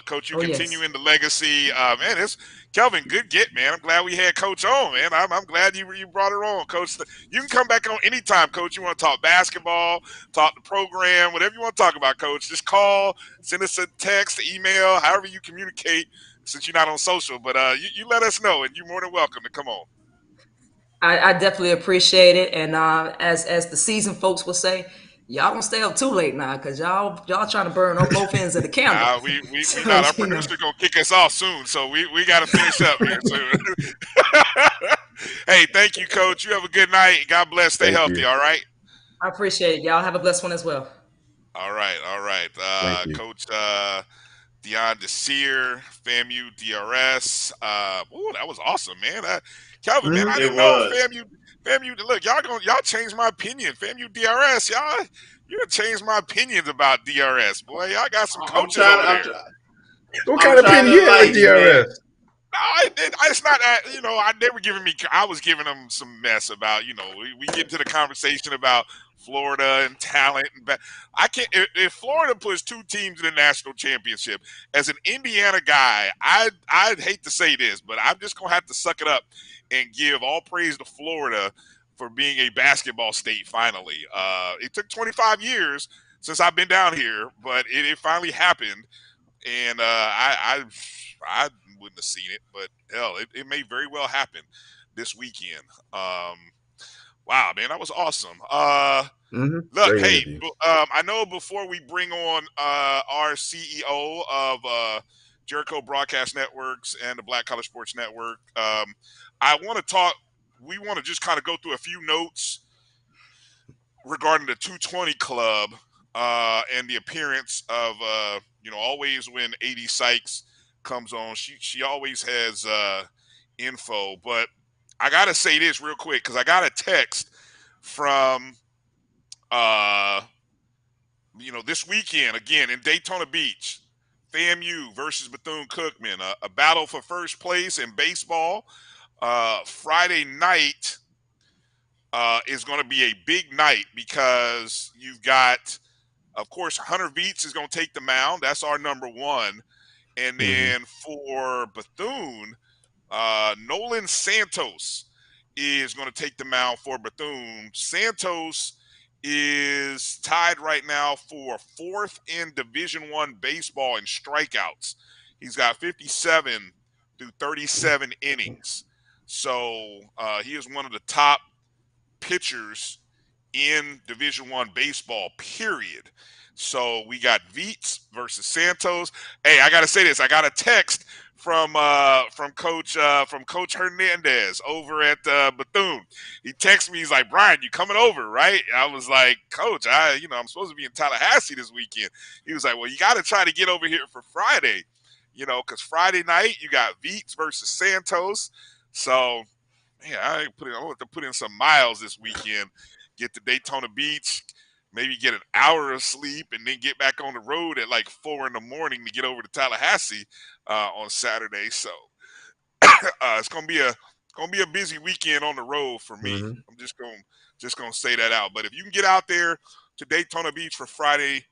Coach, you Oh continue yes. in the legacy. Man, it's Kelvin. Good get, man. I'm glad we had Coach on, man. I'm glad you brought her on, Coach. You can come back on anytime, Coach. You want to talk basketball, talk the program, whatever you want to talk about, Coach. Just call, send us a text, email, however you communicate. Since you're not on social, but you let us know, and you're more than welcome to come on. I definitely appreciate it. And as the season folks will say, y'all don't stay up too late now because y'all trying to burn up both ends of the candle. We So not. Our producer gonna kick us off soon, so we got to finish up here soon. Hey, thank you, Coach. You have a good night. God bless. Stay Thank healthy. you. All right. I appreciate it. Y'all have a blessed one as well. All right. All right. Thank you. Coach Dione Desir, FAMU DRS. Ooh, that was awesome, man. Calvin, man, I It didn't know was. FAMU. Look, y'all changed my opinion. FAMU DRS, y'all. You gonna change my opinions about DRS, boy. Y'all got some I'm coaches trying. over there. What I'm kind of trying opinion to you had with enlighten you, man. DRS? No, it's not that, they were giving me, I was giving them some mess about, we get into the conversation about Florida and talent. I can't, if Florida puts 2 teams in the national championship, as an Indiana guy, I'd hate to say this, but I'm just going to have to suck it up and give all praise to Florida for being a basketball state finally. It took 25 years since I've been down here, but it finally happened. And I wouldn't have seen it, but hell, it may very well happen this weekend. Wow, man, that was awesome. Look, Great hey, interview. I know before we bring on our CEO of Jericho Broadcast Networks and the Black College Sports Network, I want to talk. We want to just kind of go through a few notes regarding the 220 Club and the appearance of always when AD Sykes comes on, she always has info. But I gotta say this real quick because I got a text from this weekend again in Daytona Beach, FAMU versus Bethune-Cookman, a battle for first place in baseball. Friday night is going to be a big night because you've got, of course, Hunter Beats is going to take the mound. That's our number one. And then for Bethune, Nolan Santos is going to take the mound for Bethune. Santos is tied right now for 4th in Division I baseball in strikeouts. He's got 57 through 37 innings. So he is one of the top pitchers in Division I baseball, period. So we got Veets versus Santos. Hey, I gotta say this. I got a text from Coach Hernandez over at Bethune. He texted me. He's like, "Brian, you coming over, right?" I was like, "Coach, I'm supposed to be in Tallahassee this weekend." He was like, "Well, you got to try to get over here for Friday, because Friday night you got Veets versus Santos." So yeah, I want to put in some miles this weekend. Get to Daytona Beach, maybe get an hour of sleep, and then get back on the road at like 4 in the morning to get over to Tallahassee on Saturday. So it's gonna be a busy weekend on the road for me. Mm-hmm. I'm just gonna say that out. But if you can get out there to Daytona Beach for Friday,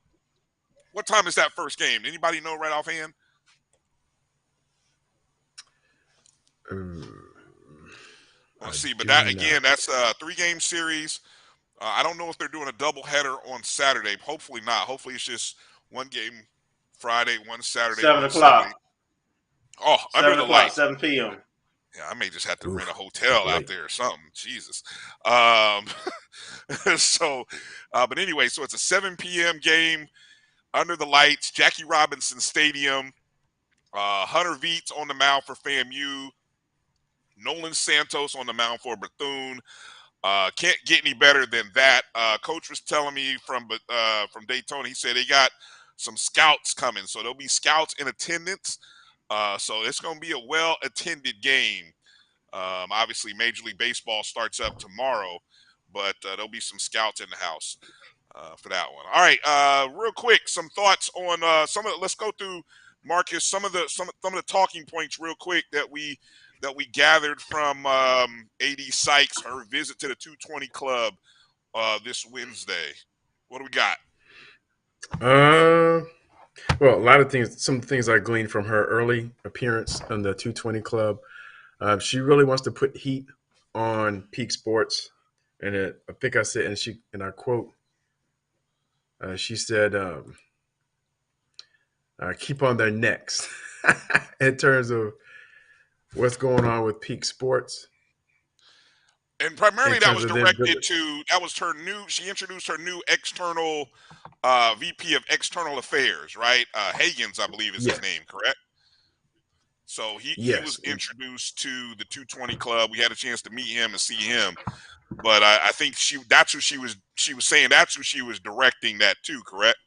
what time is that first game? Anybody know right offhand? Let's see, but that's a 3-game series. I don't know if they're doing a doubleheader on Saturday. Hopefully not. Hopefully it's just one game Friday, one Saturday, 7 one Sunday. o'clock. Oh, under the lights. 7 p.m. Yeah, I may just have to rent a hotel out there or something. Jesus. But anyway, so it's a 7 p.m. game under the lights, Jackie Robinson Stadium. Hunter Veets on the mound for FAMU. Nolan Santos on the mound for Bethune. Can't get any better than that. Coach was telling me from Daytona, he said they got some scouts coming, so there'll be scouts in attendance. So it's going to be a well-attended game. Obviously, Major League Baseball starts up tomorrow, but there'll be some scouts in the house for that one. All right, real quick, some thoughts on let's go through, Marcus, some of the talking points real quick that we gathered from AD Sykes, her visit to the 220 Club this Wednesday. What do we got? Well, a lot of things. Some things I gleaned from her early appearance on the 220 Club. She really wants to put heat on Peak Sports, and I think I said, and I quote, she said, "Keep on their necks," in terms of what's going on with Peak Sports. And primarily that was directed to, she introduced her new external VP of External Affairs, right? Hagens, I believe is his name, correct? So he was introduced to the 220 Club. We had a chance to meet him and see him. But I think that's who she was saying that's who she was directing that to, correct?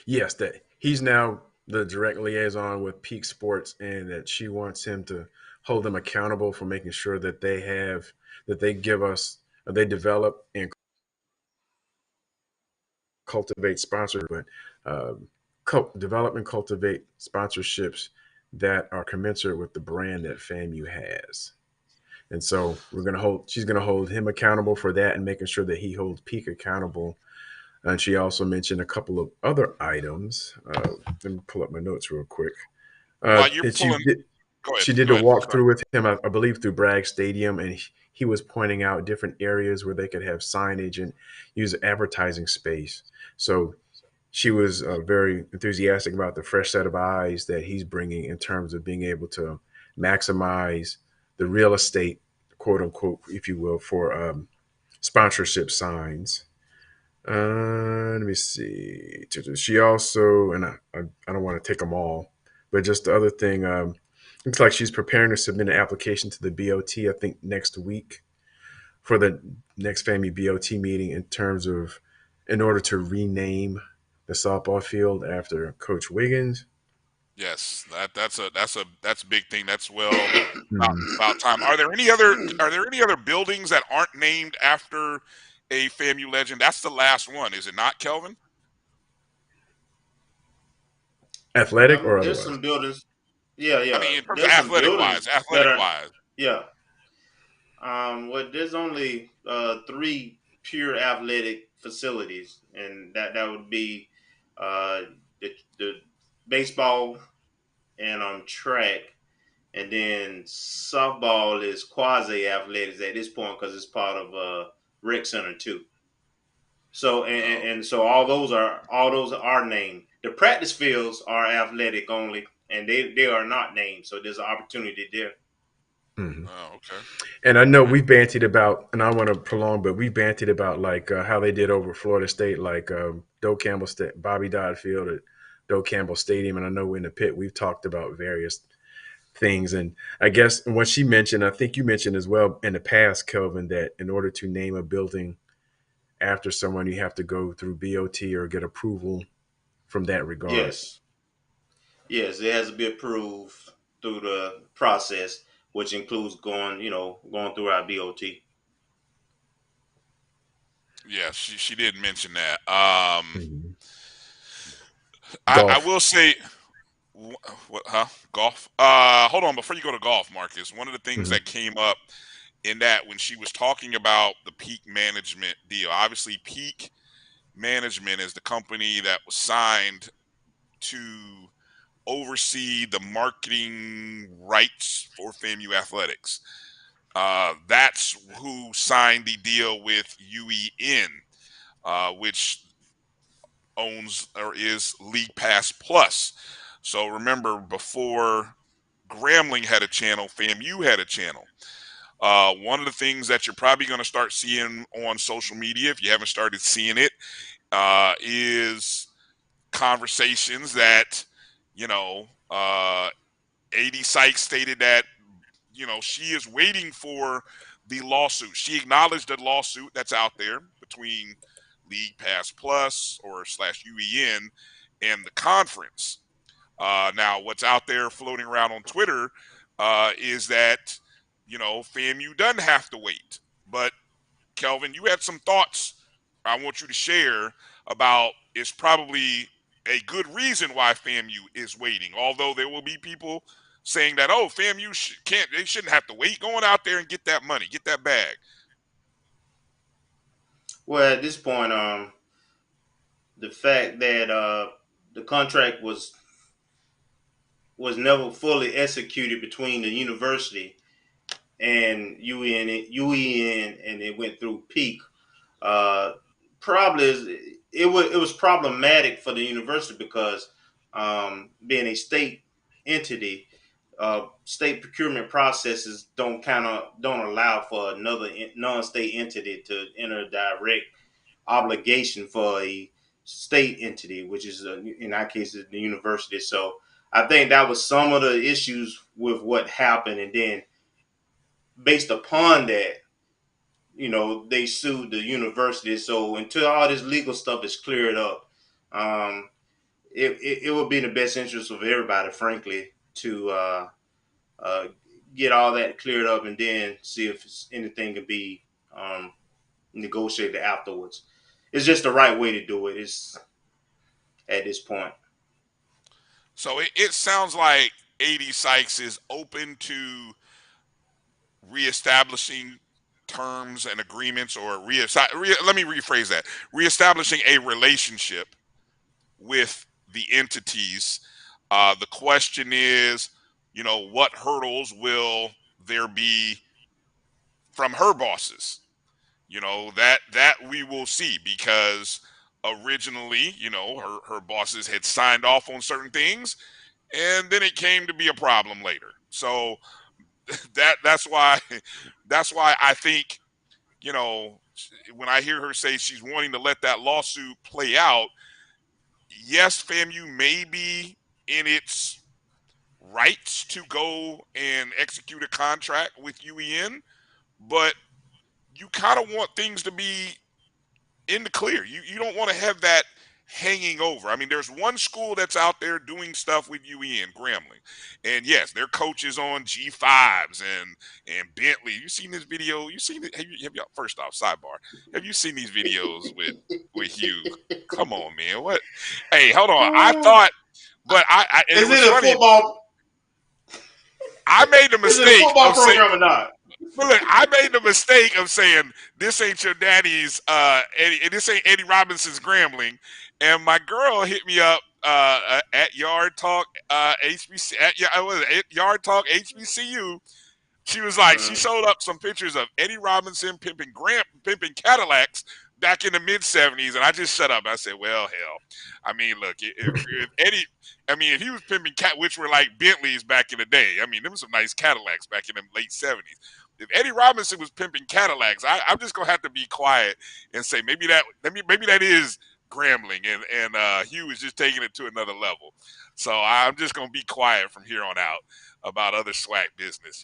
Yes, that he's now the direct liaison with Peak Sports, and that she wants him to hold them accountable for making sure that they develop and cultivate develop and cultivate sponsorships that are commensurate with the brand that FAMU has. And so she's going to hold him accountable for that, and making sure that he holds Peak accountable. And she also mentioned a couple of other items. Let me pull up my notes real quick. She did a walkthrough with him, I believe, through Bragg Stadium, and he was pointing out different areas where they could have signage and use advertising space. So she was very enthusiastic about the fresh set of eyes that he's bringing in terms of being able to maximize the real estate, quote unquote, if you will, for sponsorship signs. Let me see. She also, and I don't want to take them all, but just the other thing, looks like she's preparing to submit an application to the BOT, I think next week, for the next FAMU BOT meeting, in order to rename the softball field after Coach Wiggins. Yes, that's a big thing. That's about time. Are there any other buildings that aren't named after a FAMU legend? That's the last one, is it not, Kelvin? Athletic or there's otherwise? Some buildings. Yeah. I mean, in terms of athletic wise. Yeah. There's only 3 pure athletic facilities, and that would be the baseball and track, and then softball is quasi athletics at this point because it's part of rec center too. So and so all those are named. The practice fields are athletic only, and they are not named. So there's an opportunity there. Mm-hmm. Oh, okay. And I know we bantied about, and I want to prolong, but we bantied about like how they did over Florida State, like Doak Campbell, Bobby Dodd Field at Doak Campbell Stadium. And I know in the pit we've talked about various things. And I guess what she mentioned, I think you mentioned as well in the past, Kelvin, that in order to name a building after someone, you have to go through BOT or get approval from that regard. Yes, it has to be approved through the process, which includes going through our BOT. Yeah, she did mention that. Mm-hmm. I will say, what? Huh? Golf. Hold on. Before you go to golf, Marcus, one of the things Mm-hmm. that came up in that when she was talking about the Peak Management deal, obviously Peak Management is the company that was signed to oversee the marketing rights for FAMU athletics. That's who signed the deal with UEN, which owns or is League Pass Plus. So remember, before Grambling had a channel, FAMU had a channel. One of the things that you're probably going to start seeing on social media, if you haven't started seeing it, is conversations that, AD Sykes stated that, she is waiting for the lawsuit. She acknowledged the lawsuit that's out there between League Pass Plus or /UEN and the conference. Now, what's out there floating around on Twitter is that, FAMU doesn't have to wait. But, Kelvin, you had some thoughts I want you to share about it's probably a good reason why FAMU is waiting. Although there will be people saying that, oh, FAMU they shouldn't have to wait. Going out there and get that money, get that bag. Well, at this point, the fact that the contract was never fully executed between the university and UEN, and it went through Peak. It was problematic for the university because being a state entity, state procurement processes don't allow for another non-state entity to enter a direct obligation for a state entity, which is in our case is the university. So I think that was some of the issues with what happened, and then based upon that, they sued the university. So until all this legal stuff is cleared up, it would be in the best interest of everybody, frankly, to get all that cleared up and then see if anything can be negotiated afterwards. It's just the right way to do it. It's at this point. So it sounds like AD Sykes is open to reestablishing terms and agreements, or let me rephrase that: reestablishing a relationship with the entities. The question is, what hurdles will there be from her bosses? That we will see, because originally, her bosses had signed off on certain things, and then it came to be a problem later. So that's why I think, when I hear her say she's wanting to let that lawsuit play out, yes, FAMU may be in its rights to go and execute a contract with UEN, but you kind of want things to be in the clear. You don't want to have that hanging over. I mean, there's one school that's out there doing stuff with UEN, Grambling, and yes, their coach is on G5s and Bentley. You seen this video? You seen it? Have you first off, sidebar? Have you seen these videos with Hugh? Come on, man. What? Hey, hold on. I thought, but and Is it was it a funny. football? I made the mistake. Is it a football of saying, program or not? But look, I made the mistake of saying this ain't your daddy's Eddie, this ain't Eddie Robinson's Grambling, and my girl hit me up at Yard Talk HBC at Yard Talk HBCU. She was like, she showed up some pictures of Eddie Robinson pimping Cadillacs back in the mid 70s, and I just shut up. I said, well, hell. I mean, look, if Eddie, if he was pimping which were like Bentleys back in the day, I mean, there was some nice Cadillacs back in the late 70s. If Eddie Robinson was pimping Cadillacs, I'm just gonna have to be quiet and say maybe that is Grambling, and Hugh is just taking it to another level. So I'm just gonna be quiet from here on out about other SWAC business.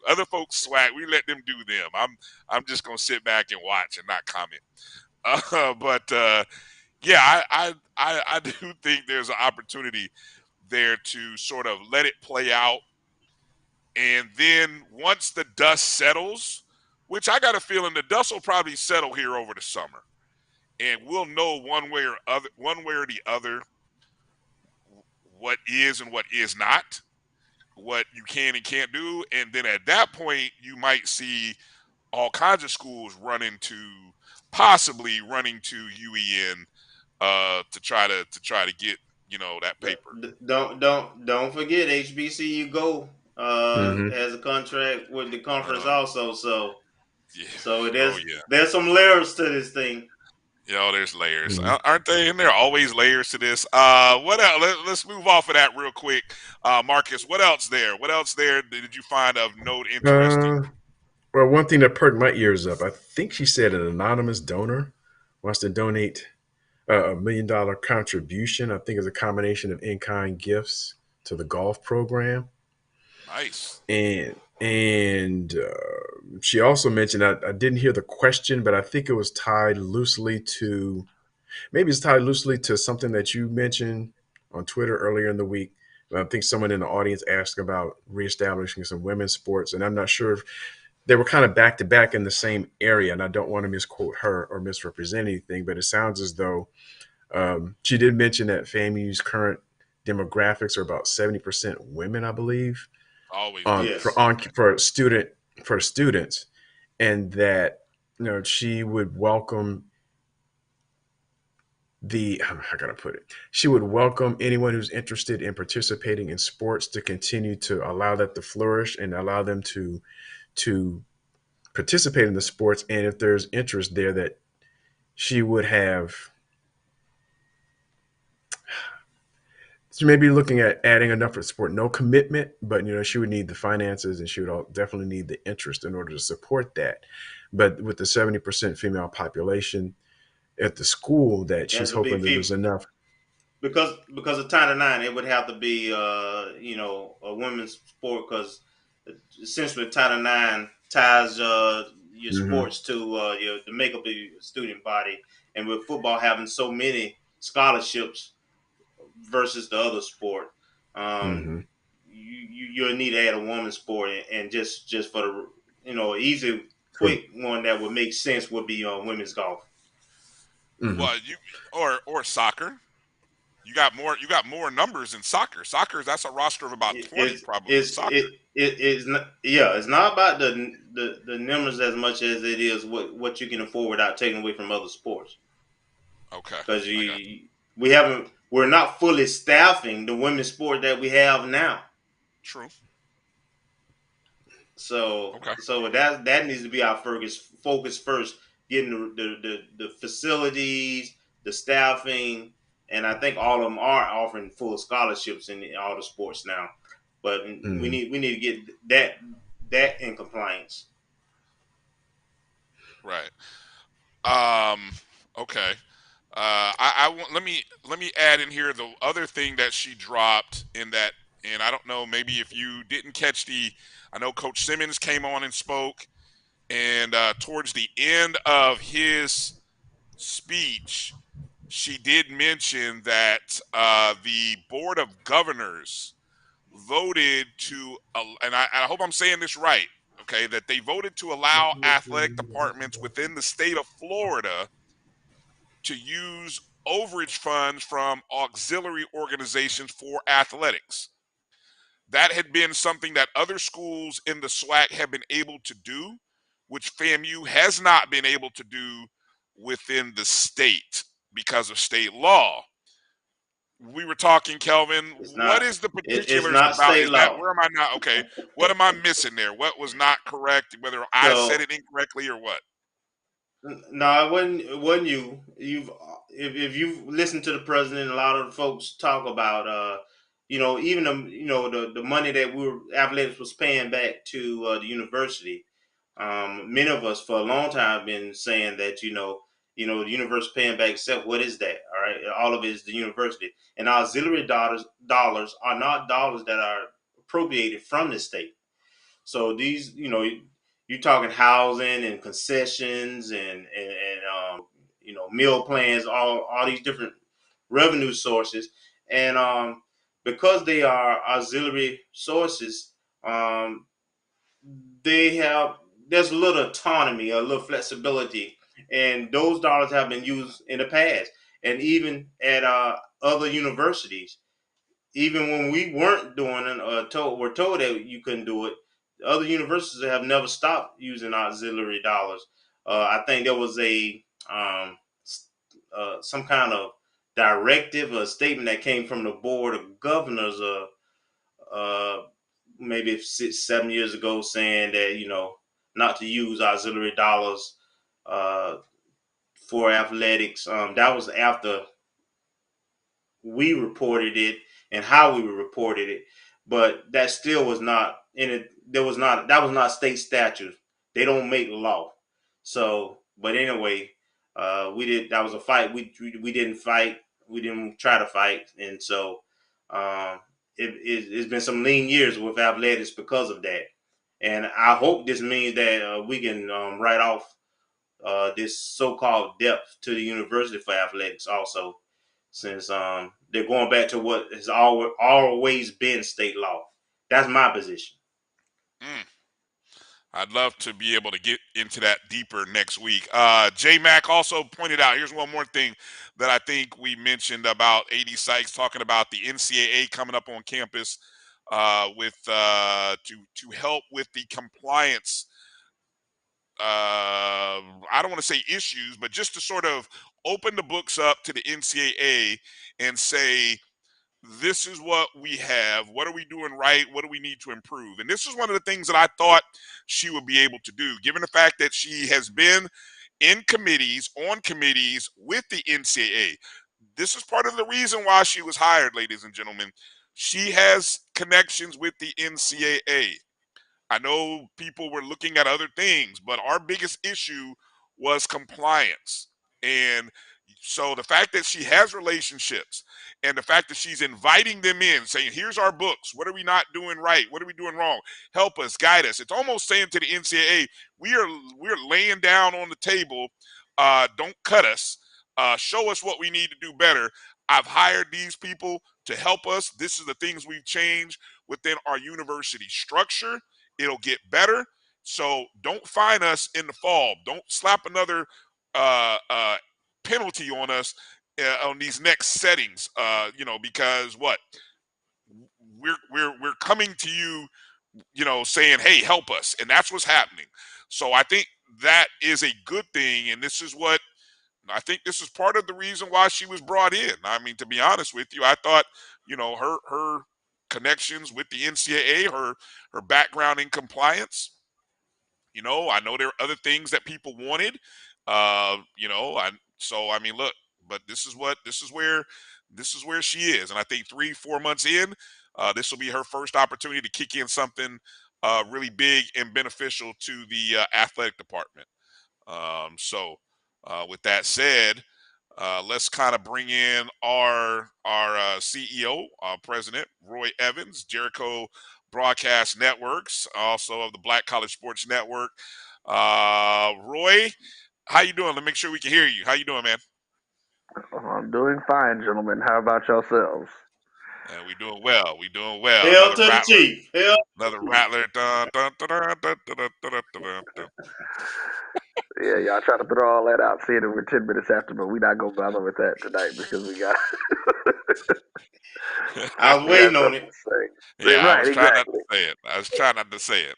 Other folks SWAC, we let them do them. I'm just gonna sit back and watch and not comment. But yeah, I do think there's an opportunity there to sort of let it play out, and then once the dust settles, which I got a feeling the dust will probably settle here over the summer, and we'll know one way or the other, what is and what is not, what you can and can't do, and then at that point you might see all kinds of schools possibly running to UEN to try to get that paper. Don't forget HBCU Go has a contract with the conference also. So there's some layers to this thing. There's layers, aren't they? And there are always layers to this. What else? Let's move off of that real quick. Marcus, what else there? What else there did you find of note interesting? Well, one thing that perked my ears up, I think she said an anonymous donor wants to donate $1 million contribution. I think it's a combination of in-kind gifts to the golf program. Nice. And she also mentioned, I didn't hear the question, but I think it was tied loosely to something that you mentioned on Twitter earlier in the week. I think someone in the audience asked about reestablishing some women's sports, and I'm not sure if they were kind of back to back in the same area, and I don't want to misquote her or misrepresent anything, but it sounds as though she did mention that FAMU's current demographics are about 70% women, I believe. Always for students, and that she would welcome she would welcome anyone who's interested in participating in sports to continue to allow that to flourish and allow them to participate in the sports, and if there's interest there, that she would have. She may be looking at adding enough for the sport, no commitment, but she would need the finances, and she would definitely need the interest in order to support that. But with the 70% female population at the school, that she's hoping that there's enough. Because of Title IX, it would have to be a women's sport, because essentially Title IX ties your sports to the makeup of your student body, and with football having so many scholarships versus the other sport, you'll need to add a women's sport, and just for the easy quick one that would make sense would be women's golf. Well, or soccer. You got more numbers in soccer. That's a roster of about 20 probably. It's not about the numbers as much as it is what you can afford without taking away from other sports. Okay. Because we're not fully staffing the women's sport that we have now. True. So that needs to be our focus first, getting the facilities, the staffing, and I think all of them are offering full scholarships in all the sports now. But we need to get that in compliance. Right. Okay. Let me add in here the other thing that she dropped in that, and I don't know, maybe if you didn't catch I know Coach Simmons came on and spoke, and towards the end of his speech, she did mention that the Board of Governors voted to, and I hope I'm saying this right, okay, that they voted to allow athletic departments within the state of Florida to use overage funds from auxiliary organizations for athletics. That had been something that other schools in the SWAC have been able to do, which FAMU has not been able to do within the state because of state law. We were talking, Kelvin. What is the particulars about? State law. Where am I not? Okay. What am I missing there? What was not correct? Whether I said it incorrectly or what? No, it wasn't you. If you've listened to the president, a lot of the folks talk about even the money that athletics was paying back to the university. Many of us for a long time have been saying that the university paying back itself. What is that? All right, all of it is the university, and auxiliary dollars are not dollars that are appropriated from the state. So these, you're talking housing and concessions and meal plans, all these different revenue sources, and because they are auxiliary sources, um, they have there's a little autonomy, a little flexibility, and those dollars have been used in the past, and even at other universities, even when we weren't doing it, were told that you couldn't do it, other universities have never stopped using auxiliary dollars. I think there was some kind of directive or statement that came from the board of governors, uh, maybe 6, 7 years ago, saying that not to use auxiliary dollars uh, for athletics. That was after we reported it and how we reported it, but that still was not in it. That was not state statute. They don't make law. So, but anyway, we did. That was a fight. We didn't fight. We didn't try to fight, and so it's been some lean years with athletics because of that. And I hope this means that we can write off this so-called depth to the university for athletics also, since they're going back to what has always been state law. That's my position. I'd love to be able to get into that deeper next week. J Mac also pointed out, here's one more thing that I think we mentioned about AD Sykes talking about the NCAA coming up on campus with to help with the compliance. I don't want to say issues, but just to sort of open the books up to the NCAA and say, this is what we have. What are we doing right? What do we need to improve? And this is one of the things that I thought she would be able to do, given the fact that she has been in committees, on committees with the NCAA. This is part of the reason why she was hired, ladies and gentlemen. She has connections with the NCAA. I know people were looking at other things, but our biggest issue was compliance. And so the fact that she has relationships and the fact that she's inviting them in, saying, here's our books. What are we not doing right? What are we doing wrong? Help us, guide us. It's almost saying to the NCAA, we're laying down on the table. Don't cut us. Show us what we need to do better. I've hired these people to help us. This is the things we've changed within our university structure. It'll get better. So don't fine us in the fall. Don't slap another penalty on us on these next settings. Because what we're coming to you, saying, hey, help us, and that's what's happening. So I think that is a good thing, and this is what I think. This is part of the reason why she was brought in. I mean, to be honest with you, I thought her connections with the NCAA, her background in compliance. I know there are other things that people wanted. I mean, look, but this is where she is, and I think 3-4 months in, this will be her first opportunity to kick in something really big and beneficial to the athletic department. With that said, let's kind of bring in our CEO, President Roy Evans, Jericho Broadcast Networks, also of the Black College Sports Network. Roy, how you doing? Let me make sure we can hear you. How you doing, man? I'm doing fine, gentlemen. How about yourselves? And we doing well. We doing well. Hell Another to rattler. the chief. Hell. Another rattler. Dun, dun, dun, dun, dun, dun, dun, dun, dun. Yeah, y'all try to throw all that out, seeing it we're 10 minutes after, but we're not going to bother with that tonight because we got... I was waiting on it. Yeah, right, I was trying not exactly. to say it. I was trying not to say it.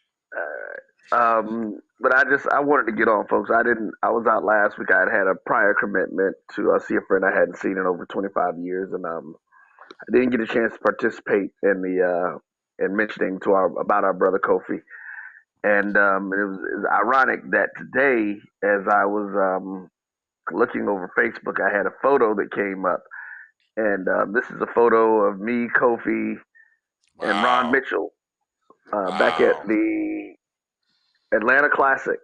But I wanted to get on, folks. I was out last week. I had a prior commitment to see a friend I hadn't seen in over 25 years, and I didn't get a chance to participate in the in mentioning about our brother Kofi. And it was ironic that today, as I was looking over Facebook, I had a photo that came up, and this is a photo of me, Kofi, and Ron Wow. Mitchell back at Wow. the Atlanta Classic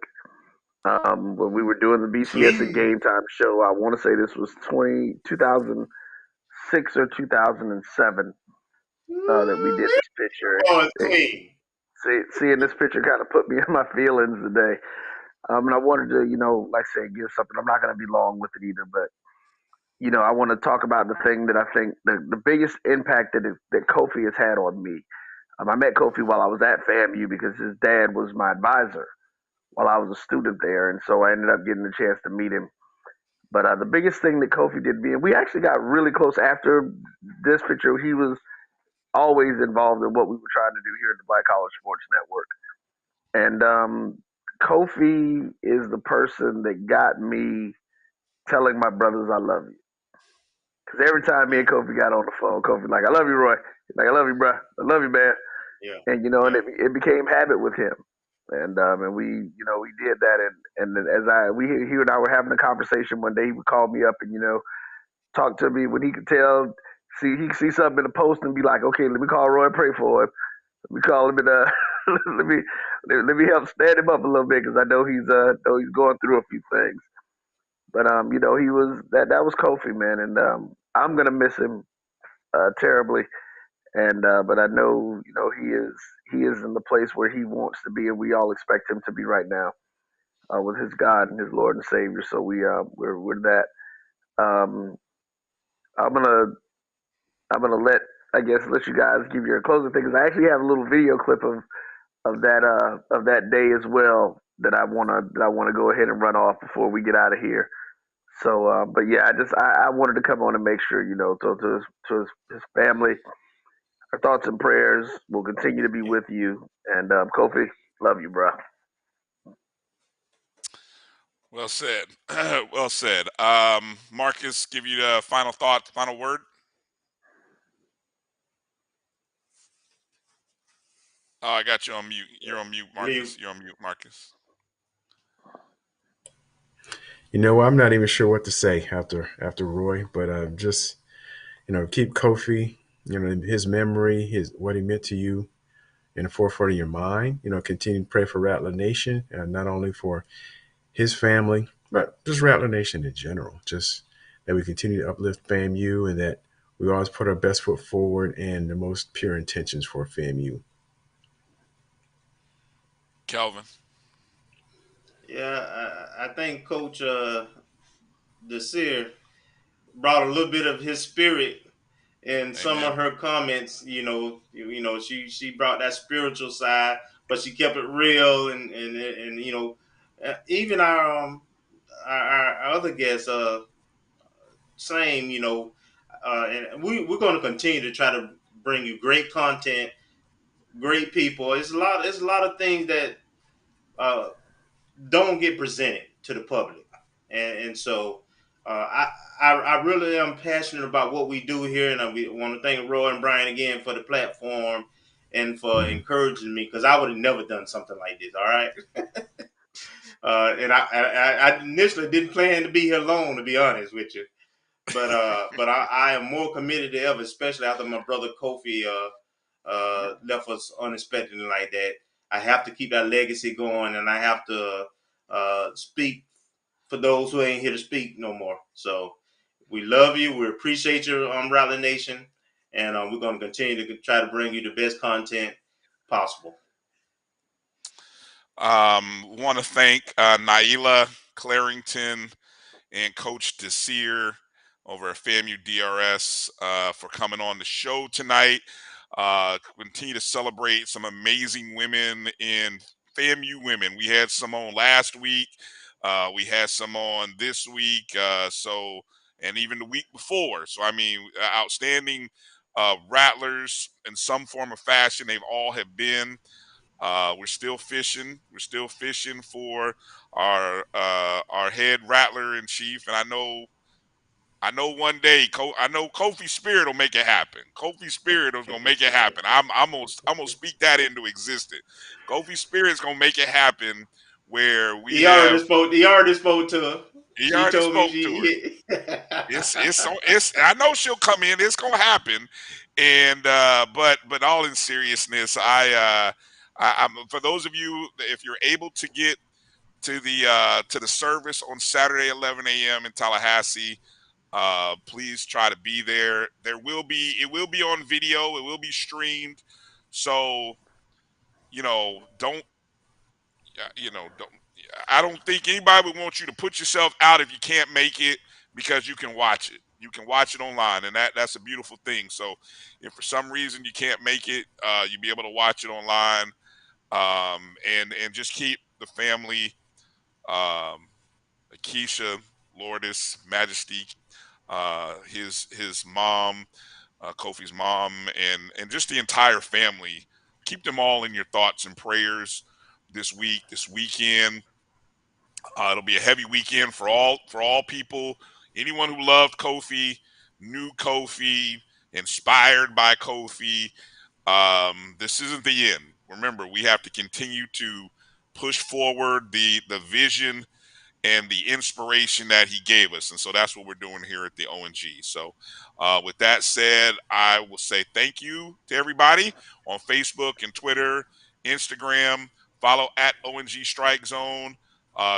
when we were doing the BCS at Game Time show. I want to say this was 2006 or 2007 that we did this picture. Oh, it's clean. Seeing this picture kind of put me in my feelings today. And I wanted to, like I said, give something. I'm not going to be long with it either, but I want to talk about the thing that I think the biggest impact that Kofi has had on me. I met Kofi while I was at FAMU because his dad was my advisor while I was a student there, and so I ended up getting the chance to meet him. But the biggest thing that Kofi did me, and we actually got really close after this picture. He was always involved in what we were trying to do here at the Black College Sports Network. And Kofi is the person that got me telling my brothers I love you. Because every time me and Kofi got on the phone, Kofi like, I love you, Roy. He's like, I love you, bro. I love you, man. Yeah. And and it became habit with him. And we we did that. And as he and I were having a conversation one day, he would call me up and talk to me when he could tell. He could see something in the post and be like, okay, let me call Roy and pray for him. Let me call him and let me help stand him up a little bit because I know he's going through a few things. But he was that was Kofi, man, and I'm gonna miss him terribly. And but I know he is in the place where he wants to be, and we all expect him to be right now with his God and his Lord and Savior. So we're that. Um, I'm gonna let you guys give your closing thing because I actually have a little video clip of that day as well that I wanna go ahead and run off before we get out of here. So, but yeah, I wanted to come on and make sure to his family, our thoughts and prayers will continue to be with you. And Kofi, love you, bro. Well said. Well said. Marcus, give you the final thought, final word. Oh, I got you on mute. You're on mute, Marcus. You're on mute, Marcus. I'm not even sure what to say after Roy, but just keep Kofi, his memory, his what he meant to you in the forefront of your mind. Continue to pray for Rattler Nation, and not only for his family, but just Rattler Nation in general. Just that we continue to uplift FAMU and that we always put our best foot forward and the most pure intentions for FAMU. Kelvin. Yeah, I think Coach Desir brought a little bit of his spirit in some of her comments. She brought that spiritual side, but she kept it real, and even our other guests, same. And we're going to continue to try to bring you great content, great people. It's a lot of things that uh, don't get presented to the public, and so I really am passionate about what we do here, and we want to thank Roy and Brian again for the platform and for encouraging me because I would have never done something like this. All right, and I initially didn't plan to be here alone, to be honest with you, but I am more committed than ever, especially after my brother Kofi left us unexpectedly like that. I have to keep that legacy going, and I have to speak for those who ain't here to speak no more. So we love you. We appreciate you, Rally Nation, and we're going to continue to try to bring you the best content possible. Want to thank Nailah Clarington and Coach Desir over at FAMU DRS for coming on the show tonight. Continue to celebrate some amazing women in FAMU women. We had some on last week. We had some on this week. And even the week before. So, I mean, outstanding rattlers in some form of fashion. They've all have been. We're still fishing. We're still fishing for our head rattler in chief. And I know I know one day, I know Kofi Spirit will make it happen. Kofi Spirit is gonna make it happen. I'm gonna speak that into existence. Kofi Spirit's gonna make it happen where we He already have. spoke. He already spoke to her. He She already told me spoke to her. she. It's. I know she'll come in. It's gonna happen. And but all in seriousness, I'm for those of you, if you're able to get to the service on Saturday 11 a.m. in Tallahassee, please try to be there. It will be on video. It will be streamed. So don't don't. I don't think anybody would want you to put yourself out if you can't make it, because you can watch it. You can watch it online, and that's a beautiful thing. So if for some reason you can't make it, you'll be able to watch it online, and just keep the family, Keisha, Lourdes, Majesty, his mom, Kofi's mom, and just the entire family. Keep them all in your thoughts and prayers this weekend. It'll be a heavy weekend for all people. Anyone who loved Kofi, knew Kofi, inspired by Kofi. This isn't the end. Remember, we have to continue to push forward the vision and the inspiration that he gave us. And so that's what we're doing here at the ONG. So with that said, I will say thank you to everybody on Facebook and Twitter, Instagram. Follow at ONG Strike Zone.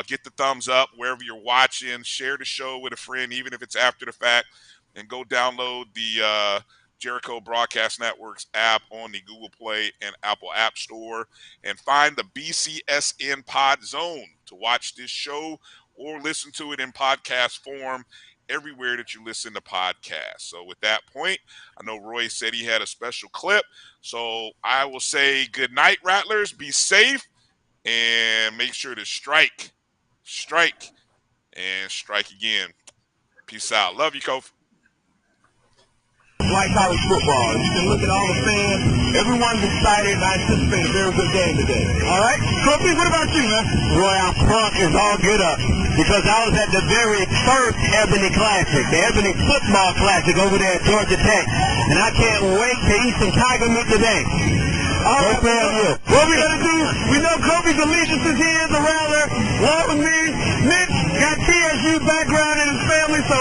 Get the thumbs up wherever you're watching. Share the show with a friend, even if it's after the fact. And go download the Jericho Broadcast Network's app on the Google Play and Apple App Store. And find the BCSN Pod Zone to watch this show or listen to it in podcast form everywhere that you listen to podcasts. So with that point, I know Roy said he had a special clip. So I will say good night, Rattlers. Be safe. And make sure to strike, and strike again. Peace out. Love you, Kofi. Like college football. You can look at all the fans. Everyone's excited, and I anticipate a very good game today. All right? Kofi, what about you, man? Roy, I'm pumped as all get up because I was at the very first Ebony Classic, the Ebony Football Classic over there at Georgia Tech, and I can't wait to eat some tiger meat today. All right, FAMU. What we gonna do? We know Kofi's allegiances. He is a Rattler. Along with me, Mitch got TSU background in his family, so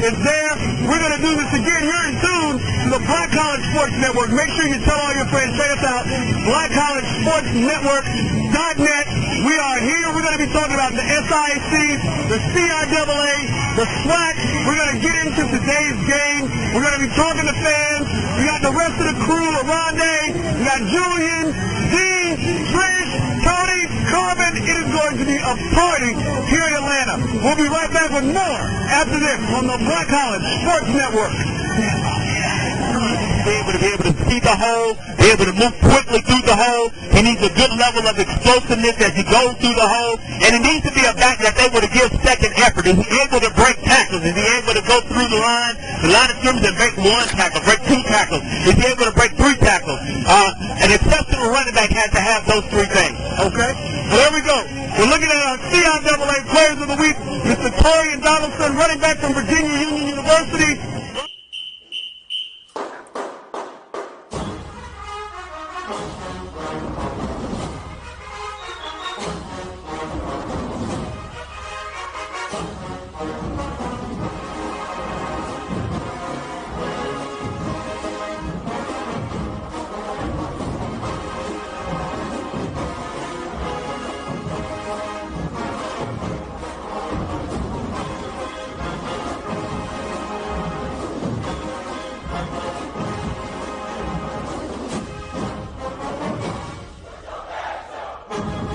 it's there. We're gonna do this again. You're in tune to the Black College Sports Network. Make sure you tell all your friends. Check us out. BlackCollegeSportsNetwork.net. We are here. We're gonna be talking about the SIAC, the CIAA, the SWAC. We're gonna get into today's game. We're gonna be talking to fans. We got the rest of the crew, Aronde. We got Julian, Dean, Trish, Tony, Corbin. It is going to be a party here in Atlanta. We'll be right back with more after this on the Black College Sports Network. Be able to see the hole, be able to move quickly through the hole. He needs a good level of explosiveness as he goes through the hole. And it needs to be a back that's able to give second effort. Is he able to break tackles? Is he able to go through the line of scrimmage and break one tackle, break two tackles? Is he able to break three tackles? An exceptional running back has to have those three things. Okay? Well, there we go. We're looking at our CIAA Players of the Week. Mr. Torian Donaldson, running back from Virginia Union University.